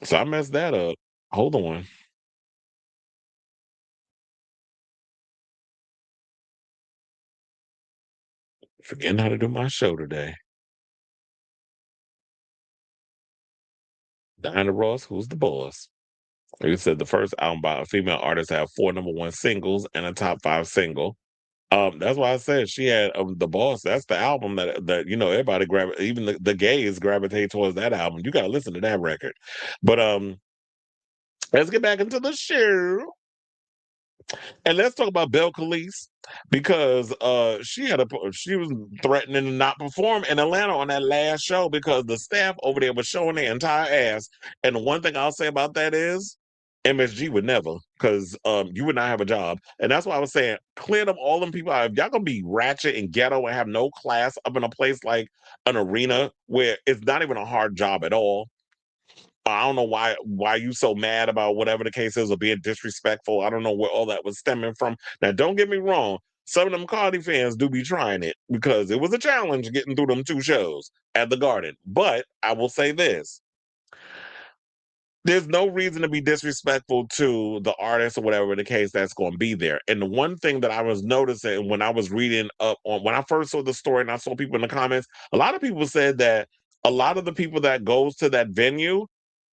So I messed that up. Hold on. Forgetting how to do my show today. Diana Ross, who's the boss? Like you said, the first album by a female artist to have 4 #1 singles and a top 5 single. That's why I said she had the boss. That's the album that everybody even the gays gravitate towards that album. You gotta listen to that record. But let's get back into the show. And let's talk about Belle Calise because she was threatening to not perform in Atlanta on that last show because the staff over there was showing their entire ass. And the one thing I'll say about that is MSG would never, because you would not have a job. And that's why I was saying clear them all them people out. If y'all gonna be ratchet and ghetto and have no class up in a place like an arena where it's not even a hard job at all. I don't know why you so mad about whatever the case is or being disrespectful. I don't know where all that was stemming from. Now, don't get me wrong. Some of them Cardi fans do be trying it because it was a challenge getting through them 2 shows at the Garden. But I will say this. There's no reason to be disrespectful to the artist or whatever the case that's going to be there. And the one thing that I was noticing when I was reading up on when I first saw the story and I saw people in the comments, a lot of people said that a lot of the people that goes to that venue,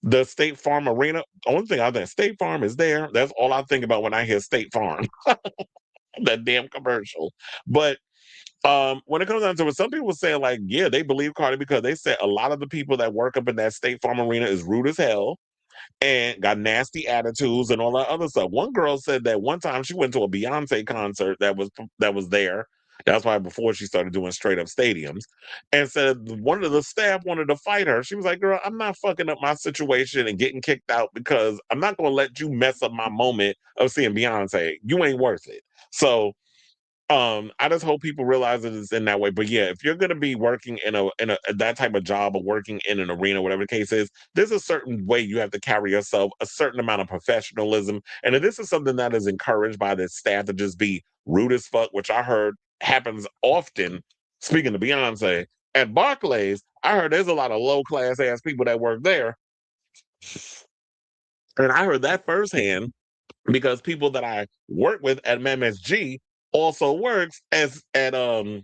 the State Farm Arena, only thing I think State Farm is there. That's all I think about when I hear State Farm, that damn commercial. But when it comes down to it, some people say like, yeah, they believe Cardi because they said a lot of the people that work up in that State Farm Arena is rude as hell and got nasty attitudes and all that other stuff. One girl said that one time she went to a Beyonce concert that was there. That's why before she started doing straight up stadiums, and said one of the staff wanted to fight her. She was like, "Girl, I'm not fucking up my situation and getting kicked out because I'm not going to let you mess up my moment of seeing Beyonce. You ain't worth it." So I just hope people realize it is in that way. But yeah, if you're gonna be working in a that type of job or working in an arena, whatever the case is, there's a certain way you have to carry yourself, a certain amount of professionalism. And if this is something that is encouraged by the staff to just be rude as fuck, which I heard happens often, speaking to Beyonce, at Barclays, I heard there's a lot of low class ass people that work there. And I heard that firsthand because people that I work with at MSG also works as at the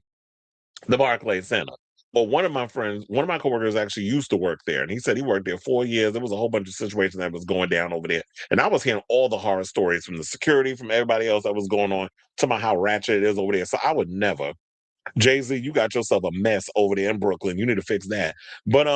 Barclays Center. Well, one of my coworkers actually used to work there, and he said he worked there 4 years. There was a whole bunch of situations that was going down over there, and I was hearing all the horror stories from the security, from everybody else that was going on, talking about how ratchet it is over there. So I would never. Jay-Z, you got yourself a mess over there in Brooklyn. You need to fix that. But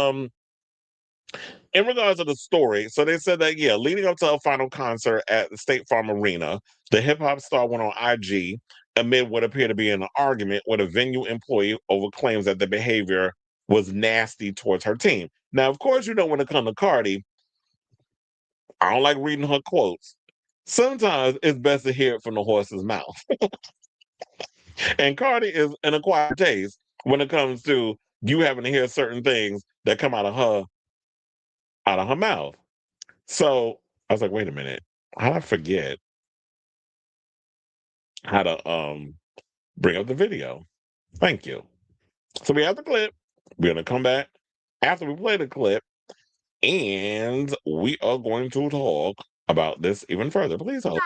in regards to the story, so they said that, yeah, leading up to her final concert at the State Farm Arena, the hip hop star went on IG amid what appeared to be an argument with a venue employee over claims that the behavior was nasty towards her team. Now, of course, when it comes to Cardi, I don't like reading her quotes. Sometimes it's best to hear it from the horse's mouth. And Cardi is an acquired taste when it comes to you having to hear certain things that come out of her mouth. So I was like, wait a minute, how did I forget how to bring up the video? Thank you. So we have the clip. We're gonna come back after we play the clip, and we are going to talk about this even further. Please hold.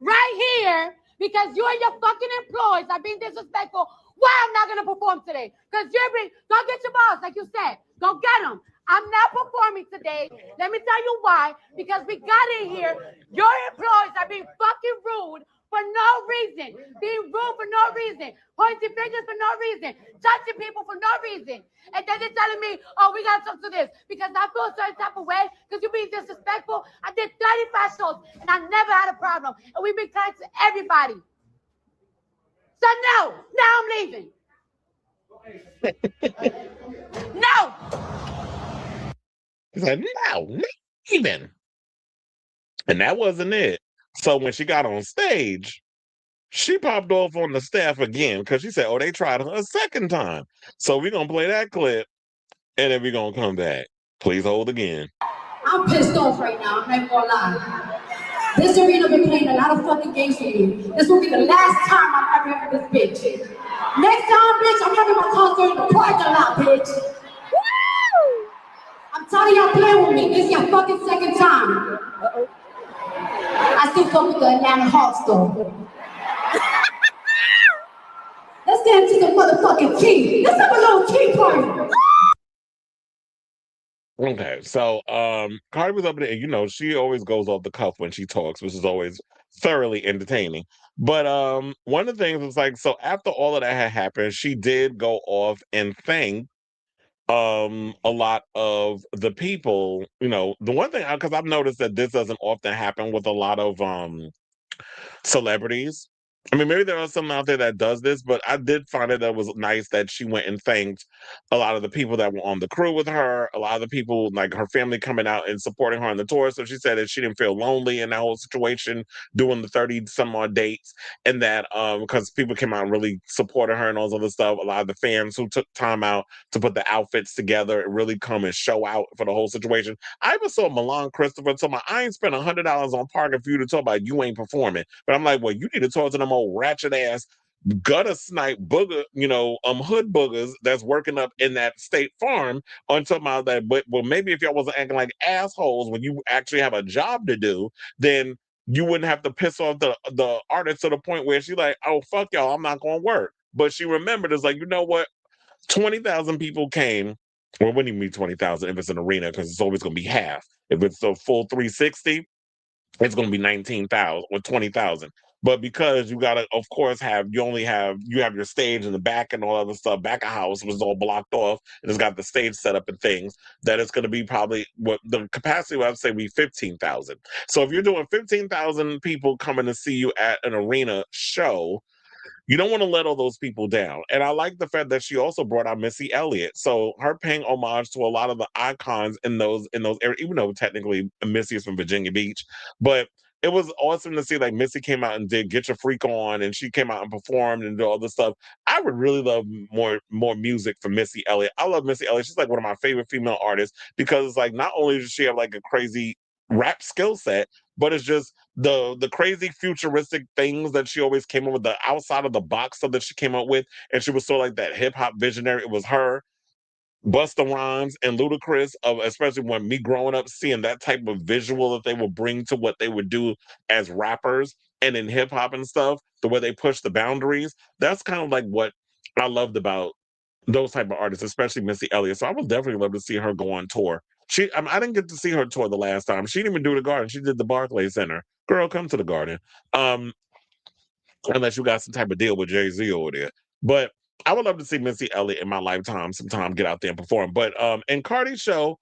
Right here, because you and your fucking employees are being disrespectful. Why I'm not gonna perform today? Because go get your boss, like you said. Go get him. I'm not performing today. Let me tell you why. Because we got in here. Your employees are being fucking rude for no reason. Being rude for no reason. Pointing fingers for no reason. Touching people for no reason. And then they're telling me, oh, we gotta talk to this. Because I feel a certain type of way. Because you're being disrespectful. I did 35 shows and I never had a problem. And we've been kind to everybody. So no, now I'm leaving. No. He's like, no, not even. And that wasn't it. So when she got on stage, she popped off on the staff again because she said, oh, they tried her a second time. So we're going to play that clip and then we're going to come back. Please hold again. I'm pissed off right now. I'm not gonna lie. This arena been playing a lot of fucking games for you. This will be the last time I'm ever having this bitch. Next time, bitch, I'm having my concert in the parking lot, bitch. Woo! I'm tired of y'all playing with me. This is your fucking second time. I still fuck with the Atlanta Hawks though. Let's get into the motherfucking tea. Let's have a little tea party. Okay, so Cardi was up there, and you know, she always goes off the cuff when she talks, which is always thoroughly entertaining. But one of the things was like, so after all of that had happened, she did go off and thank a lot of the people, you know, the one thing, because I've noticed that this doesn't often happen with a lot of celebrities. I mean, maybe there are some out there that does this, but I did find that was nice that she went and thanked a lot of the people that were on the crew with her, a lot of the people, like her family coming out and supporting her on the tour. So she said that she didn't feel lonely in that whole situation doing the 30 some odd dates, and that because people came out and really supported her and all this other stuff. A lot of the fans who took time out to put the outfits together and really come and show out for the whole situation. I even saw Milan Christopher tell me, I ain't spent $100 on parking for you to talk about you ain't performing. But I'm like, well, you need to talk to them old ratchet ass gutter snipe booger, you know, hood boogers that's working up in that State Farm on talking about that. But well, maybe if y'all wasn't acting like assholes when you actually have a job to do, then you wouldn't have to piss off the artist to the point where she's like, oh fuck y'all, I'm not gonna work. But she remembered, it's like, you know what? 20,000 people came. Well, when you meet 20,000 if it's an arena, because it's always gonna be half. If it's a full 360, it's going to be 19,000 or 20,000. But because you got to, of course, you have your stage in the back and all other stuff. Back of house was all blocked off. And it's got the stage set up and things. That it's going to be probably what the capacity, I would say, be 15,000. So if you're doing 15,000 people coming to see you at an arena show, you don't want to let all those people down. And I like the fact that she also brought out Missy Elliott. So her paying homage to a lot of the icons in those areas, even though technically Missy is from Virginia Beach. But it was awesome to see like Missy came out and did Get Your Freak On, and she came out and performed and did all this stuff. I would really love more music from Missy Elliott. I love Missy Elliott. She's like one of my favorite female artists because it's like not only does she have like a crazy rap skill set, but it's just the crazy futuristic things that she always came up with, the outside of the box stuff that she came up with, and she was sort of like that hip hop visionary. It was her, Busta Rhymes, and Ludacris, especially when me growing up seeing that type of visual that they would bring to what they would do as rappers and in hip hop and stuff, the way they push the boundaries. That's kind of like what I loved about those type of artists, especially Missy Elliott. So I would definitely love to see her go on tour. I didn't get to see her tour the last time. She didn't even do the Garden. She did the Barclays Center. Girl, come to the Garden. Unless you got some type of deal with Jay-Z over there. But I would love to see Missy Elliott in my lifetime sometime get out there and perform. But in Cardi's show,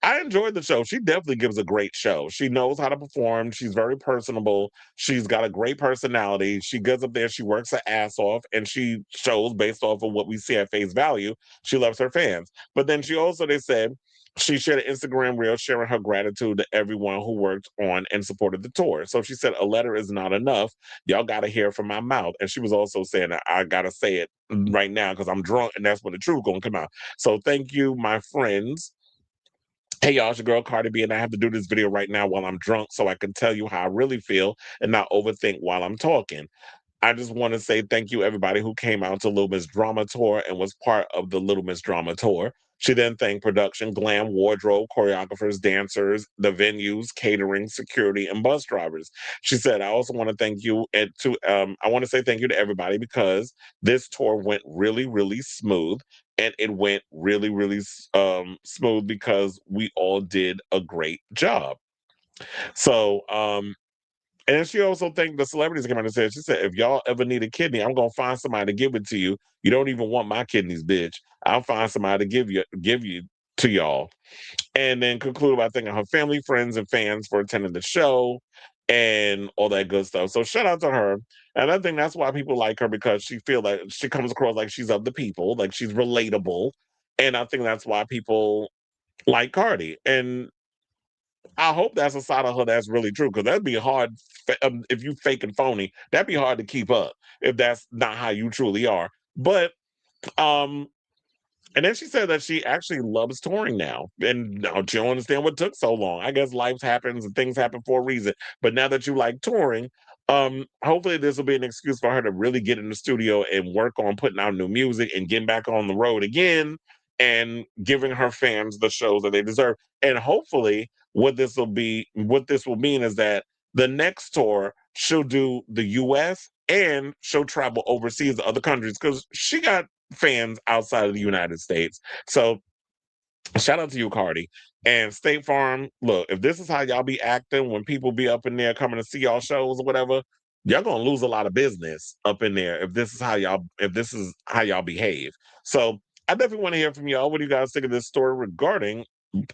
I enjoyed the show. She definitely gives a great show. She knows how to perform. She's very personable. She's got a great personality. She goes up there, she works her ass off, and she shows based off of what we see at face value. She loves her fans. But then she also, they said, she shared an Instagram reel sharing her gratitude to everyone who worked on and supported the tour. So she said, "A letter is not enough. Y'all got to hear from my mouth." And she was also saying that I got to say it right now because I'm drunk and that's when the truth going to come out. So thank you, my friends. Hey y'all, it's your girl Cardi B, and I have to do this video right now while I'm drunk so I can tell you how I really feel and not overthink while I'm talking. I just want to say thank you, everybody who came out to Little Miss Drama Tour and was part of the Little Miss Drama Tour. She then thanked production, glam, wardrobe, choreographers, dancers, the venues, catering, security, and bus drivers. She said, "I also want to thank you and I want to say thank you to everybody because this tour went really, really smooth, and it went really, really smooth because we all did a great job." So, and then she also thanked the celebrities that came out and said, she said, "If y'all ever need a kidney, I'm gonna find somebody to give it to you. You don't even want my kidneys, bitch. I'll find somebody to give you to y'all." And then concluded by thanking her family, friends, and fans for attending the show and all that good stuff. So shout out to her. And I think that's why people like her because she feel like she comes across like she's of the people, like she's relatable. And I think that's why people like Cardi. And I hope that's a side of her that's really true because that'd be hard if you fake and phony. That'd be hard to keep up if that's not how you truly are. But um, and then she said that she actually loves touring now, and now she don't understand what took so long. I guess life happens and things happen for a reason. But now that you like touring, hopefully this will be an excuse for her to really get in the studio and work on putting out new music and getting back on the road again and giving her fans the shows that they deserve. And hopefully, what this will mean is that the next tour she'll do the U.S. and she'll travel overseas to other countries because she got fans outside of the United States. So shout out to you, Cardi. And State Farm, look, if this is how y'all be acting when people be up in there coming to see y'all shows or whatever, y'all gonna lose a lot of business up in there if this is how y'all behave. So I definitely want to hear from y'all. What do you guys think of this story regarding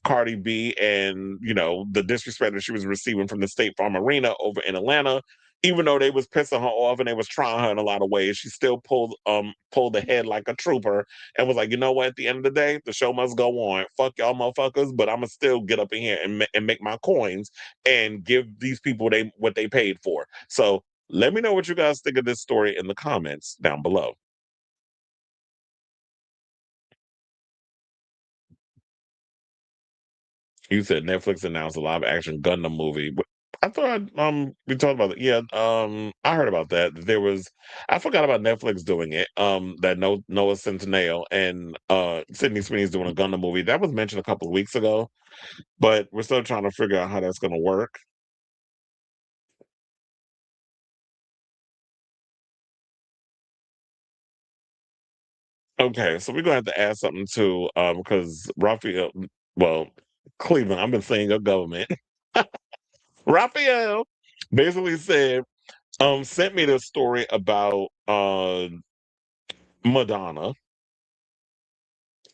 Cardi B and the disrespect that she was receiving from the State Farm Arena over in Atlanta? Even though they was pissing her off and they was trying her in a lot of ways, she still pulled ahead like a trooper and was like, you know what? At the end of the day, the show must go on. Fuck y'all, motherfuckers, but I'ma still get up in here and make my coins and give these people what they paid for. So let me know what you guys think of this story in the comments down below. You said Netflix announced a live action Gundam movie. I thought we talked about it. Yeah, I heard about that. I forgot about Netflix doing it. That Noah Centineo and Sydney Sweeney's doing a Gundam movie. That was mentioned a couple of weeks ago, but we're still trying to figure out how that's gonna work. Okay, so we're gonna have to add something to because Raphael, well, Cleveland, I've been saying your government. Raphael basically said, sent me this story about Madonna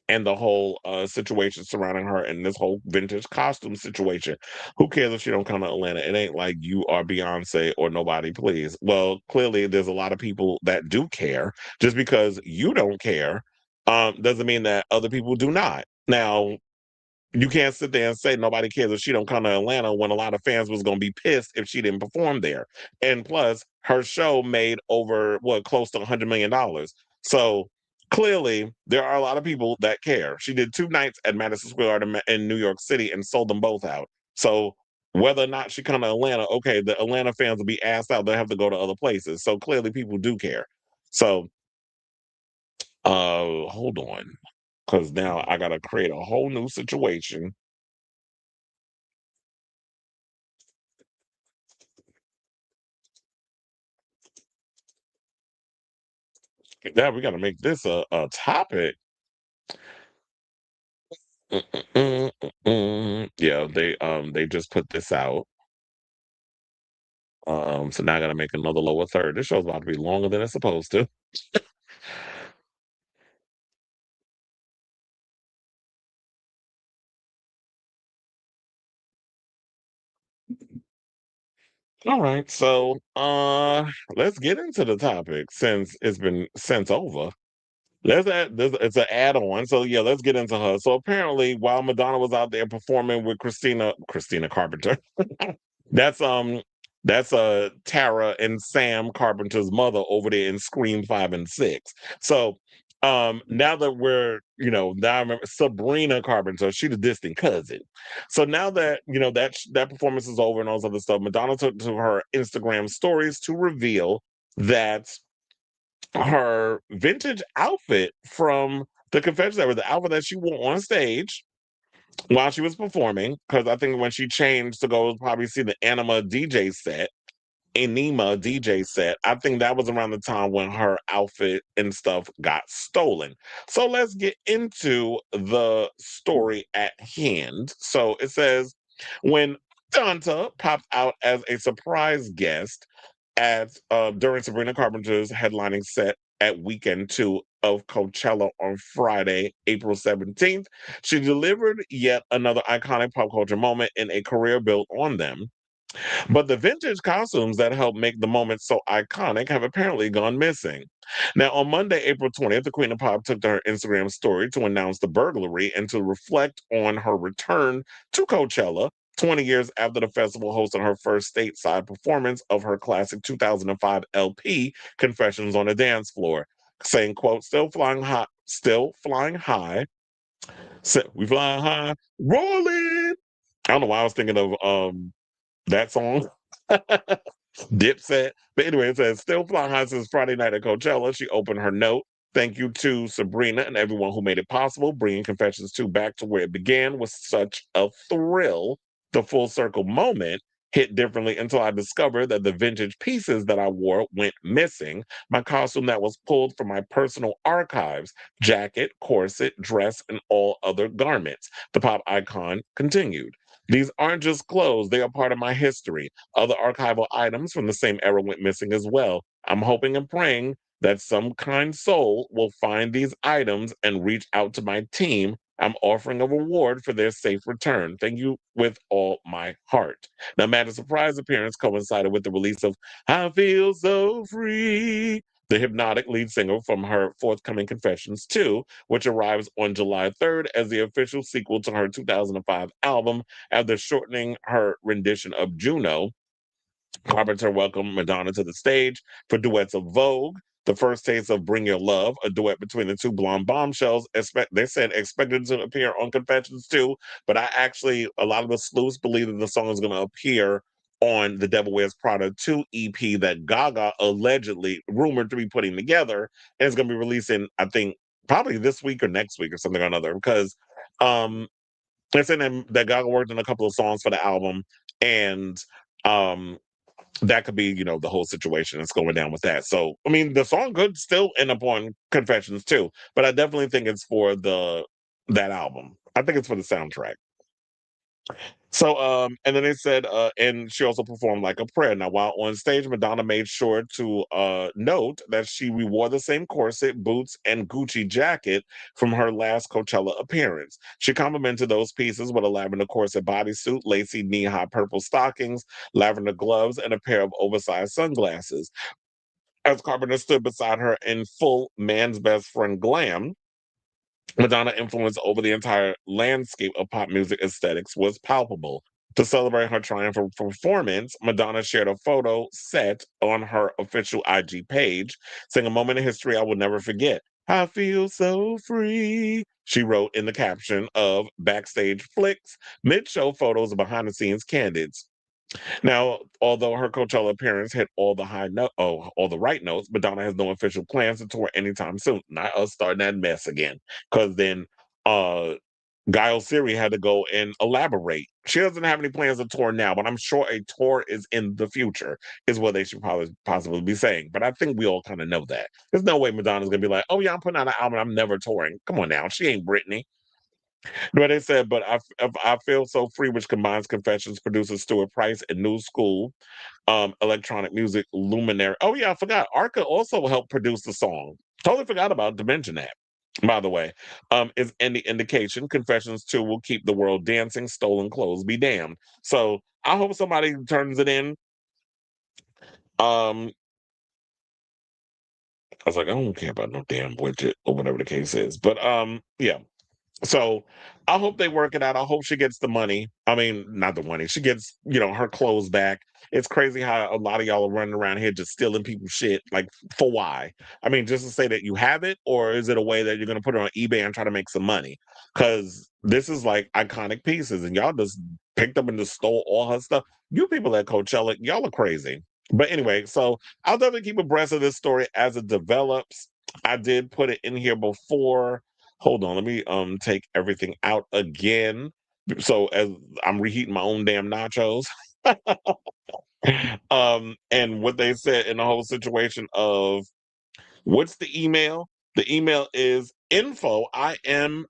and the whole situation surrounding her and this whole vintage costume situation. Who cares if she don't come to Atlanta? It ain't like you are Beyonce or nobody, please. Well, clearly there's a lot of people that do care. Just because you don't care doesn't mean that other people do not. Now, you can't sit there and say nobody cares if she don't come to Atlanta when a lot of fans was going to be pissed if she didn't perform there. And plus, her show made over close to $100 million. So clearly, there are a lot of people that care. She did 2 nights at Madison Square Garden in New York City and sold them both out. So whether or not she come to Atlanta, okay, the Atlanta fans will be asked out. They'll have to go to other places. So clearly, people do care. So hold on, because now I gotta create a whole new situation. Yeah, we got to make this a topic. Yeah, they just put this out. So now I got to make another lower third. This show's about to be longer than it's supposed to. All right, so let's get into the topic since it's been sent over. It's an add-on. So yeah, let's get into her. So apparently, while Madonna was out there performing with Christina Carpenter, that's Tara and Sam Carpenter's mother over there in Scream 5 and 6. So now that now I remember Sabrina Carpenter, she's the distant cousin. So now that that performance is over and all this other stuff, Madonna took to her Instagram stories to reveal that her vintage outfit from the confession hour, the outfit that she wore on stage while she was performing, because I think when she changed to go probably see the Enema DJ set, I think that was around the time when her outfit and stuff got stolen. So let's get into the story at hand. So it says, when Donta popped out as a surprise guest at during Sabrina Carpenter's headlining set at weekend 2 of Coachella on Friday, April 17th, she delivered yet another iconic pop culture moment in a career built on them. But the vintage costumes that helped make the moment so iconic have apparently gone missing. Now, on Monday, April 20th, the Queen of Pop took to her Instagram story to announce the burglary and to reflect on her return to Coachella 20 years after the festival hosted her first stateside performance of her classic 2005 LP, Confessions on a Dance Floor, saying, quote, still flying high, we flying high, rolling. I don't know why I was thinking of that song. Dipset. But anyway, it says, still flying high since Friday night at Coachella. She opened her note. Thank you to Sabrina and everyone who made it possible. Bringing Confessions 2 back to where it began was such a thrill. The full circle moment hit differently until I discovered that the vintage pieces that I wore went missing. My costume that was pulled from my personal archives, jacket, corset, dress, and all other garments. The pop icon continued. These aren't just clothes, they are part of my history. Other archival items from the same era went missing as well. I'm hoping and praying that some kind soul will find these items and reach out to my team. I'm offering a reward for their safe return. Thank you with all my heart. Now, Madda's surprise appearance coincided with the release of I Feel So Free, the hypnotic lead single from her forthcoming Confessions 2, which arrives on July 3rd as the official sequel to her 2005 album. After shortening her rendition of Juno, Carpenter welcomed Madonna to the stage for duets of Vogue, the first taste of Bring Your Love, a duet between the two blonde bombshells. They said expected to appear on Confessions too, but a lot of the sleuths believe that the song is going to appear on the Devil Wears Prada 2 EP that Gaga allegedly rumored to be putting together, and it's going to be releasing, I think, probably this week or next week or something or another, because they're saying that Gaga worked on a couple of songs for the album, and um, that could be, the whole situation that's going down with that. So, I mean, the song could still end up on Confessions too, but I definitely think it's for that album. I think it's for the soundtrack. So, and then they said, and she also performed like a prayer. Now, while on stage, Madonna made sure to note that she wore the same corset, boots, and Gucci jacket from her last Coachella appearance. She complimented those pieces with a lavender corset bodysuit, lacy knee-high purple stockings, lavender gloves, and a pair of oversized sunglasses. As Carpenter stood beside her in full man's best friend glam, Madonna influence over the entire landscape of pop music aesthetics was palpable. To celebrate her triumphant performance, Madonna shared a photo set on her official IG page, saying, a moment in history I will never forget. I feel so free, she wrote in the caption of Backstage Flicks, mid-show photos of behind-the-scenes candids. Now, although her Coachella appearance hit all the right notes, Madonna has no official plans to tour anytime soon. Not us starting that mess again, because then Oseary had to go and elaborate. She doesn't have any plans to tour now, but I'm sure a tour is in the future, is what they should probably possibly be saying. But I think we all kind of know that. There's no way Madonna's gonna be like, "Oh yeah, I'm putting out an album. I'm never touring." Come on now, she ain't Britney. But they said, but I feel so free, which combines Confessions producer Stuart Price and New School electronic music luminary. Oh yeah, I forgot. Arca also helped produce the song. Totally forgot about to mention that. By the way, is any indication, Confessions 2 will keep the world dancing, stolen clothes be damned. So I hope somebody turns it in. Um, was like, I don't care about no damn widget or whatever the case is. But yeah. So I hope they work it out. I hope she gets the money. I mean, not the money. She gets, her clothes back. It's crazy how a lot of y'all are running around here just stealing people's shit. Like, for why? I mean, just to say that you have it, or is it a way that you're going to put it on eBay and try to make some money? Because this is like iconic pieces, and y'all just picked up and just stole all her stuff. You people at Coachella, y'all are crazy. But anyway, so I'll definitely keep abreast of this story as it develops. I did put it in here before. Hold on, let me take everything out again. So as I'm reheating my own damn nachos. And what they said in the whole situation of what's the email? The email is info, IMINFO,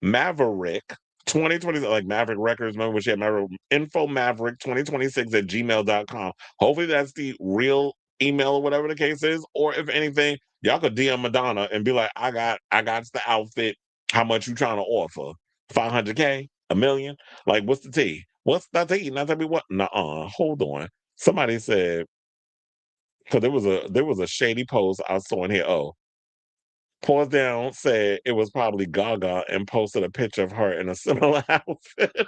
Maverick 2020, like Maverick Records. Remember when she had Maverick, info Maverick 2026 at gmail.com. Hopefully that's the real email or whatever the case is. Or if anything, y'all could DM Madonna and be like, I got the outfit. How much you trying to offer? 500K? A million? Like, what's the tea? What's the tea? Not tell me what? Nuh-uh. Hold on. Somebody said, because there was a shady post I saw in here. Oh, pause down said it was probably Gaga and posted a picture of her in a similar outfit.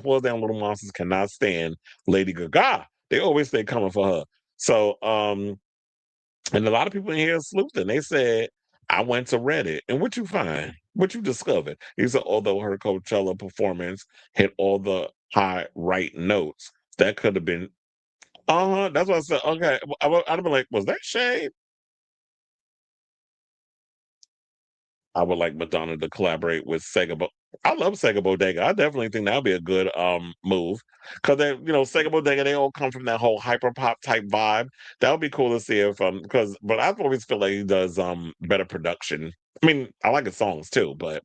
Pause down little monsters cannot stand Lady Gaga. They always stay coming for her. So and a lot of people in here sleuthing. They said, I went to Reddit, and what you find? What you discovered? He said, although her Coachella performance hit all the high right notes, that could have been that's what I said. Okay. I'd have been like, was that shade? I would like Madonna to collaborate with Sega. I love Sega Bodega. I definitely think that'd be a good move. Because Sega Bodega, they all come from that whole hyper pop type vibe. That would be cool to see if but I always feel like he does better production. I mean, I like his songs too, but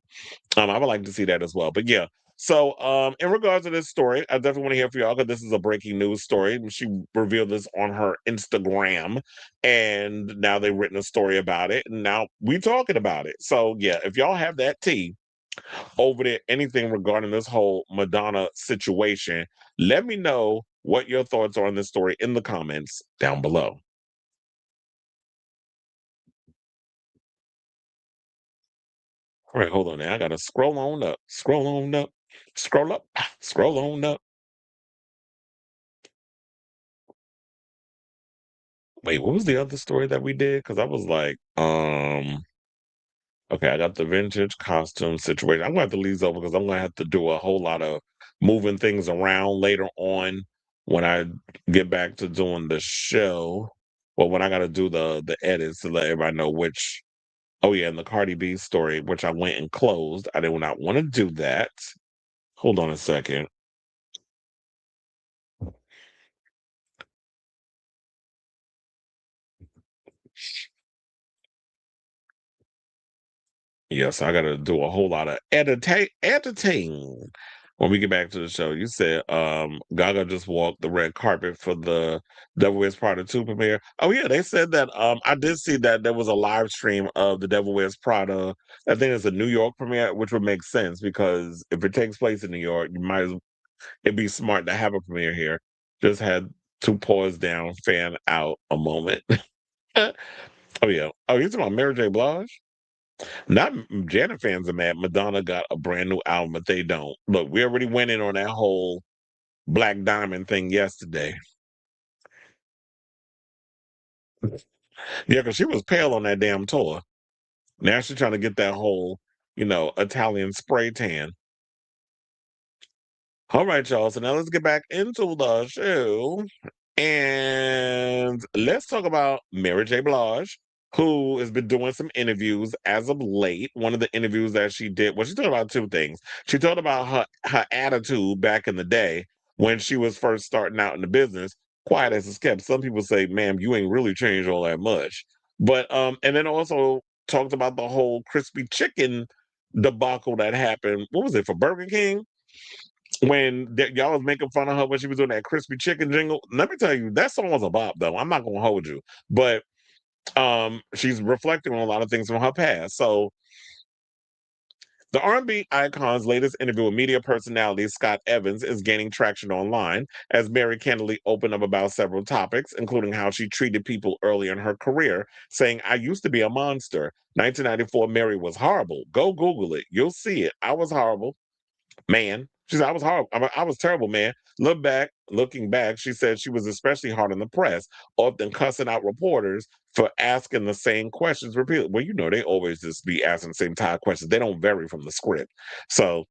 I would like to see that as well. But yeah. So in regards to this story, I definitely want to hear from y'all because this is a breaking news story. She revealed this on her Instagram, and now they've written a story about it. And now we talking about it. So yeah, if y'all have that tea over there, anything regarding this whole Madonna situation, let me know what your thoughts are on this story in the comments down below. All right, hold on now. I gotta scroll on up, scroll on up, scroll up, scroll on up. Wait, what was the other story that we did? Because I was like, okay, I got the vintage costume situation. I'm gonna have to leave these over because I'm gonna have to do a whole lot of moving things around later on when I get back to doing the show. Well, when I gotta do the edits to let everybody know which. Oh yeah, and the Cardi B story, which I went and closed. I did not want to do that. Hold on a second. Yes, I gotta do a whole lot of editing when we get back to the show. You said Gaga just walked the red carpet for the Devil Wears Prada 2 premiere. Oh yeah, they said that I did see that there was a live stream of the Devil Wears Prada. I think it's a New York premiere, which would make sense because if it takes place in New York, it'd be smart to have a premiere here. Just had to pause down, fan out a moment. Oh yeah. Oh, you talking about Mary J. Blige? Not Janet fans are mad. Madonna got a brand new album, but they don't. Look, we already went in on that whole Black Diamond thing yesterday. Yeah, because she was pale on that damn tour. Now she's trying to get that whole, Italian spray tan. All right, y'all. So now let's get back into the show. And let's talk about Mary J. Blige, who has been doing some interviews as of late. One of the interviews that she did, well, she talked about two things. She talked about her attitude back in the day when she was first starting out in the business, quiet as it's kept. Some people say, ma'am, you ain't really changed all that much. But and then also talked about the whole crispy chicken debacle that happened. What was it for Burger King? When y'all was making fun of her when she was doing that crispy chicken jingle. Let me tell you, that song was a bop though. I'm not gonna hold you. But she's reflecting on a lot of things from her past. So The R&B icon's latest interview with media personality Scott Evans is gaining traction online as Mary candidly opened up about several topics, including how she treated people early in her career, saying, "I used to be a monster. 1994 Mary was horrible. Go Google it. You'll see it. I was horrible. Man." She said, "I was horrible. I was terrible, man." Looking back, she said she was especially hard on the press, often cussing out reporters for asking the same questions repeatedly. Well, they always just be asking the same type of questions. They don't vary from the script. So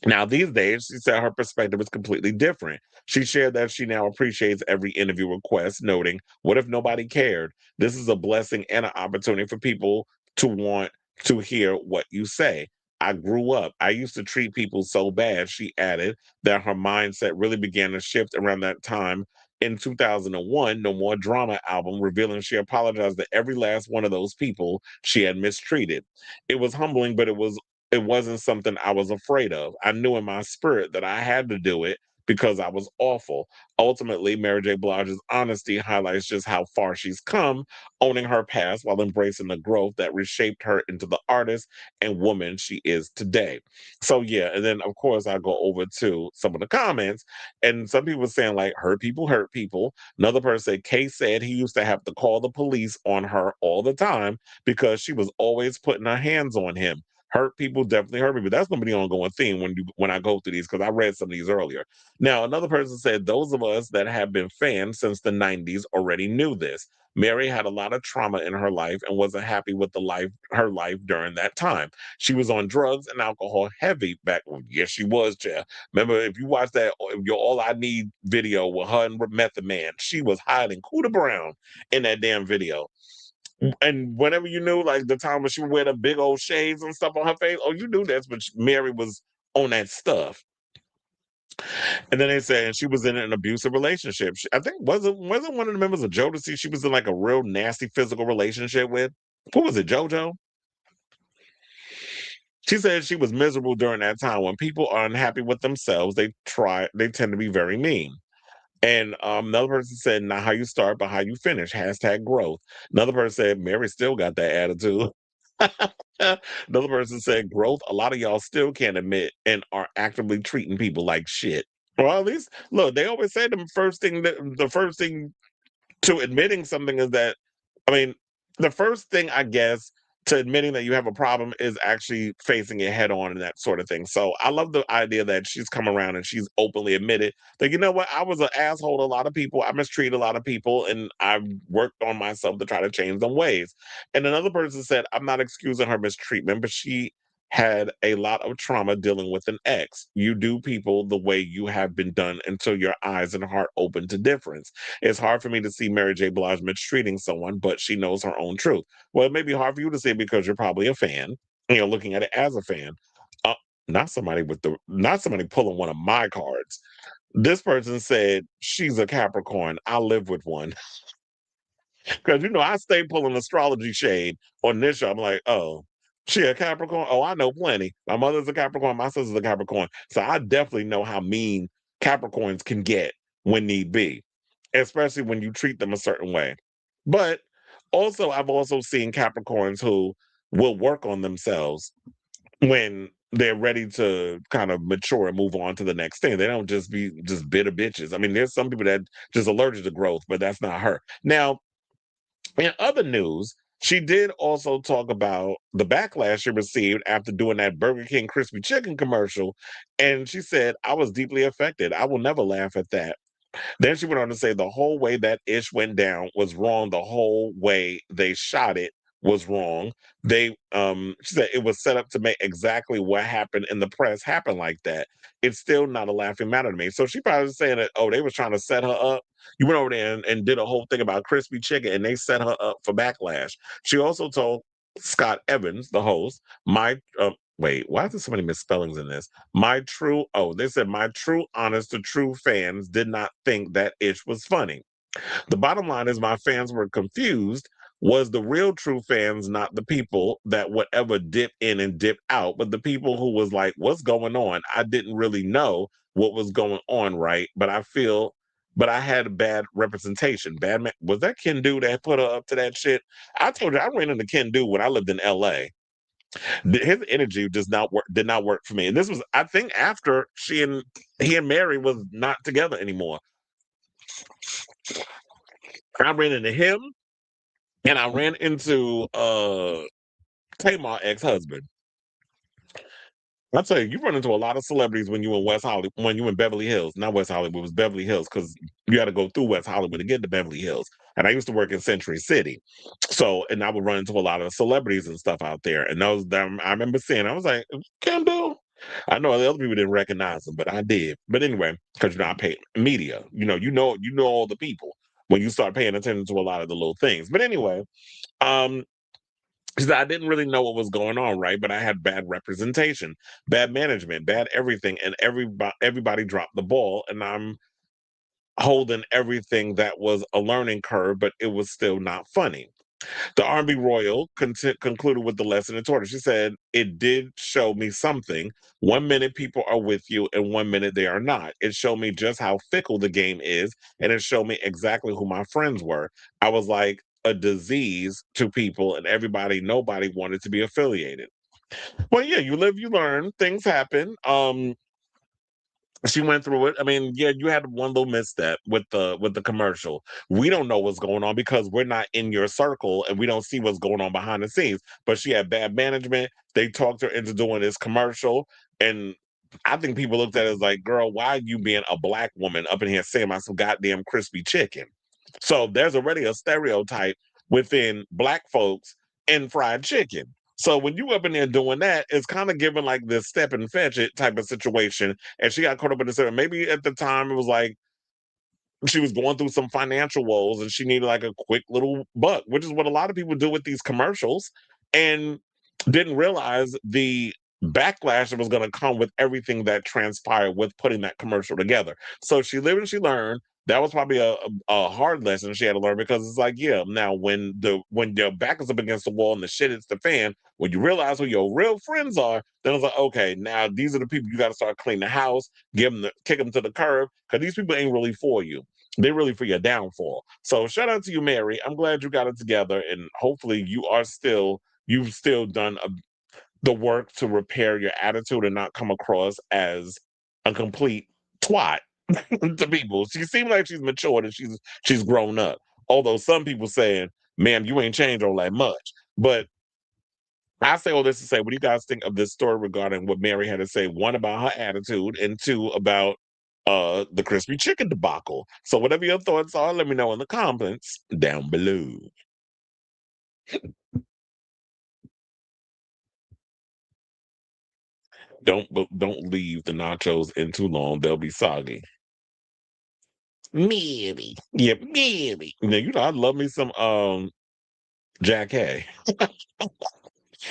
now, these days, she said her perspective is completely different. She shared that she now appreciates every interview request, noting, "What if nobody cared? This is a blessing and an opportunity for people to want to hear what you say. I grew up. I used to treat people so bad," she added, that her mindset really began to shift around that time in 2001 No More Drama album, revealing she apologized to every last one of those people she had mistreated. "It was humbling, but it wasn't something I was afraid of. I knew in my spirit that I had to do it because I was awful." Ultimately, Mary J. Blige's honesty highlights just how far she's come, owning her past while embracing the growth that reshaped her into the artist and woman she is today. So yeah, and then of course I go over to some of the comments, and some people saying like hurt people hurt people. Another person said Kay said he used to have to call the police on her all the time because she was always putting her hands on him. Hurt people definitely hurt people. That's going to be the ongoing theme when I go through these because I read some of these earlier. Now, another person said those of us that have been fans since the 90s already knew this. Mary had a lot of trauma in her life and wasn't happy with her life during that time. She was on drugs and alcohol heavy back when. Yes, she was, Jeff. Remember, if you watch that your All I Need video with her and Method Man, she was hiding Cuda Brown in that damn video. And whenever you knew, like the time when she would wear the big old shades and stuff on her face, oh, you knew that's when Mary was on that stuff. And then they said she was in an abusive relationship. I think wasn't one of the members of Jodeci she was in like a real nasty physical relationship with? Who was it, JoJo? She said she was miserable during that time. When people are unhappy with themselves, they tend to be very mean. And another person said, "Not how you start, but how you finish." Hashtag growth. Another person said, "Mary still got that attitude." Another person said, "Growth. A lot of y'all still can't admit and are actively treating people like shit." Well, at least look, they always say the first thing to admitting something is that, I mean, the first thing I guess to admitting that you have a problem is actually facing it head on and that sort of thing. So I love the idea that she's come around and she's openly admitted that, you know what, I was an asshole to a lot of people. I mistreated a lot of people and I've worked on myself to try to change them ways. And another person said, "I'm not excusing her mistreatment, but she had a lot of trauma dealing with an ex. You do people the way you have been done until your eyes and heart open to difference. It's hard for me to see Mary J. Blige mistreating someone, but she knows her own truth." Well, it may be hard for you to say because you're probably a fan, looking at it as a fan. Uh, not somebody pulling one of my cards. This person said she's a Capricorn. I live with one. Because I stay pulling astrology shade on this show. I'm like, oh, she a Capricorn? Oh, I know plenty. My mother's a Capricorn, my sister's a Capricorn. So I definitely know how mean Capricorns can get when need be, especially when you treat them a certain way. But also, I've also seen Capricorns who will work on themselves when they're ready to kind of mature and move on to the next thing. They don't just be just bitter bitches. I mean, there's some people that just allergic to growth, but that's not her. Now, in other news, she did also talk about the backlash she received after doing that Burger King crispy chicken commercial. And she said, "I was deeply affected. I will never laugh at that." Then she went on to say the whole way that ish went down was wrong. The whole way they shot it was wrong. She said it was set up to make exactly what happened in the press happen like that. It's still not a laughing matter to me. So she probably was saying that, oh, they was trying to set her up. You went over there and did a whole thing about crispy chicken and they set her up for backlash. She also told Scott Evans, the host, wait, why is there so many misspellings in this? They said my true, honest to true fans did not think that ish was funny. The bottom line is my fans were confused. Was the real true fans not the people that would ever dip in and dip out, but the people who was like, what's going on? I didn't really know what was going on, right? But I had bad representation. Bad man. Was that Ken Do that put her up to that shit? I told you I ran into Ken Do when I lived in LA. His energy does not work. Did not work for me. And this was, I think, after he and Mary was not together anymore. I ran into him, and I ran into Tamar ex-husband. I tell you, you run into a lot of celebrities when you in West Hollywood, when you in Beverly Hills. Not West Hollywood, it was Beverly Hills, because you had to go through West Hollywood to get to Beverly Hills. And I used to work in Century City, so and I would run into a lot of celebrities and stuff out there. And those, I remember seeing, I was like, Campbell. I know the other people didn't recognize them, but I did. But anyway, because I pay media, you know all the people when you start paying attention to a lot of the little things. But anyway, um, because I didn't really know what was going on, right? But I had bad representation, bad management, bad everything, and everybody dropped the ball, and I'm holding everything that was a learning curve, but it was still not funny. The R&B Royal concluded with the lesson and taught her. She said, "It did show me something. 1 minute people are with you, and 1 minute they are not. It showed me just how fickle the game is, and it showed me exactly who my friends were. I was like a disease to people, and nobody wanted to be affiliated." Well, yeah, you live, you learn. Things happen. She went through it. I mean, yeah, you had one little misstep with the commercial. We don't know what's going on because we're not in your circle and we don't see what's going on behind the scenes. But she had bad management. They talked her into doing this commercial, and I think people looked at it as like, "Girl, why are you being a black woman up in here saying about some goddamn crispy chicken?" So there's already a stereotype within black folks in fried chicken. So when you up in there doing that, it's kind of giving like this step and fetch it type of situation. And she got caught up in this. Maybe at the time it was like she was going through some financial woes and she needed like a quick little buck, which is what a lot of people do with these commercials, and didn't realize the backlash that was going to come with everything that transpired with putting that commercial together. So she lived and she learned. That was probably a hard lesson she had to learn, because it's like, yeah, now when your back is up against the wall and the shit hits the fan, when you realize who your real friends are, then it's like, okay, now these are the people you got to start cleaning the house, kick them to the curb, because these people ain't really for you. They're really for your downfall. So shout out to you, Mary. I'm glad you got it together, and hopefully you've still done the work to repair your attitude and not come across as a complete twat to people. She seems like she's matured and she's grown up. Although some people saying, "Ma'am, you ain't changed all that much." But I say all this to say, what do you guys think of this story regarding what Mary had to say? One, about her attitude, and two, about the crispy chicken debacle. So whatever your thoughts are, let me know in the comments down below. Don't leave the nachos in too long; they'll be soggy. Maybe, yeah, maybe. Now I love me some Jack Hay.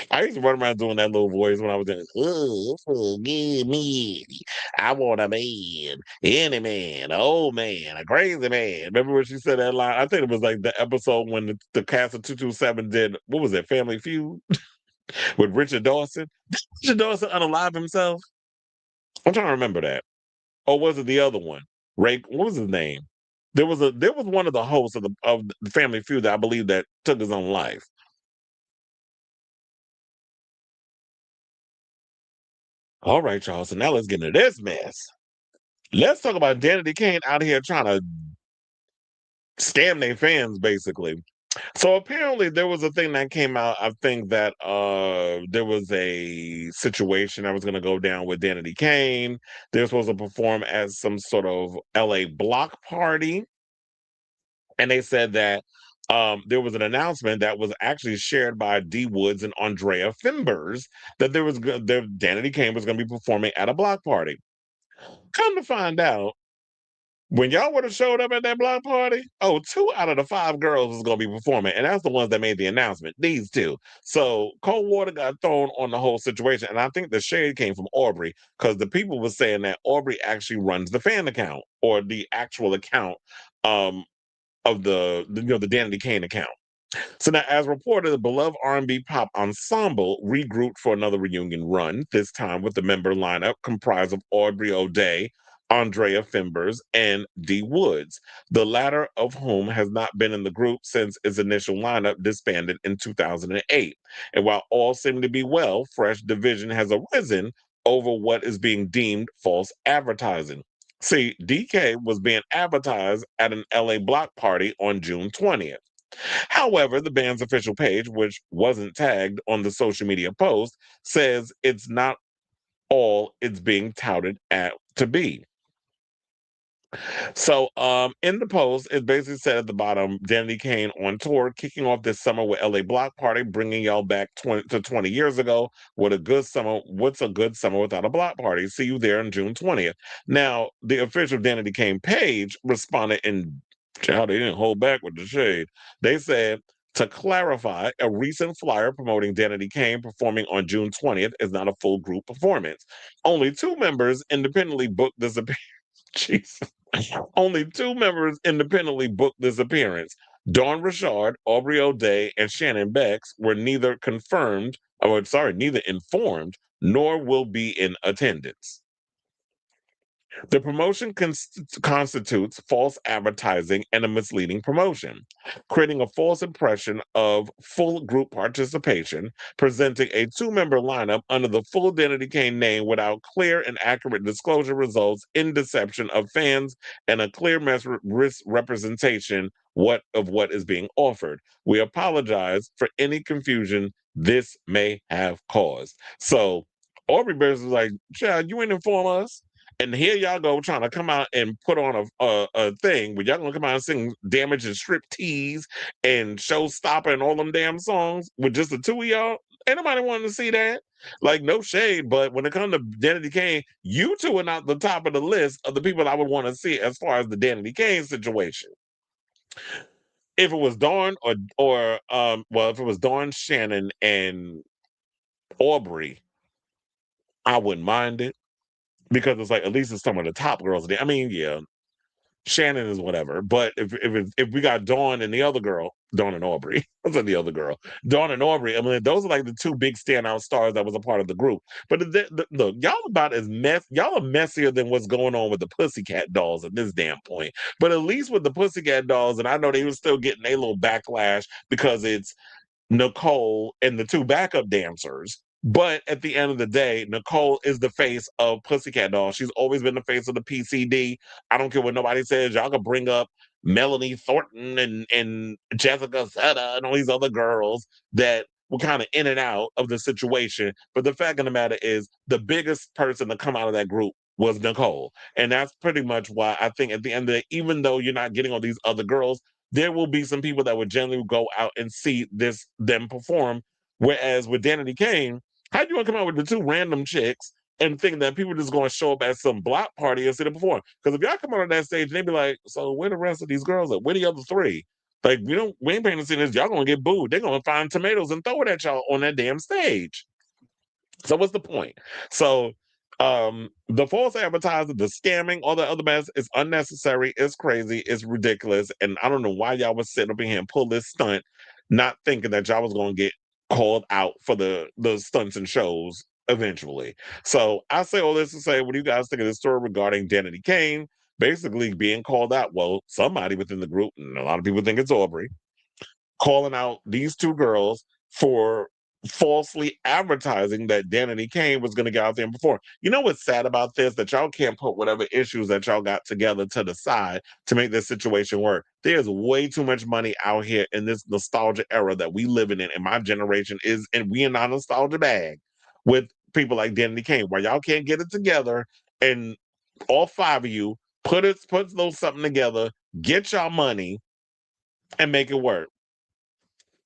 I used to run around doing that little voice when I was in. Oh, forgive me. I want a man, any man, an old man, a crazy man. Remember when she said that line? I think it was like the episode when the cast of 227 did, what was it, Family Feud with Richard Dawson? Did Richard Dawson unalive himself? I'm trying to remember that. Or was it the other one? Ray, what was his name? There was one of the hosts of the Family Feud that I believe that took his own life. All right, y'all. So now let's get into this mess. Let's talk about Danity Kane out here trying to scam their fans, basically. So apparently there was a thing that came out. I think that there was a situation that was going to go down with Danity Kane. They're supposed to perform at some sort of LA block party. And they said that there was an announcement that was actually shared by D Woods and Andrea Fimbers that Danity Kane was going to be performing at a block party. Come to find out, when y'all would have showed up at that block party, 2 out of the 5 girls was going to be performing. And that's the ones that made the announcement, these two. So cold water got thrown on the whole situation. And I think the shade came from Aubrey, because the people were saying that Aubrey actually runs the fan account, or the actual account of the Danity Kane account. So now, as reported, the beloved R&B pop ensemble regrouped for another reunion run, this time with the member lineup comprised of Aubrey O'Day, Andrea Fimbers, and D. Woods, the latter of whom has not been in the group since its initial lineup disbanded in 2008. And while all seem to be well, fresh division has arisen over what is being deemed false advertising. See, DK was being advertised at an LA block party on June 20th. However, the band's official page, which wasn't tagged on the social media post, says it's not all it's being touted to be. So in the post, it basically said at the bottom, Danity Kane on tour, kicking off this summer with LA Block Party, bringing y'all back 20 years ago. What's a good summer without a block party? See you there on June 20th. Now, the official Danity Kane page responded in, child, they didn't hold back with the shade. They said, to clarify, a recent flyer promoting Danity Kane performing on June 20th is not a full group performance. Only 2 members independently booked this appearance. Jesus. Only 2 members independently booked this appearance. Dawn Richard, Aubrey O'Day, and Shannon Bex were neither informed, nor will be in attendance. The promotion constitutes false advertising and a misleading promotion, creating a false impression of full group participation, presenting a 2-member lineup under the full Danity Kane name without clear and accurate disclosure results in deception of fans and a clear misrepresentation of what is being offered. We apologize for any confusion this may have caused. So Aubrey Bears was like, child, you ain't inform us. And here y'all go trying to come out and put on a thing where y'all gonna come out and sing Damage and Strip Tease and Showstopper and all them damn songs with just the 2 of y'all. Ain't nobody wanting to see that. Like, no shade, but when it comes to Danity Kane, you 2 are not the top of the list of the people I would want to see as far as the Danity Kane situation. If it was Dawn if it was Dawn, Shannon, and Aubrey, I wouldn't mind it. Because it's like, at least it's some of the top girls. I mean, yeah, Shannon is whatever. But if we got Dawn and the other girl, Dawn and Aubrey, what's the other girl? Dawn and Aubrey. I mean, those are like the 2 big standout stars that was a part of the group. But look, y'all y'all are messier than what's going on with the Pussycat Dolls at this damn point. But at least with the Pussycat Dolls, and I know they were still getting a little backlash because it's Nicole and the 2 backup dancers. But at the end of the day, Nicole is the face of Pussycat Dolls. She's always been the face of the PCD. I don't care what nobody says. Y'all can bring up Melanie Thornton and Jessica Setta and all these other girls that were kind of in and out of the situation. But the fact of the matter is, the biggest person to come out of that group was Nicole. And that's pretty much why I think at the end of the day, even though you're not getting all these other girls, there will be some people that would generally go out and see them perform. Whereas with Danity Kane, how do you want to come out with the 2 random chicks and think that people just going to show up at some block party and see them perform? Because if y'all come out on that stage, they be like, so where the rest of these girls at? Where the other 3? Like, we ain't paying attention to this. Y'all going to get booed. They're going to find tomatoes and throw it at y'all on that damn stage. So what's the point? So the false advertising, the scamming, all the other mess is unnecessary, it's crazy, it's ridiculous. And I don't know why y'all was sitting up in here and pull this stunt, not thinking that y'all was gonna get called out for the stunts and shows eventually. So I say all this to say, what do you guys think of this story regarding Danity Kane basically being called out? Well, somebody within the group, and a lot of people think it's Aubrey, calling out these 2 girls for falsely advertising that Danity Kane was going to get out there and perform. You know what's sad about this? That y'all can't put whatever issues that y'all got together to the side to make this situation work. There's way too much money out here in this nostalgia era that we living in, and my generation is, and we in our nostalgia bag with people like Danity Kane, where y'all can't get it together, and all 5 of you put a little something together, get y'all money, and make it work.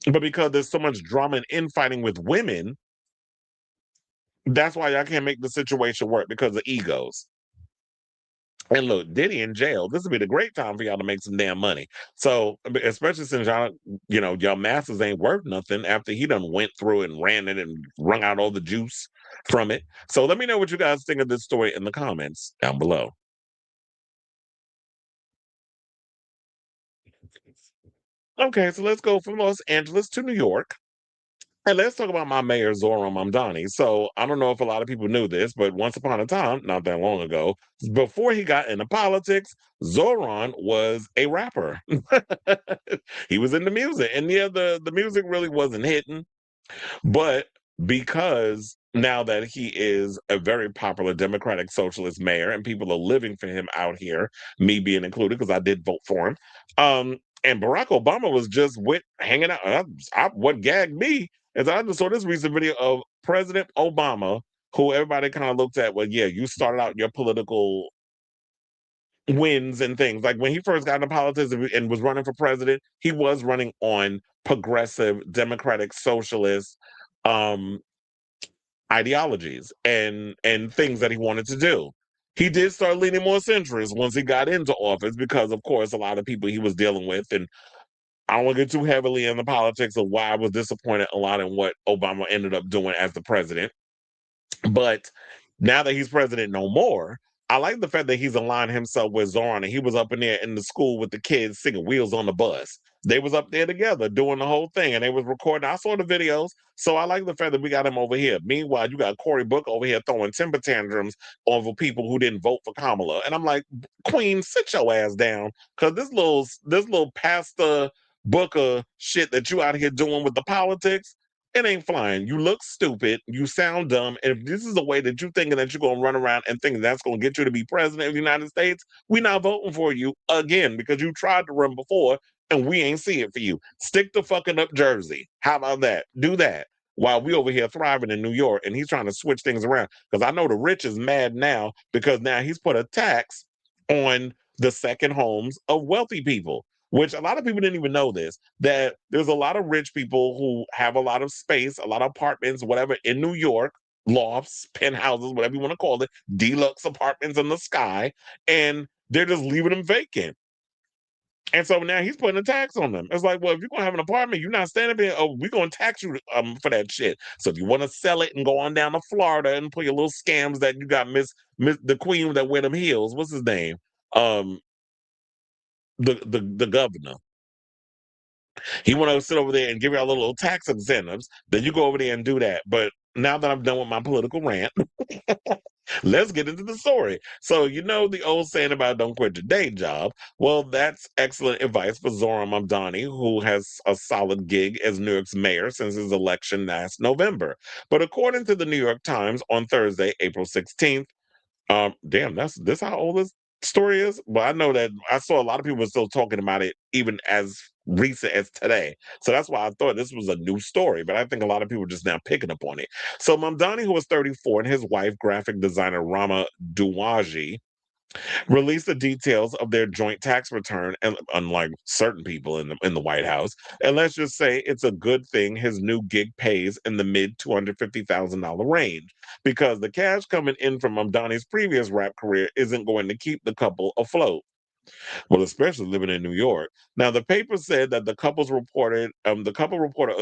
But because there's so much drama and infighting with women, that's why y'all can't make the situation work, because of egos. And look, Diddy in jail. This would be the great time for y'all to make some damn money. So, especially since y'all masters ain't worth nothing after he done went through and ran it and wrung out all the juice from it. So let me know what you guys think of this story in the comments down below. Okay, so let's go from Los Angeles to New York. And let's talk about my mayor, Zohran Mamdani. So I don't know if a lot of people knew this, but once upon a time, not that long ago, before he got into politics, Zohran was a rapper. He was into music. And yeah, the music really wasn't hitting. But because now that he is a very popular Democratic Socialist mayor and people are living for him out here, me being included, because I did vote for him. And Barack Obama was just with hanging out. What gagged me is I just saw this recent video of President Obama, who everybody kind of looked at. Well, yeah, you started out your political wins and things. Like when he first got into politics and was running for president, he was running on progressive, democratic, socialist um, ideologies and things that he wanted to do. He did start leaning more centrist once he got into office because, of course, a lot of people he was dealing with. And I don't want to get too heavily in the politics of why I was disappointed a lot in what Obama ended up doing as the president. But now that he's president no more, I like the fact that he's aligned himself with Zohran, and he was up in there in the school with the kids singing "Wheels on the Bus." They was up there together doing the whole thing, and they was recording. I saw the videos, so I like the fact that we got him over here. Meanwhile, you got Cory Book over here throwing temper tantrums over people who didn't vote for Kamala, and I'm like, Queen, sit your ass down, because this little pastor Booker shit that you out here doing with the politics. It ain't flying. You look stupid. You sound dumb. And if this is the way that you're thinking that you're going to run around and think that's going to get you to be president of the United States, we're not voting for you again because you tried to run before and we ain't see it for you. Stick to fucking up Jersey. How about that? Do that while we over here thriving in New York and he's trying to switch things around. Because I know the rich is mad now because now he's put a tax on the second homes of wealthy people, which a lot of people didn't even know this, that there's a lot of rich people who have a lot of space, a lot of apartments, whatever, in New York, lofts, penthouses, whatever you want to call it, deluxe apartments in the sky, and they're just leaving them vacant. And so now he's putting a tax on them. It's like, well, if you're going to have an apartment, you're not standing there, oh, we're going to tax you for that shit. So if you want to sell it and go on down to Florida and put your little scams that you got Miss the queen that wear them heels, what's his name? Um, the governor. He want to sit over there and give you all the little tax incentives. Then you go over there and do that. But now that I'm done with my political rant, let's get into the story. So you know the old saying about don't quit your day job. Well, that's excellent advice for Zohran Mamdani, who has a solid gig as New York's mayor since his election last November. But according to the New York Times on Thursday, April 16th, damn, that's this how old this story is? Well, I know that I saw a lot of people were still talking about it even as recent as today. So that's why I thought this was a new story, but I think a lot of people are just now picking up on it. So Mamdani, who was 34, and his wife, graphic designer Rama Duwaji, released the details of their joint tax return, and unlike certain people in the White House. And let's just say it's a good thing his new gig pays in the mid $250,000 range, because the cash coming in from Mamdani's previous rap career isn't going to keep the couple afloat. Well, especially living in New York. Now, the paper said that the couple reported a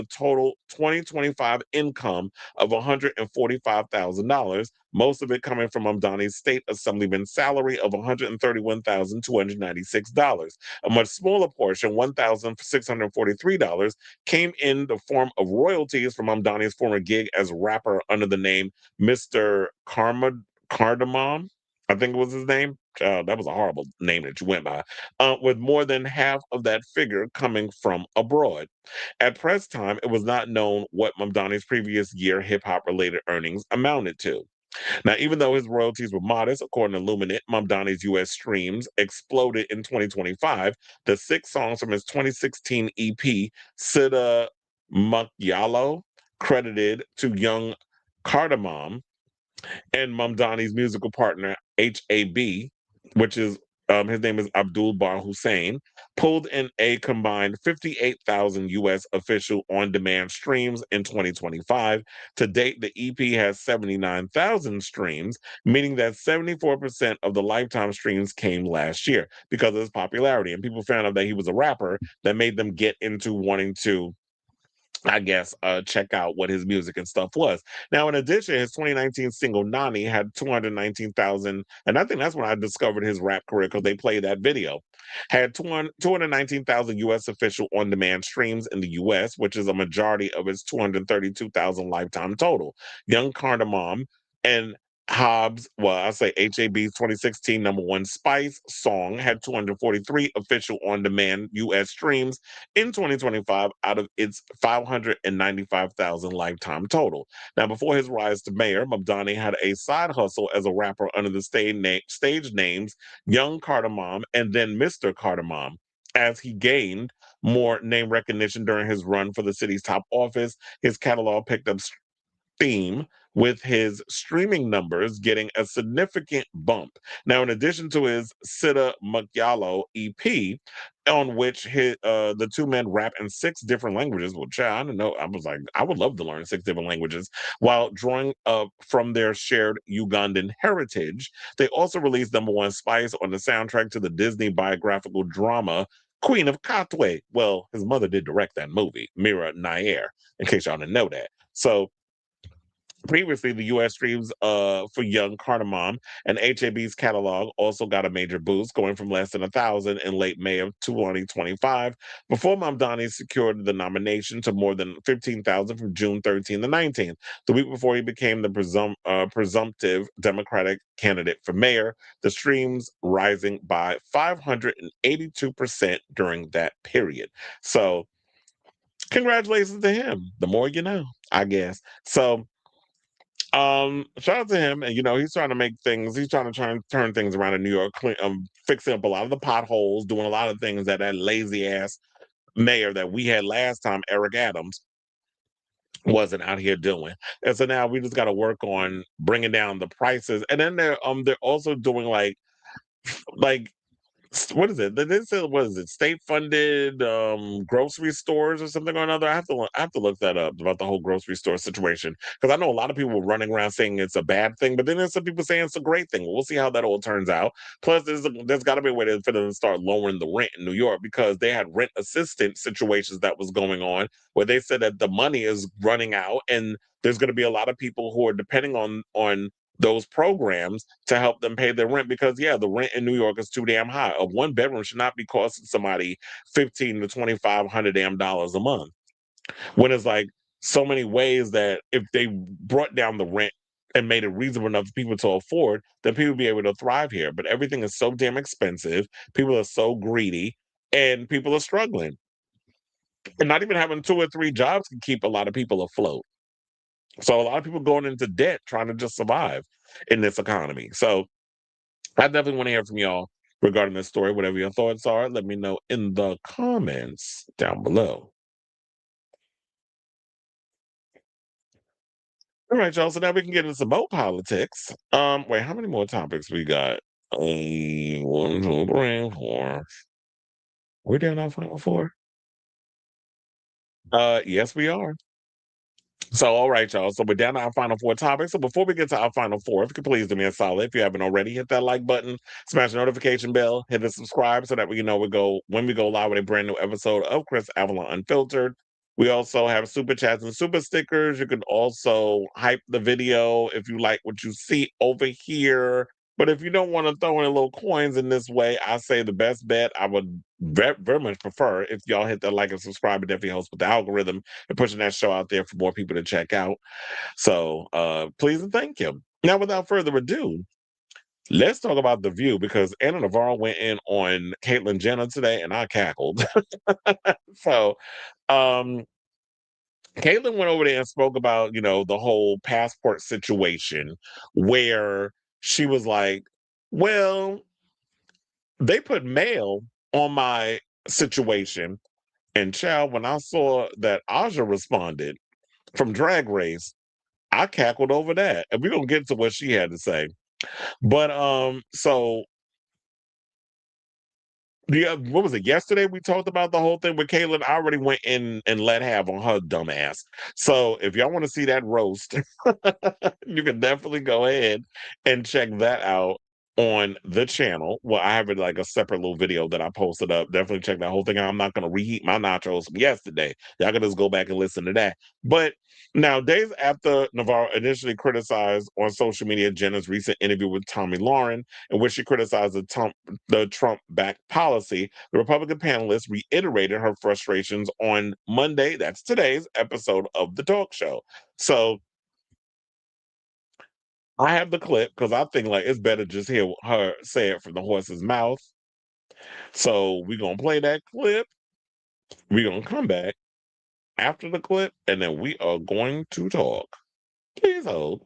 total 2025 income of $145,000, most of it coming from Mamdani's state assemblyman salary of $131,296. A much smaller portion, $1,643, came in the form of royalties from Mamdani's former gig as rapper under the name Mr. Cardamom, I think it was his name. That was a horrible name that you went by. With more than half of that figure coming from abroad. At press time, it was not known what Mamdani's previous year hip hop related earnings amounted to. Now, even though his royalties were modest, according to Luminate, Mamdani's U.S. streams exploded in 2025. The 6 songs from his 2016 EP, Sida Mukyalo, credited to young Cardamom, and Mamdani's musical partner, HAB, which is his name is Abdul Bar Hussein, pulled in a combined 58,000 U.S. official on-demand streams in 2025. To date, the EP has 79,000 streams, meaning that 74% of the lifetime streams came last year because of his popularity. And people found out that he was a rapper that made them get into wanting to I guess, check out what his music and stuff was. Now, in addition, his 2019 single Nani had 219,000, and I think that's when I discovered his rap career because they played that video. Had 219,000 US official on demand streams in the US, which is a majority of its 232,000 lifetime total. Young Cardamom and Hobbs, well, I say HAB's 2016 number one Spice song had 243 official on demand US streams in 2025 out of its 595,000 lifetime total. Now, before his rise to mayor, Mamdani had a side hustle as a rapper under the stage names Young Cardamom and then Mr. Cardamom. As he gained more name recognition during his run for the city's top office, his catalog picked up theme with his streaming numbers getting a significant bump. Now, in addition to his Sita Magyalo EP, on which the two men rap in 6 different languages, which I don't know, I was like, I would love to learn 6 different languages, while drawing from their shared Ugandan heritage. They also released number one Spice on the soundtrack to the Disney biographical drama Queen of Katwe. Well, his mother did direct that movie, Mira Nair, in case y'all didn't know that. So previously, the U.S. streams for Young Cardamom and HAB's catalog also got a major boost, going from less than 1,000 in late May of 2025, before Mamdani secured the nomination to more than 15,000 from June 13 to 19th, the week before he became the presumptive Democratic candidate for mayor, the streams rising by 582% during that period. So, congratulations to him. The more you know, I guess. So, shout out to him, and he's trying to make things. He's trying to turn things around in New York, fixing up a lot of the potholes, doing a lot of things that lazy ass mayor that we had last time, Eric Adams, wasn't out here doing. And so now we just got to work on bringing down the prices, and then they're also doing like what is it? They said, what is it? State funded grocery stores or something or another. I have to look that up about the whole grocery store situation, because I know a lot of people running around saying it's a bad thing, but then there's some people saying it's a great thing. We'll see how that all turns out. Plus, there's got to be a way for them to start lowering the rent in New York, because they had rent assistance situations that was going on where they said that the money is running out, and there's going to be a lot of people who are depending on those programs to help them pay their rent, because the rent in New York is too damn high. A one bedroom should not be costing somebody $1,500 to $2,500 a month. When it's like so many ways that if they brought down the rent and made it reasonable enough for people to afford, then people would be able to thrive here. But everything is so damn expensive. People are so greedy, and people are struggling. And not even having 2 or 3 jobs can keep a lot of people afloat. So a lot of people going into debt trying to just survive in this economy. So I definitely want to hear from y'all regarding this story. Whatever your thoughts are, let me know in the comments down below. All right, y'all. So now we can get into some more politics. Wait, how many more topics we got? 1, 2, 3, 4. We're down our final 4. Yes, we are. So, all right, y'all. So we're down to our final 4 topics. So before we get to our final 4, if you could please do me a solid, if you haven't already, hit that like button, smash the notification bell, hit the subscribe so that when we go live with a brand new episode of Chris Avalon Unfiltered. We also have super chats and super stickers. You can also hype the video if you like what you see over here. But if you don't want to throw in little coins in this way, I say the best bet, I would very, very much prefer if y'all hit that like and subscribe. It definitely helps with the algorithm and pushing that show out there for more people to check out. So please and thank you. Now, without further ado, let's talk about The View, because Anna Navarro went in on Caitlyn Jenner today, and I cackled. So Caitlyn went over there and spoke about, the whole passport situation, where she was like, well, they put mail on my situation. And child, when I saw that Aja responded from Drag Race, I cackled over that. And we're gonna get to what she had to say. But so what was it? Yesterday we talked about the whole thing with Caitlyn. I already went in and let have on her dumb ass. So if y'all want to see that roast, you can definitely go ahead and check that out on the channel. Well, I have it like a separate little video that I posted up. Definitely check that whole thing out. I'm not going to reheat my nachos from yesterday. Y'all can just go back and listen to that. But now, days after Navarro initially criticized on social media Jenner's recent interview with Tommy Lauren, in which she criticized the Trump-backed policy, the Republican panelist reiterated her frustrations on Monday, that's today's episode of the talk show. So I have the clip because I think like it's better just hear her say it from the horse's mouth. So we're gonna play that clip. We're gonna come back after the clip, and then we are going to talk. Please hold.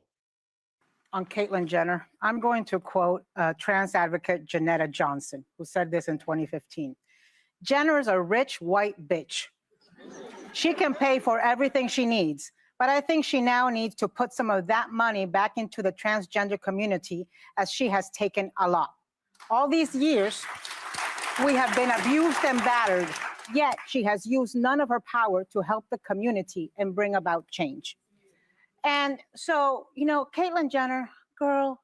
On Caitlyn Jenner, I'm going to quote trans advocate Janetta Johnson, who said this in 2015. Jenner is a rich white bitch. She can pay for everything she needs, but I think she now needs to put some of that money back into the transgender community, as she has taken a lot. All these years, we have been abused and battered, yet she has used none of her power to help the community and bring about change. And so, you know, Caitlyn Jenner, girl,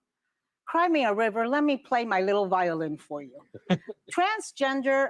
cry me a river. Let me play my little violin for you. Transgender,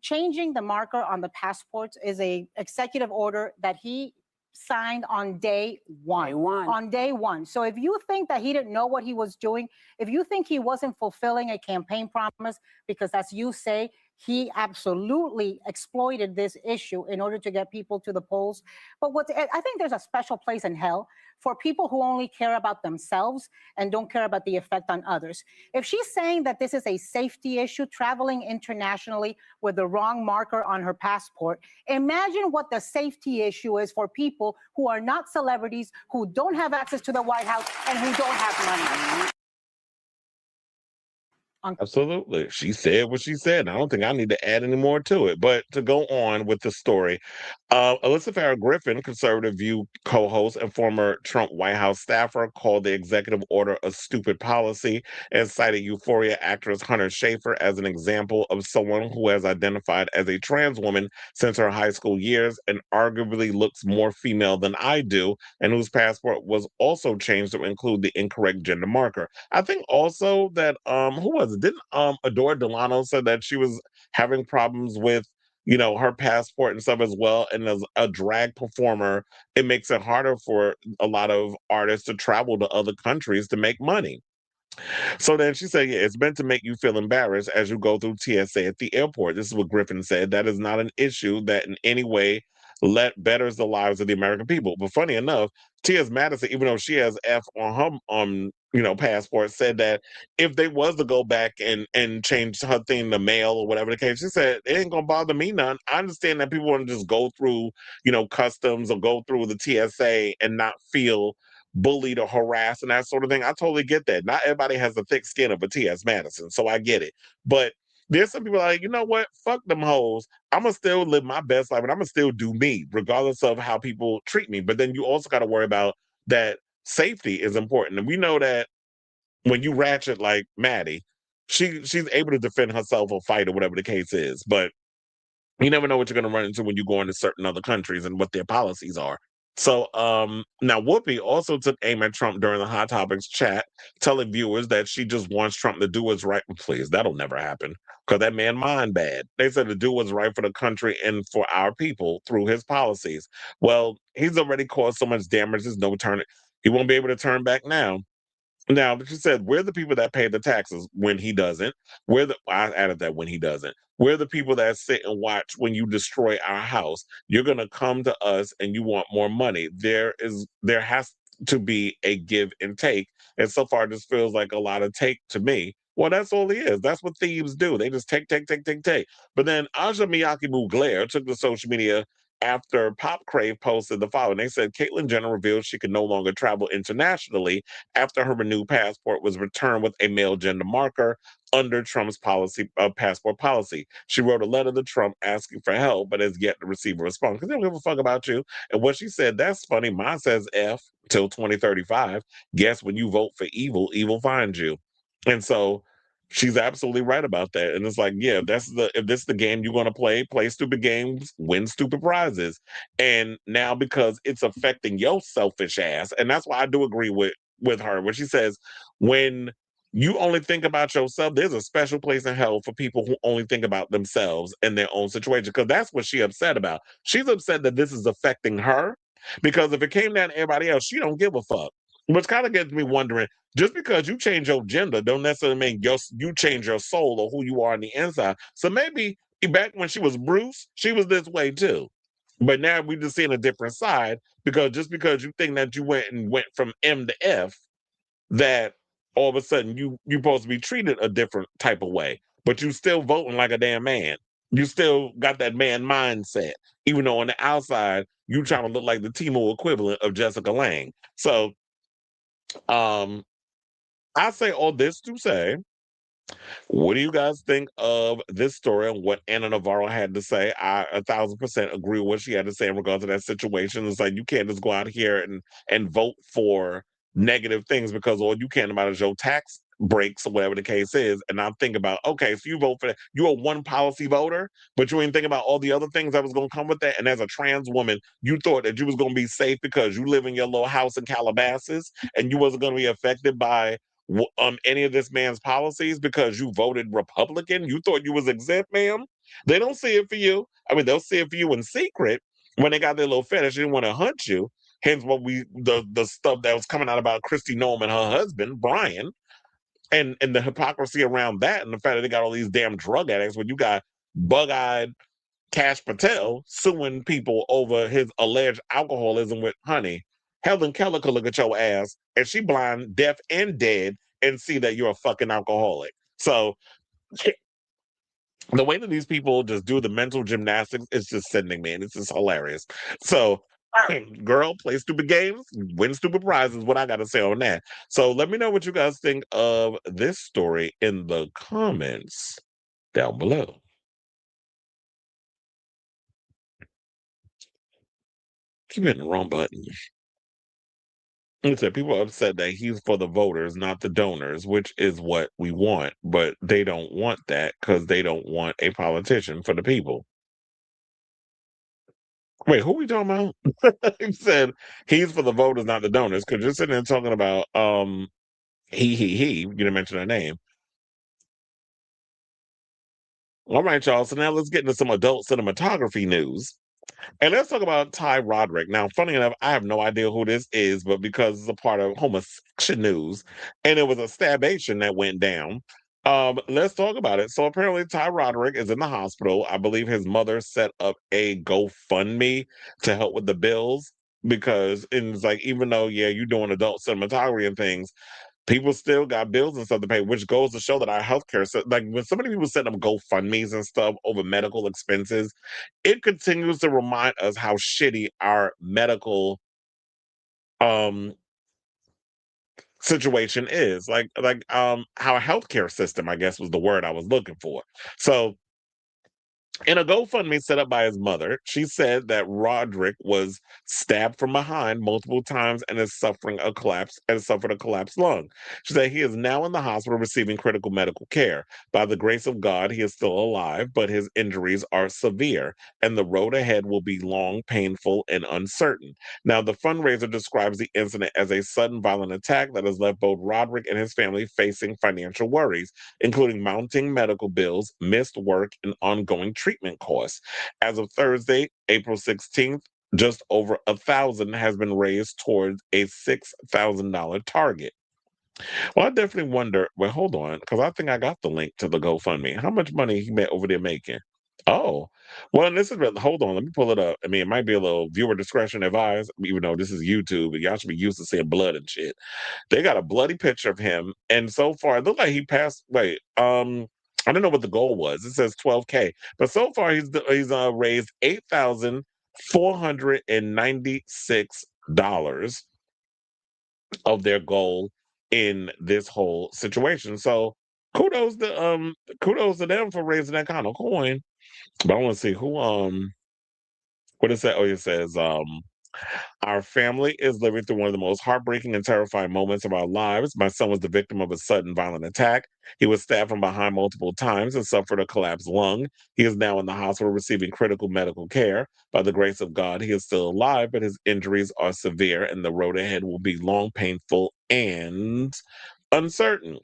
changing the marker on the passports is a executive order that he signed on day one. On day one. So if you think that he didn't know what he was doing, if you think he wasn't fulfilling a campaign promise, because as you say, he absolutely exploited this issue in order to get people to the polls. But I think there's a special place in hell for people who only care about themselves and don't care about the effect on others. If she's saying that this is a safety issue, traveling internationally with the wrong marker on her passport, imagine what the safety issue is for people who are not celebrities, who don't have access to the White House, and who don't have money. Absolutely. She said what she said. I don't think I need to add any more to it. But to go on with the story, Alyssa Farrah Griffin, Conservative View co-host and former Trump White House staffer, called the executive order a stupid policy and cited Euphoria actress Hunter Schafer as an example of someone who has identified as a trans woman since her high school years and arguably looks more female than I do, and whose passport was also changed to include the incorrect gender marker. I think also that who was it? Didn't Adora Delano said that she was having problems with, you know, her passport and stuff as well. And as a drag performer, it makes it harder for a lot of artists to travel to other countries to make money. So then she said, yeah, it's meant to make you feel embarrassed as you go through TSA at the airport. This is what Griffin said. That is not an issue that in any way betters the lives of the American people. But funny enough, T.S. Madison, even though she has F on her passport, said that if they was to go back and change her thing to male or whatever the case, she said it ain't gonna bother me none. I understand that people want to just go through, customs or go through the TSA and not feel bullied or harassed and that sort of thing. I totally get that. Not everybody has the thick skin of a T.S. Madison, so I get it. But there's some people like, you know what? Fuck them hoes. I'm going to still live my best life and I'm going to still do me, regardless of how people treat me. But then you also got to worry about that safety is important. And we know that when you ratchet like Maddie, she's able to defend herself or fight or whatever the case is. But you never know what you're going to run into when you go into certain other countries and what their policies are. So now Whoopi also took aim at Trump during the Hot Topics chat, telling viewers that she just wants Trump to do what's right. Please, that'll never happen because that man mind bad. They said to do what's right for the country and for our people through his policies. Well, he's already caused so much damage. There's no turn. He won't be able to turn back now. Now, but she said, we're the people that pay the taxes when he doesn't. I added that when he doesn't. We're the people that sit and watch when you destroy our house. You're going to come to us and you want more money. There has to be a give and take. And so far, this feels like a lot of take to me. Well, that's all he is. That's what thieves do. They just take, take, take, take, take. But then Aja Miyake Mugler took to social media after Pop Crave posted the following. They said Caitlyn Jenner revealed she could no longer travel internationally after her renewed passport was returned with a male gender marker under Trump's passport policy. She wrote a letter to Trump asking for help, but has yet to receive a response because they don't give a fuck about you. And what she said, that's funny. Mine says F till 2035. Guess when you vote for evil, evil finds you. And so she's absolutely right about that. And it's like, yeah, if this is the game you're going to play stupid games, win stupid prizes. And now because it's affecting your selfish ass, and that's why I do agree with her when she says when you only think about yourself. There's a special place in hell for people who only think about themselves and their own situation, because that's what she's upset about. She's upset that this is affecting her, because if it came down to everybody else, she don't give a fuck. Which kind of gets me wondering, just because you change your gender don't necessarily mean you change your soul or who you are on the inside. So maybe back when she was Bruce, she was this way too. But now we just seeing a different side, because just because you think that you went from M to F, that all of a sudden you supposed to be treated a different type of way, but you still voting like a damn man. You still got that man mindset, even though on the outside you trying to look like the Timo equivalent of Jessica Lange. So um I say all this to say, what do you guys think of this story and what Anna Navarro had to say? I 1,000% agree with what she had to say in regards to that situation. It's like you can't just go out here and vote for negative things because all you care about is your tax breaks or whatever the case is. And I'm thinking about, okay, so you vote for that. You're a one policy voter, but you ain't thinking about all the other things that was going to come with that. And as a trans woman, you thought that you was going to be safe because you live in your little house in Calabasas and you wasn't going to be affected by any of this man's policies because you voted Republican. You thought you was exempt, ma'am. They don't see it for you. I mean, they'll see it for you in secret when they got their little fetish. They didn't want to hunt you. Hence, what the stuff that was coming out about Christy Nome and her husband Brian, and the hypocrisy around that, and the fact that they got all these damn drug addicts. When you got bug-eyed Cash Patel suing people over his alleged alcoholism with honey. Helen Keller could look at your ass and she blind, deaf, and dead and see that you're a fucking alcoholic. So the way that these people just do the mental gymnastics is just sending me, and it's just hilarious. So, girl, play stupid games, win stupid prizes. What I got to say on that. So let me know what you guys think of this story in the comments down below. Keep hitting the wrong button. He said people are upset that he's for the voters, not the donors, which is what we want. But they don't want that because they don't want a politician for the people. Wait, who we talking about? He said he's for the voters, not the donors, because you're sitting there talking about he. You didn't mention her name. All right, y'all. So now let's get into some adult cinematography news. And let's talk about Ty Roderick. Now, funny enough, I have no idea who this is, but because it's a part of homosexual news, and it was a stabation that went down, let's talk about it. So apparently Ty Roderick is in the hospital. I believe his mother set up a GoFundMe to help with the bills, because it's like, even though, yeah, you're doing adult cinematography and things, people still got bills and stuff to pay, which goes to show that our healthcare, like when so many people set up GoFundMe's and stuff over medical expenses, it continues to remind us how shitty our medical um situation is. Like our healthcare system, I guess was the word I was looking for. So in a GoFundMe set up by his mother, she said that Roderick was stabbed from behind multiple times and is suffering a collapse and suffered a collapsed lung. She said he is now in the hospital receiving critical medical care. By the grace of God, he is still alive, but his injuries are severe, and the road ahead will be long, painful, and uncertain. Now, the fundraiser describes the incident as a sudden violent attack that has left both Roderick and his family facing financial worries, including mounting medical bills, missed work, and ongoing treatment costs. As of Thursday, April 16th, just over 1,000 has been raised towards a $6,000 target. Well, I definitely wonder. Well, hold on, because I think I got the link to the GoFundMe. How much money he made over there making? Oh, well, and this is hold on. Let me pull it up. I mean, it might be a little viewer discretion advised, even though this is YouTube, and y'all should be used to seeing blood and shit. They got a bloody picture of him, and so far it looked like he passed. Wait, I don't know what the goal was. It says 12K, but so far he's raised $8,496 of their goal in this whole situation. So kudos to them for raising that kind of coin. But I want to see who what is that? Oh, it says our family is living through one of the most heartbreaking and terrifying moments of our lives. My son was the victim of a sudden violent attack. He was stabbed from behind multiple times and suffered a collapsed lung. He is now in the hospital receiving critical medical care. By the grace of God, he is still alive, but his injuries are severe, and the road ahead will be long, painful, and uncertain.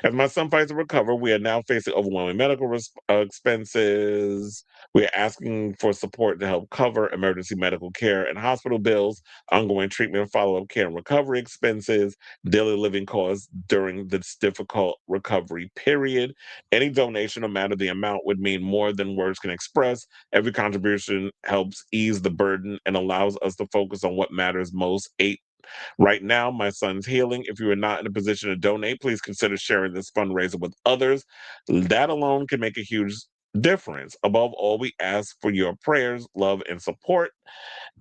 As my son fights to recover, we are now facing overwhelming medical expenses. We are asking for support to help cover emergency medical care and hospital bills, ongoing treatment, follow-up care and recovery expenses, daily living costs during this difficult recovery period. Any donation, no matter the amount, would mean more than words can express. Every contribution helps ease the burden and allows us to focus on what matters most. Right now, my son's healing. If you are not in a position to donate, please consider sharing this fundraiser with others. That alone can make a huge difference. Above all, we ask for your prayers, love, and support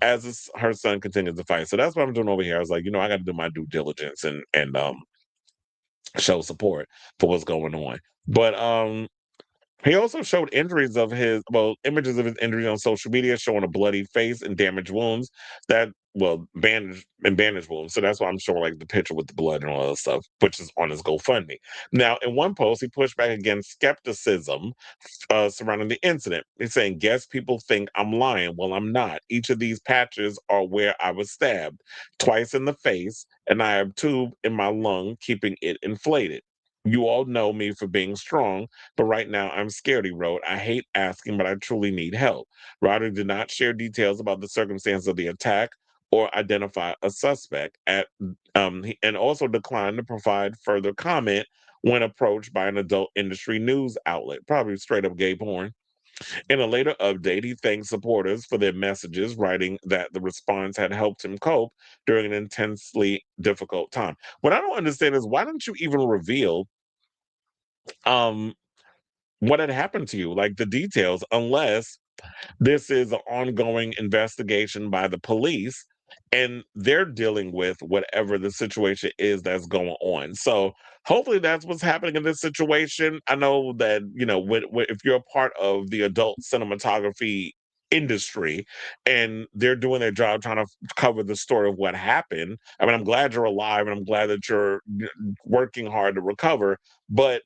as her son continues to fight. So that's what I'm doing over here. I was like, I got to do my due diligence and show support for what's going on. But he also showed images of his injuries on social media, showing a bloody face and damaged wounds bandaged wounds. So that's why I'm showing like the picture with the blood and all that stuff, which is on his GoFundMe. Now, in one post, he pushed back against skepticism surrounding the incident. He's saying, "Guess people think I'm lying. Well, I'm not. Each of these patches are where I was stabbed, twice in the face, and I have a tube in my lung keeping it inflated. You all know me for being strong, but right now I'm scared," he wrote. "I hate asking, but I truly need help." Roderick did not share details about the circumstance of the attack or identify a suspect. And also declined to provide further comment when approached by an adult industry news outlet, probably straight up gay porn. In a later update, he thanked supporters for their messages, writing that the response had helped him cope during an intensely difficult time. What I don't understand is, why didn't you even reveal um what had happened to you, like the details, unless this is an ongoing investigation by the police and they're dealing with whatever the situation is that's going on. So hopefully that's what's happening in this situation. I know that, if you're a part of the adult cinematography industry and they're doing their job trying to cover the story of what happened. I mean, I'm glad you're alive and I'm glad that you're working hard to recover, but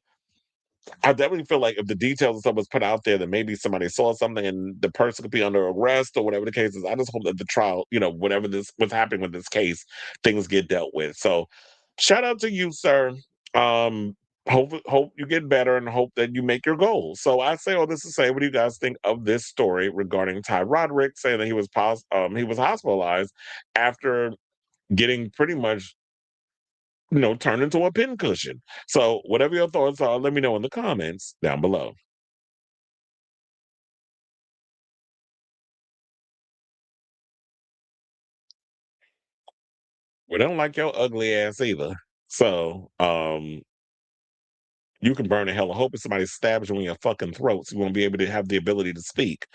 I definitely feel like if the details and stuff was put out there, that maybe somebody saw something and the person could be under arrest or whatever the case is. I just hope that the trial, whatever what's happening with this case, things get dealt with. So shout out to you, sir. Hope you get better and hope that you make your goals. So I say all this to say, what do you guys think of this story regarding Ty Roderick saying that he was hospitalized after getting pretty much turned into a pincushion? So whatever your thoughts are, let me know in the comments down below. We don't like your ugly ass either. So you can burn in hell. I hope if somebody stabs you in your fucking throat, so you won't be able to have the ability to speak.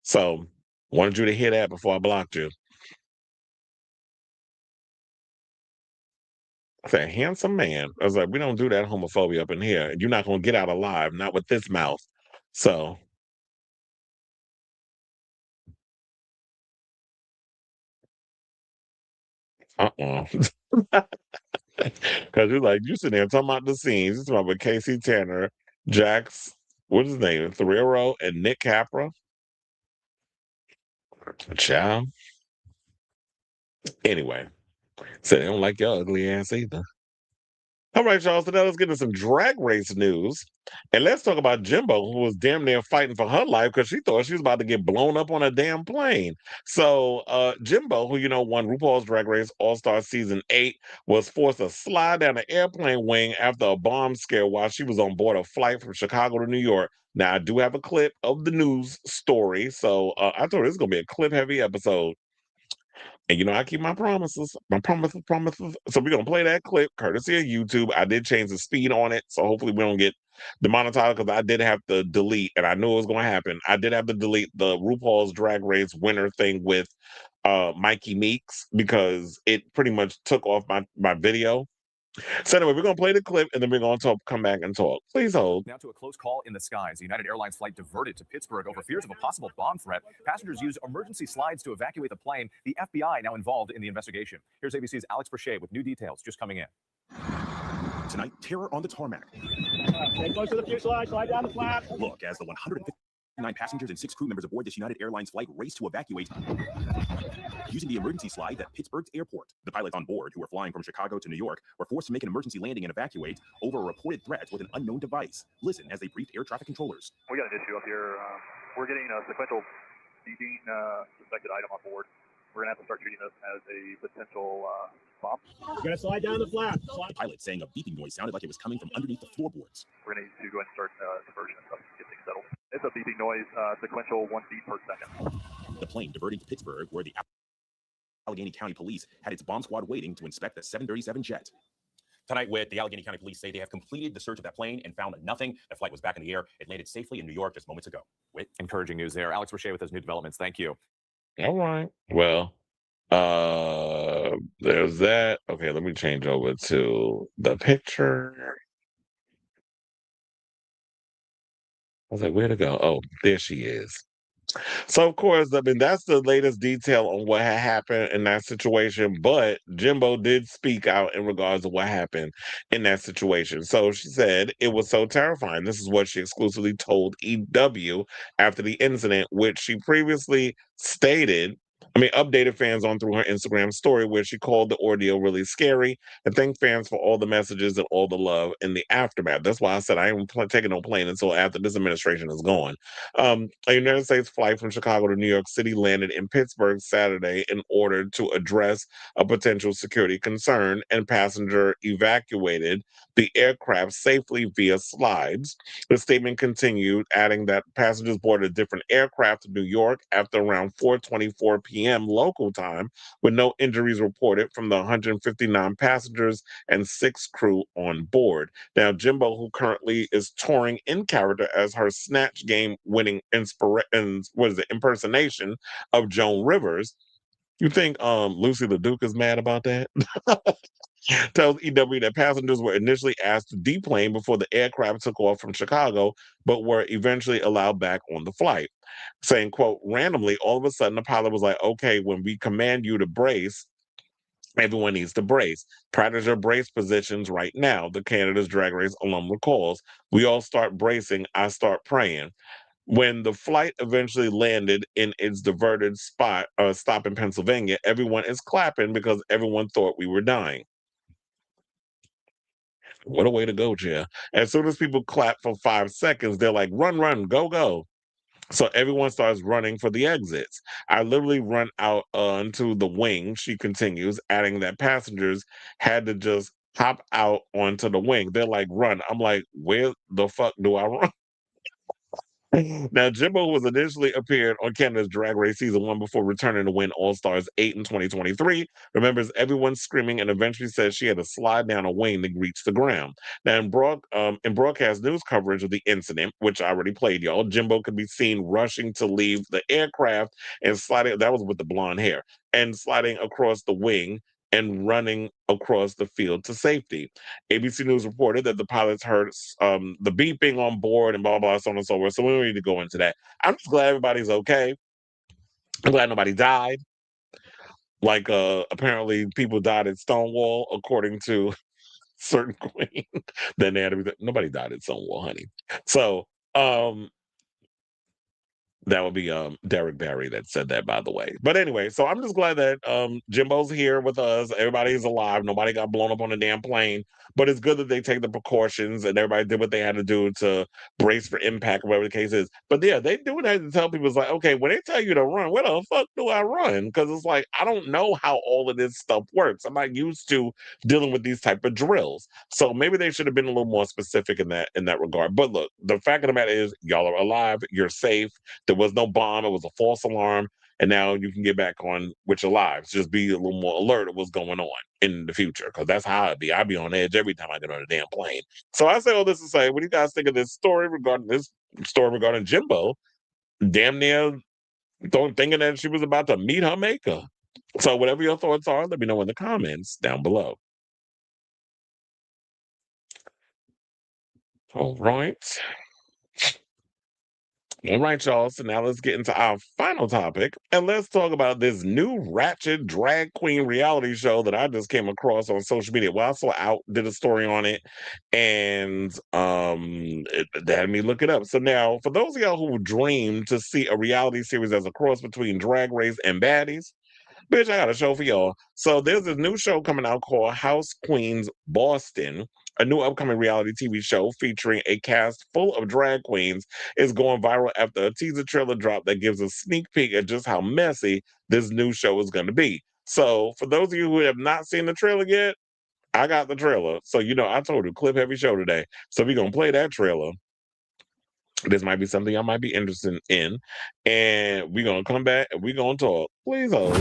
So wanted you to hear that before I blocked you. I said, handsome man. I was like, we don't do that homophobia up in here. You're not going to get out alive, not with this mouth. So, Because you're like, you sitting there talking about the scenes. You're talking about Casey Tanner, Jax, what's his name? Thoreau, and Nick Capra. Child. Anyway, so they don't like your ugly ass either. All right, y'all. So now let's get into some drag race news. And let's talk about Jimbo, who was damn near fighting for her life because she thought she was about to get blown up on a damn plane. So Jimbo, who won RuPaul's Drag Race All-Star Season 8, was forced to slide down an airplane wing after a bomb scare while she was on board a flight from Chicago to New York. Now, I do have a clip of the news story. So I told her this is going to be a clip-heavy episode. And I keep my promises. My promises. So we're gonna play that clip, courtesy of YouTube. I did change the speed on it, so hopefully we don't get demonetized because I did have to delete, and I knew it was gonna happen. I did have to delete the RuPaul's Drag Race winner thing with Mikey Meeks because it pretty much took off my video. So anyway, we're gonna play the clip and then we're gonna come back and talk. Please hold. Now to a close call in the skies. A United Airlines flight diverted to Pittsburgh over fears of a possible bomb threat. Passengers used emergency slides to evacuate the plane. The FBI now involved in the investigation. Here's ABC's Alex Brachet with new details just coming in. Tonight, terror on the tarmac. Stay close to the fuselage, slide down the flap. Look as the 150 9 passengers and 6 crew members aboard this United Airlines flight raced to evacuate using the emergency slide at Pittsburgh's airport. The pilots on board, who were flying from Chicago to New York, were forced to make an emergency landing and evacuate over a reported threat with an unknown device. Listen as they briefed air traffic controllers. We got an issue up here. We're getting a sequential beeping suspected item on board. We're going to have to start treating this as a potential bomb. We're going to slide down the flap. The pilot saying a beeping noise sounded like it was coming from underneath the floorboards. We're going to need to go ahead and start diversion and stuff to get things settled. It's a beeping noise, sequential 1 beat per second. The plane diverting to Pittsburgh, where the Allegheny County Police had its bomb squad waiting to inspect the 737 jet. Tonight, the Allegheny County Police say they have completed the search of that plane and found nothing. The flight was back in the air. It landed safely in New York just moments ago. Encouraging news there. Alex Roche with those new developments. Thank you. All right. Well, there's that. Okay, let me change over to the picture. I was like, where to go? Oh, there she is. So, of course, I mean, that's the latest detail on what had happened in that situation. But Jimbo did speak out in regards to what happened in that situation. So she said it was so terrifying. This is what she exclusively told EW after the incident, which she previously updated fans on through her Instagram story, where she called the ordeal really scary and thanked fans for all the messages and all the love in the aftermath. That's why I said I ain't taking no plane until after this administration is gone. A United States flight from Chicago to New York City landed in Pittsburgh Saturday in order to address a potential security concern, and passenger evacuated the aircraft safely via slides. The statement continued, adding that passengers boarded a different aircraft to New York after around 4:24 p.m. local time, with no injuries reported from the 159 passengers and 6 crew on board. Now, Jimbo, who currently is touring in character as her Snatch Game winning impersonation of Joan Rivers. You think Lucy LeDuc is mad about that? Tells EW that passengers were initially asked to deplane before the aircraft took off from Chicago, but were eventually allowed back on the flight. Saying, quote, randomly, all of a sudden, the pilot was like, okay, when we command you to brace, everyone needs to brace. Practice your brace positions right now, the Canada's Drag Race alum recalls. We all start bracing. I start praying. When the flight eventually landed in its diverted stop in Pennsylvania, everyone is clapping because everyone thought we were dying. What a way to go, Cher. As soon as people clap for 5 seconds, they're like, run, run, go, go. So everyone starts running for the exits. I literally run out onto the wing, she continues, adding that passengers had to just hop out onto the wing. They're like, run. I'm like, where the fuck do I run? Now, Jimbo was initially appeared on Canada's Drag Race Season 1 before returning to win All-Stars 8 in 2023. Remembers everyone screaming and eventually says she had to slide down a wing to reach the ground. Now, in broadcast news coverage of the incident, which I already played, y'all, Jimbo could be seen rushing to leave the aircraft and sliding, that was with the blonde hair, and sliding across the wing and running across the field to safety. ABC News reported that the pilots heard the beeping on board and blah, blah, so on and so forth. So we don't need to go into that. I'm just glad everybody's okay. I'm glad nobody died. Like, apparently people died at Stonewall, according to certain queen. Then they had to be, nobody died at Stonewall, honey. So, that would be Derek Barry that said that, by the way. But anyway, so I'm just glad that Jimbo's here with us. Everybody's alive. Nobody got blown up on a damn plane. But it's good that they take the precautions and everybody did what they had to do to brace for impact, whatever the case is. But yeah, they do that to tell people, it's like, okay, when they tell you to run, where the fuck do I run? Because it's like, I don't know how all of this stuff works. I'm not used to dealing with these type of drills. So maybe they should have been a little more specific in that regard. But look, the fact of the matter is, y'all are alive. You're safe. There was no bomb. It was a false alarm. And now you can get back on with your lives. Just be a little more alert of what's going on in the future. Because that's how I'd be. I'd be on edge every time I get on a damn plane. So I say all this to say, what do you guys think of this story regarding Jimbo? Damn near thinking that she was about to meet her maker. So whatever your thoughts are, let me know in the comments down below. All right. All right, y'all. So now let's get into our final topic, and let's talk about this new ratchet drag queen reality show that I just came across on social media. Well, I saw Out did a story on it, and it had me look it up. So now, for those of y'all who dream to see a reality series as a cross between Drag Race and Baddies, bitch, I got a show for y'all. So there's this new show coming out called House Queens Boston. A new upcoming reality TV show featuring a cast full of drag queens is going viral after a teaser trailer drop that gives a sneak peek at just how messy this new show is going to be. So for those of you who have not seen the trailer yet, I got the trailer. So, I told you, clip heavy show today. So we're going to play that trailer. This might be something I might be interested in. And we're going to come back and we're going to talk. Please hold.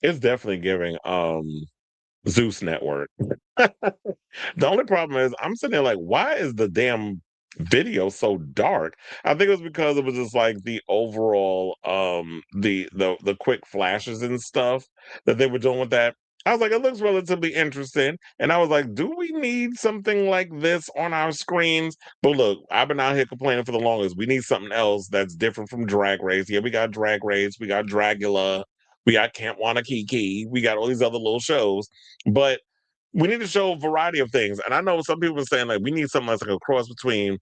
It's definitely giving Zeus Network. The only problem is I'm sitting there like, why is the damn video so dark? I think it was because it was just like the overall the quick flashes and stuff that they were doing with that. I was like, it looks relatively interesting. And I was like, do we need something like this on our screens? But look, I've been out here complaining for the longest. We need something else that's different from Drag Race. Yeah, we got Drag Race, we got Dragula, we got Camp Wanakiki, we got all these other little shows. But we need to show a variety of things. And I know some people are saying like we need something that's like a cross between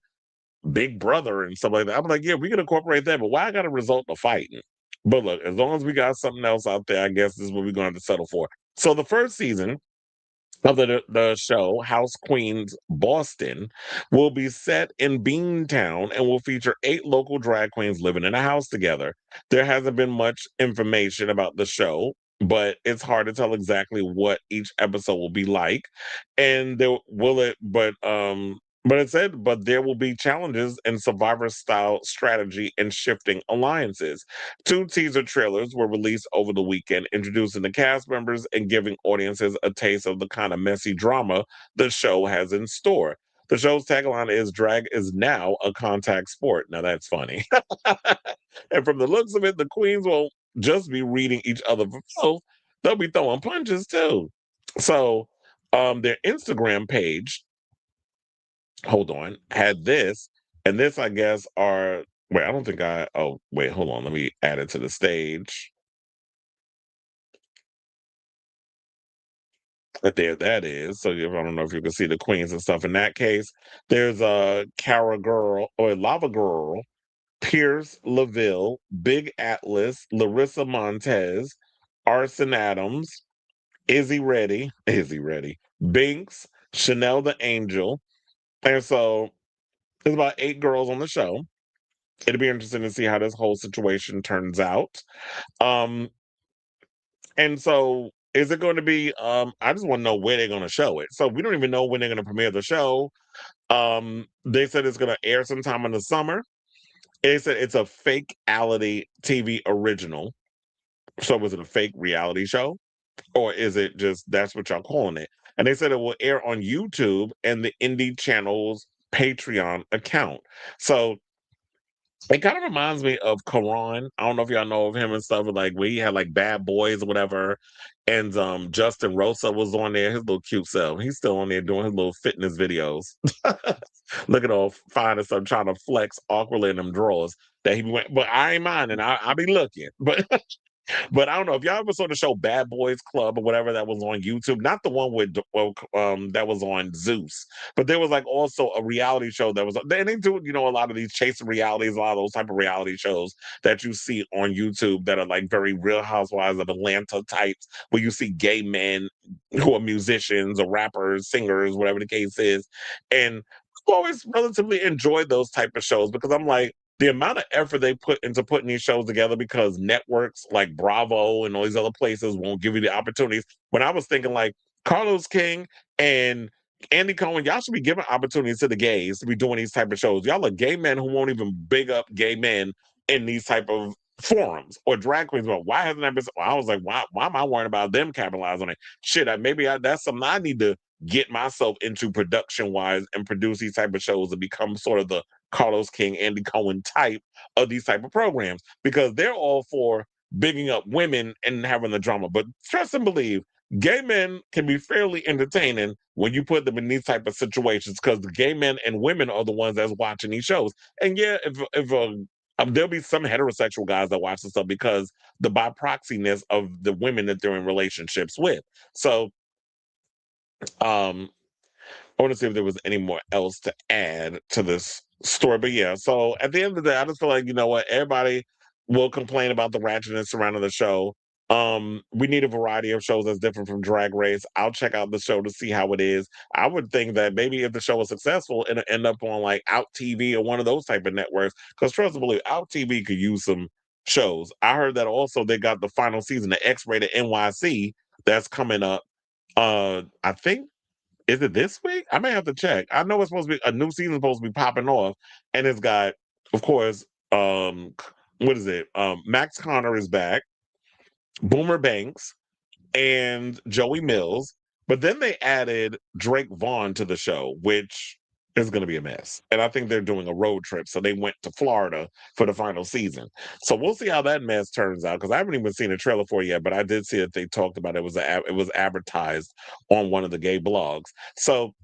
Big Brother and stuff like that. I'm like, yeah, we can incorporate that, but why I got to result to fighting? But look, as long as we got something else out there, I guess this is what we're going to have to settle for. So the first season of the show, House Queens Boston, will be set in Beantown and will feature 8 local drag queens living in a house together. There hasn't been much information about the show, but it's hard to tell exactly what each episode will be like. And there will it, but it said, but there will be challenges in survivor style strategy and shifting alliances. 2 teaser trailers were released over the weekend, introducing the cast members and giving audiences a taste of the kind of messy drama the show has in store. The show's tagline is "Drag is now a contact sport." Now that's funny. And from the looks of it, the queens won't just be reading each other for filth; they'll be throwing punches too. So, their Instagram page, hold on, had this, and this I guess are wait, I don't think I oh wait, hold on, let me add it to the stage. But there that is. So I don't know if you can see the queens and stuff. In that case, there's a Cara Girl or Lava Girl, Pierce LaVille, Big Atlas, Larissa Montez, Arson Adams, Izzy Ready, Binks, Chanel the Angel. And so there's about 8 girls on the show. It'll be interesting to see how this whole situation turns out. Um, and so is it going to be I just want to know where they're going to show it. So we don't even know when they're going to premiere the show. They said it's going to air sometime in the summer. They said it's a fake reality TV original. So was it a fake reality show? Or is it just that's what y'all calling it? And they said it will air on YouTube and the Indie Channel's Patreon account. So it kind of reminds me of Karan. I don't know if y'all know of him and stuff, but like where he had like Bad Boys or whatever. And Justin Rosa was on there, his little cute self. He's still on there doing his little fitness videos. Looking all fine and stuff, trying to flex awkwardly in them drawers that he went, but I ain't minding. I be looking. But I don't know if y'all ever saw the show Bad Boys Club or whatever that was on YouTube. Not the one with that was on Zeus, but there was like also a reality show that was. They do a lot of these chasing realities, a lot of those type of reality shows that you see on YouTube that are like very Real Housewives of Atlanta types, where you see gay men who are musicians or rappers, singers, whatever the case is, and I've always relatively enjoyed those type of shows because I'm like, the amount of effort they put into putting these shows together because networks like Bravo and all these other places won't give you the opportunities. When I was thinking like Carlos King and Andy Cohen, y'all should be giving opportunities to the gays to be doing these type of shows. Y'all are gay men who won't even big up gay men in these type of forums or drag queens. Well, why hasn't that been? I was like, why am I worrying about them capitalizing on it? Shit, that's something I need to get myself into production wise and produce these type of shows to become sort of the Carlos King, Andy Cohen type of these type of programs, because they're all for bigging up women and having the drama. But trust and believe, gay men can be fairly entertaining when you put them in these type of situations, because the gay men and women are the ones that's watching these shows. And yeah, if there'll be some heterosexual guys that watch this stuff because the by proxyness of the women that they're in relationships with. So, I want to see if there was any more else to add to this story. But yeah, so at the end of the day, I just feel like, you know what, everybody will complain about the ratchetness surrounding the show. We need a variety of shows that's different from Drag Race. I'll check out the show to see how it is. I would think that maybe if the show was successful, it'll end up on like Out TV or one of those type of networks. Because trust me, believe, Out TV could use some shows. I heard that also they got the final season of X-Rated NYC that's coming up. I think, is it this week? I may have to check. I know it's supposed to be a new season supposed to be popping off, and it's got, of course, what is it? Max Connor is back, Boomer Banks, and Joey Mills. But then they added Drake Vaughn to the show, which is going to be a mess. And I think they're doing a road trip, so they went to Florida for the final season. So we'll see how that mess turns out, because I haven't even seen a trailer for it yet. But I did see that they talked about it. It was advertised on one of the gay blogs. So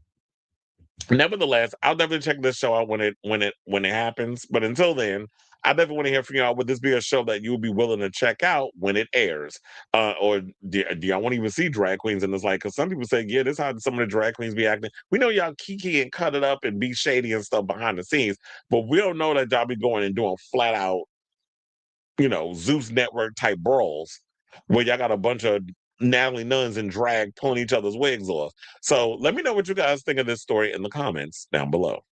nevertheless, I'll definitely check this show out when it happens. But until then, I definitely want to hear from y'all. Would this be a show that you would be willing to check out when it airs? Or do y'all want to even see drag queens? And it's like, because some people say, yeah, this is how some of the drag queens be acting. We know y'all kiki and cut it up and be shady and stuff behind the scenes, but we don't know that y'all be going and doing flat out, Zeus Network type brawls where y'all got a bunch of Natalie nuns in drag pulling each other's wigs off. So let me know what you guys think of this story in the comments down below.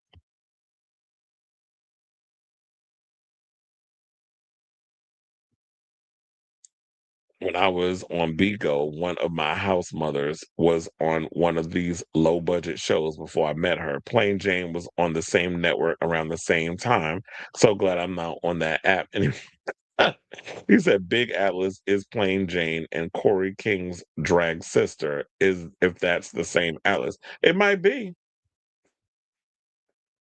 When I was on Bigo, one of my house mothers was on one of these low budget shows before I met her. Plain Jane was on the same network around the same time. So glad I'm not on that app anymore. He said Big Atlas is Plain Jane and Corey King's drag sister, is if that's the same Atlas. It might be.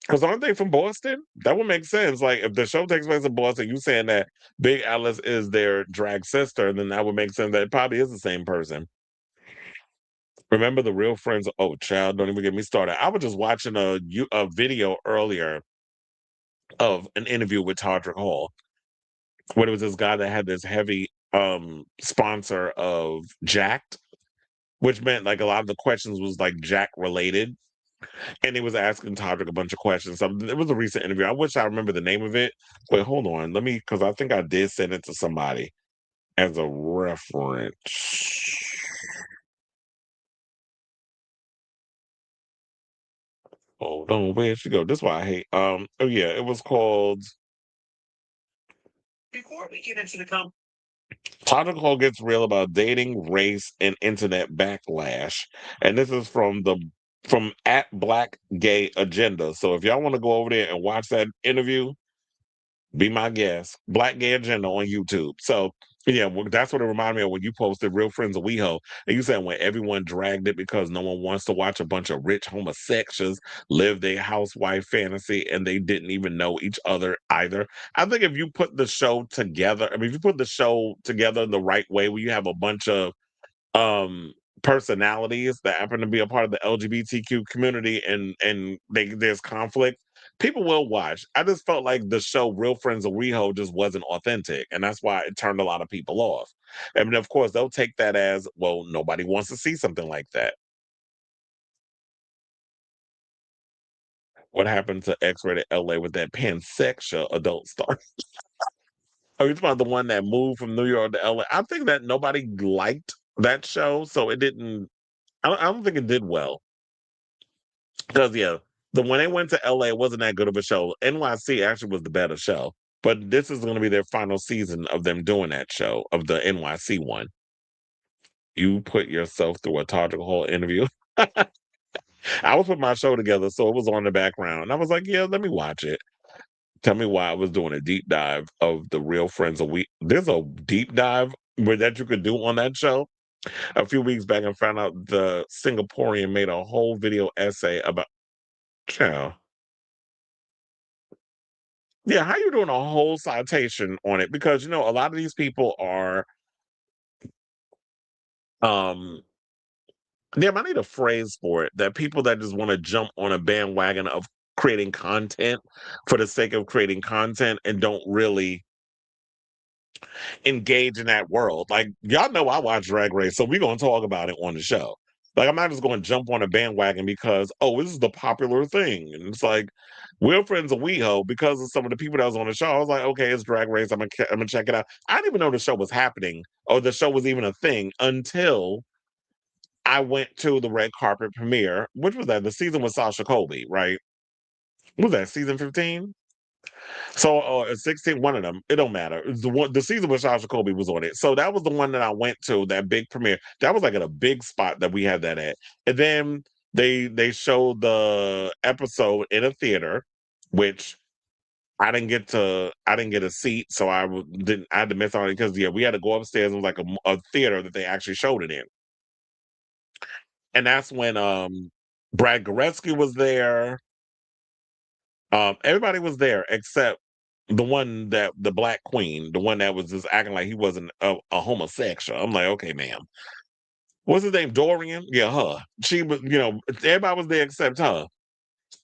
Because aren't they from Boston? That would make sense. Like, if the show takes place in Boston, you saying that Big Alice is their drag sister, then that would make sense that it probably is the same person. Remember the Real Friends? Oh, child, don't even get me started. I was just watching a video earlier of an interview with Todrick Hall, where it was this guy that had this heavy sponsor of Jacked, which meant like a lot of the questions was like Jack related. And he was asking Todrick a bunch of questions. So it was a recent interview. I wish I remember the name of it. Wait, hold on. Let me, because I think I did send it to somebody as a reference. Hold on, where'd she go? This is why I hate. Oh yeah, it was called. Before we get into the Todrick Hall gets real about dating, race, and internet backlash. And this is from at Black Gay Agenda. So if y'all want to go over there and watch that interview, be my guest. Black Gay Agenda on YouTube. So yeah, that's what it reminded me of when you posted Real Friends of WeHo. And you said when everyone dragged it because no one wants to watch a bunch of rich homosexuals live their housewife fantasy and they didn't even know each other either. I think if you put the show together, if you put the show together the right way, where you have a bunch of personalities that happen to be a part of the LGBTQ community and there's conflict, people will watch. I just felt like the show Real Friends of WeHo just wasn't authentic, and that's why it turned a lot of people off. I mean, of course, they'll take that as, well, nobody wants to see something like that. What happened to X-Rated LA with that pansexual adult star? Oh, you're talking about the one that moved from New York to LA? I think that nobody liked that show, so it didn't. I don't think it did well. Because yeah, when they went to LA, it wasn't that good of a show. NYC actually was the better show. But this is going to be their final season of them doing that show, of the NYC one. You put yourself through a Todrick Hall interview. I was putting my show together, so it was on the background. And I was like, yeah, let me watch it. tell me why I was doing a deep dive of the Real Friends a week. There's a deep dive that you could do on that show. A few weeks back, I found out the Singaporean made a whole video essay about child. Yeah, how you doing a whole citation on it? Because a lot of these people are damn, I need a phrase for it. That people that just want to jump on a bandwagon of creating content for the sake of creating content and don't really engage in that world. Like, y'all know I watch Drag Race, so we're going to talk about it on the show. Like, I'm not just going to jump on a bandwagon because, this is the popular thing. And it's like, we're friends of WeHo because of some of the people that was on the show. I was like, okay, it's Drag Race. I'm gonna check it out. I didn't even know the show was happening or the show was even a thing until I went to the red carpet premiere. Which was that? The season with Sasha Colby, right? What was that, season 15? So 16, one of them. It don't matter. The season with Sasha Colby was on it. So that was the one that I went to, that big premiere. That was like at a big spot that we had that at. And then they showed the episode in a theater, which I didn't get a seat, so I had to miss on it because we had to go upstairs. It was like a theater that they actually showed it in. And that's when Brad Goretzky was there. Everybody was there except the Black Queen, the one that was just acting like he wasn't a homosexual. I'm like, okay, ma'am. What's his name? Dorian? Yeah, her. She was, everybody was there except her.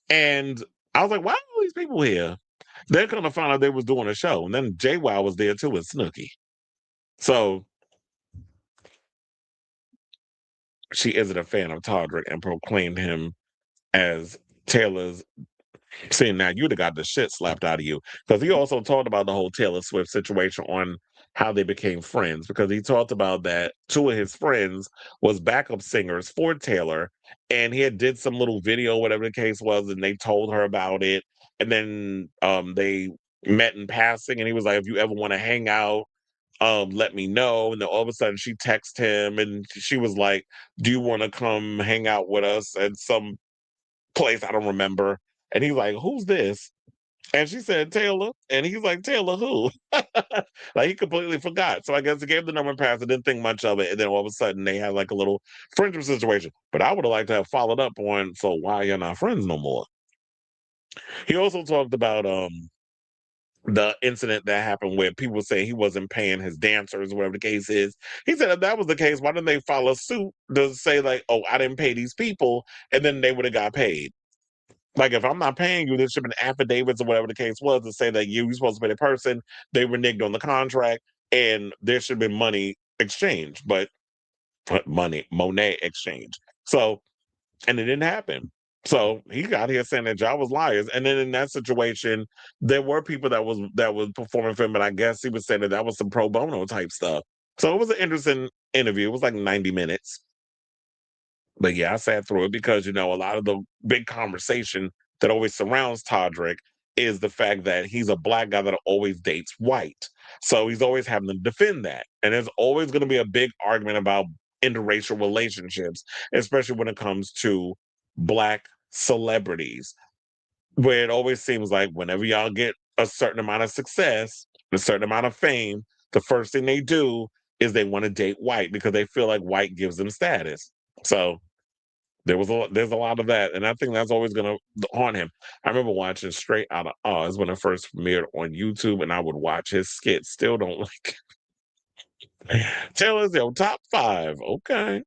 And I was like, why are all these people here? Then kind of found out they was doing a show. And then JWoww was there too, and Snooki. So she isn't a fan of Todrick and proclaimed him as Taylor's. See, now you'd have got the shit slapped out of you. Because he also talked about the whole Taylor Swift situation on how they became friends. Because he talked about that two of his friends was backup singers for Taylor. And he had did some little video, whatever the case was, and they told her about it. And then they met in passing, and he was like, if you ever want to hang out, let me know. And then all of a sudden she texted him, and she was like, do you want to come hang out with us at some place? I don't remember. And he's like, who's this? And she said, Taylor. And he's like, Taylor who? Like, he completely forgot. So I guess he gave the number and passed. I didn't think much of it. And then all of a sudden they had like a little friendship situation. But I would have liked to have followed up on, so why you're not friends no more? He also talked about the incident that happened where people were saying he wasn't paying his dancers, whatever the case is. He said if that was the case, why didn't they follow suit to say like, oh, I didn't pay these people, and then they would have got paid. Like, if I'm not paying you, there should have been affidavits or whatever the case was to say that you're supposed to pay the person, they reneged on the contract, and there should have been money exchange, but Monet exchange. So, and it didn't happen. So he got here saying that y'all was liars. And then in that situation, there were people that was performing for him, but I guess he was saying that was some pro bono type stuff. So it was an interesting interview. It was like 90 minutes. But yeah, I sat through it because, a lot of the big conversation that always surrounds Todrick is the fact that he's a Black guy that always dates white. So he's always having to defend that. And there's always going to be a big argument about interracial relationships, especially when it comes to Black celebrities, where it always seems like whenever y'all get a certain amount of success, a certain amount of fame, the first thing they do is they want to date white because they feel like white gives them status. So there's a lot of that, and I think that's always going to haunt him. I remember watching Straight Outta Oz when it first premiered on YouTube, and I would watch his skits. Still don't like it. Taylor's your top 5. Okay.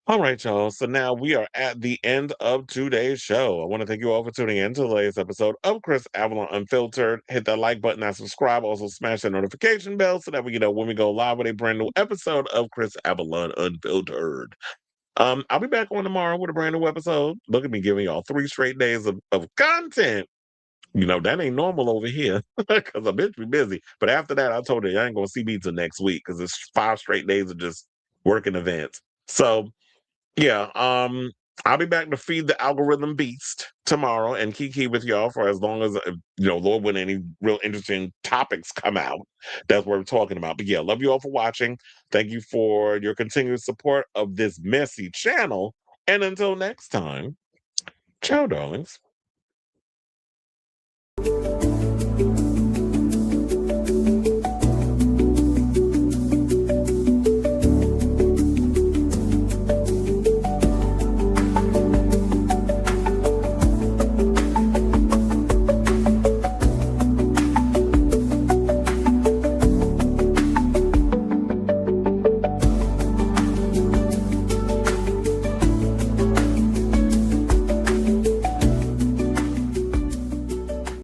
All right, y'all. So now we are at the end of today's show. I want to thank you all for tuning in to the latest episode of Chris Avalon Unfiltered. Hit that like button and subscribe. Also smash that notification bell so that we when we go live with a brand new episode of Chris Avalon Unfiltered. I'll be back on tomorrow with a brand new episode. Look at me giving y'all 3 straight days of content. That ain't normal over here because a bitch be busy. But after that, I told her I ain't going to see me till next week because it's 5 straight days of just working events. So, yeah, I'll be back to feed the algorithm beast tomorrow and kiki with y'all for as long as, Lord, when any real interesting topics come out. That's what we're talking about. But yeah, love you all for watching. Thank you for your continued support of this messy channel. And until next time, ciao, darlings.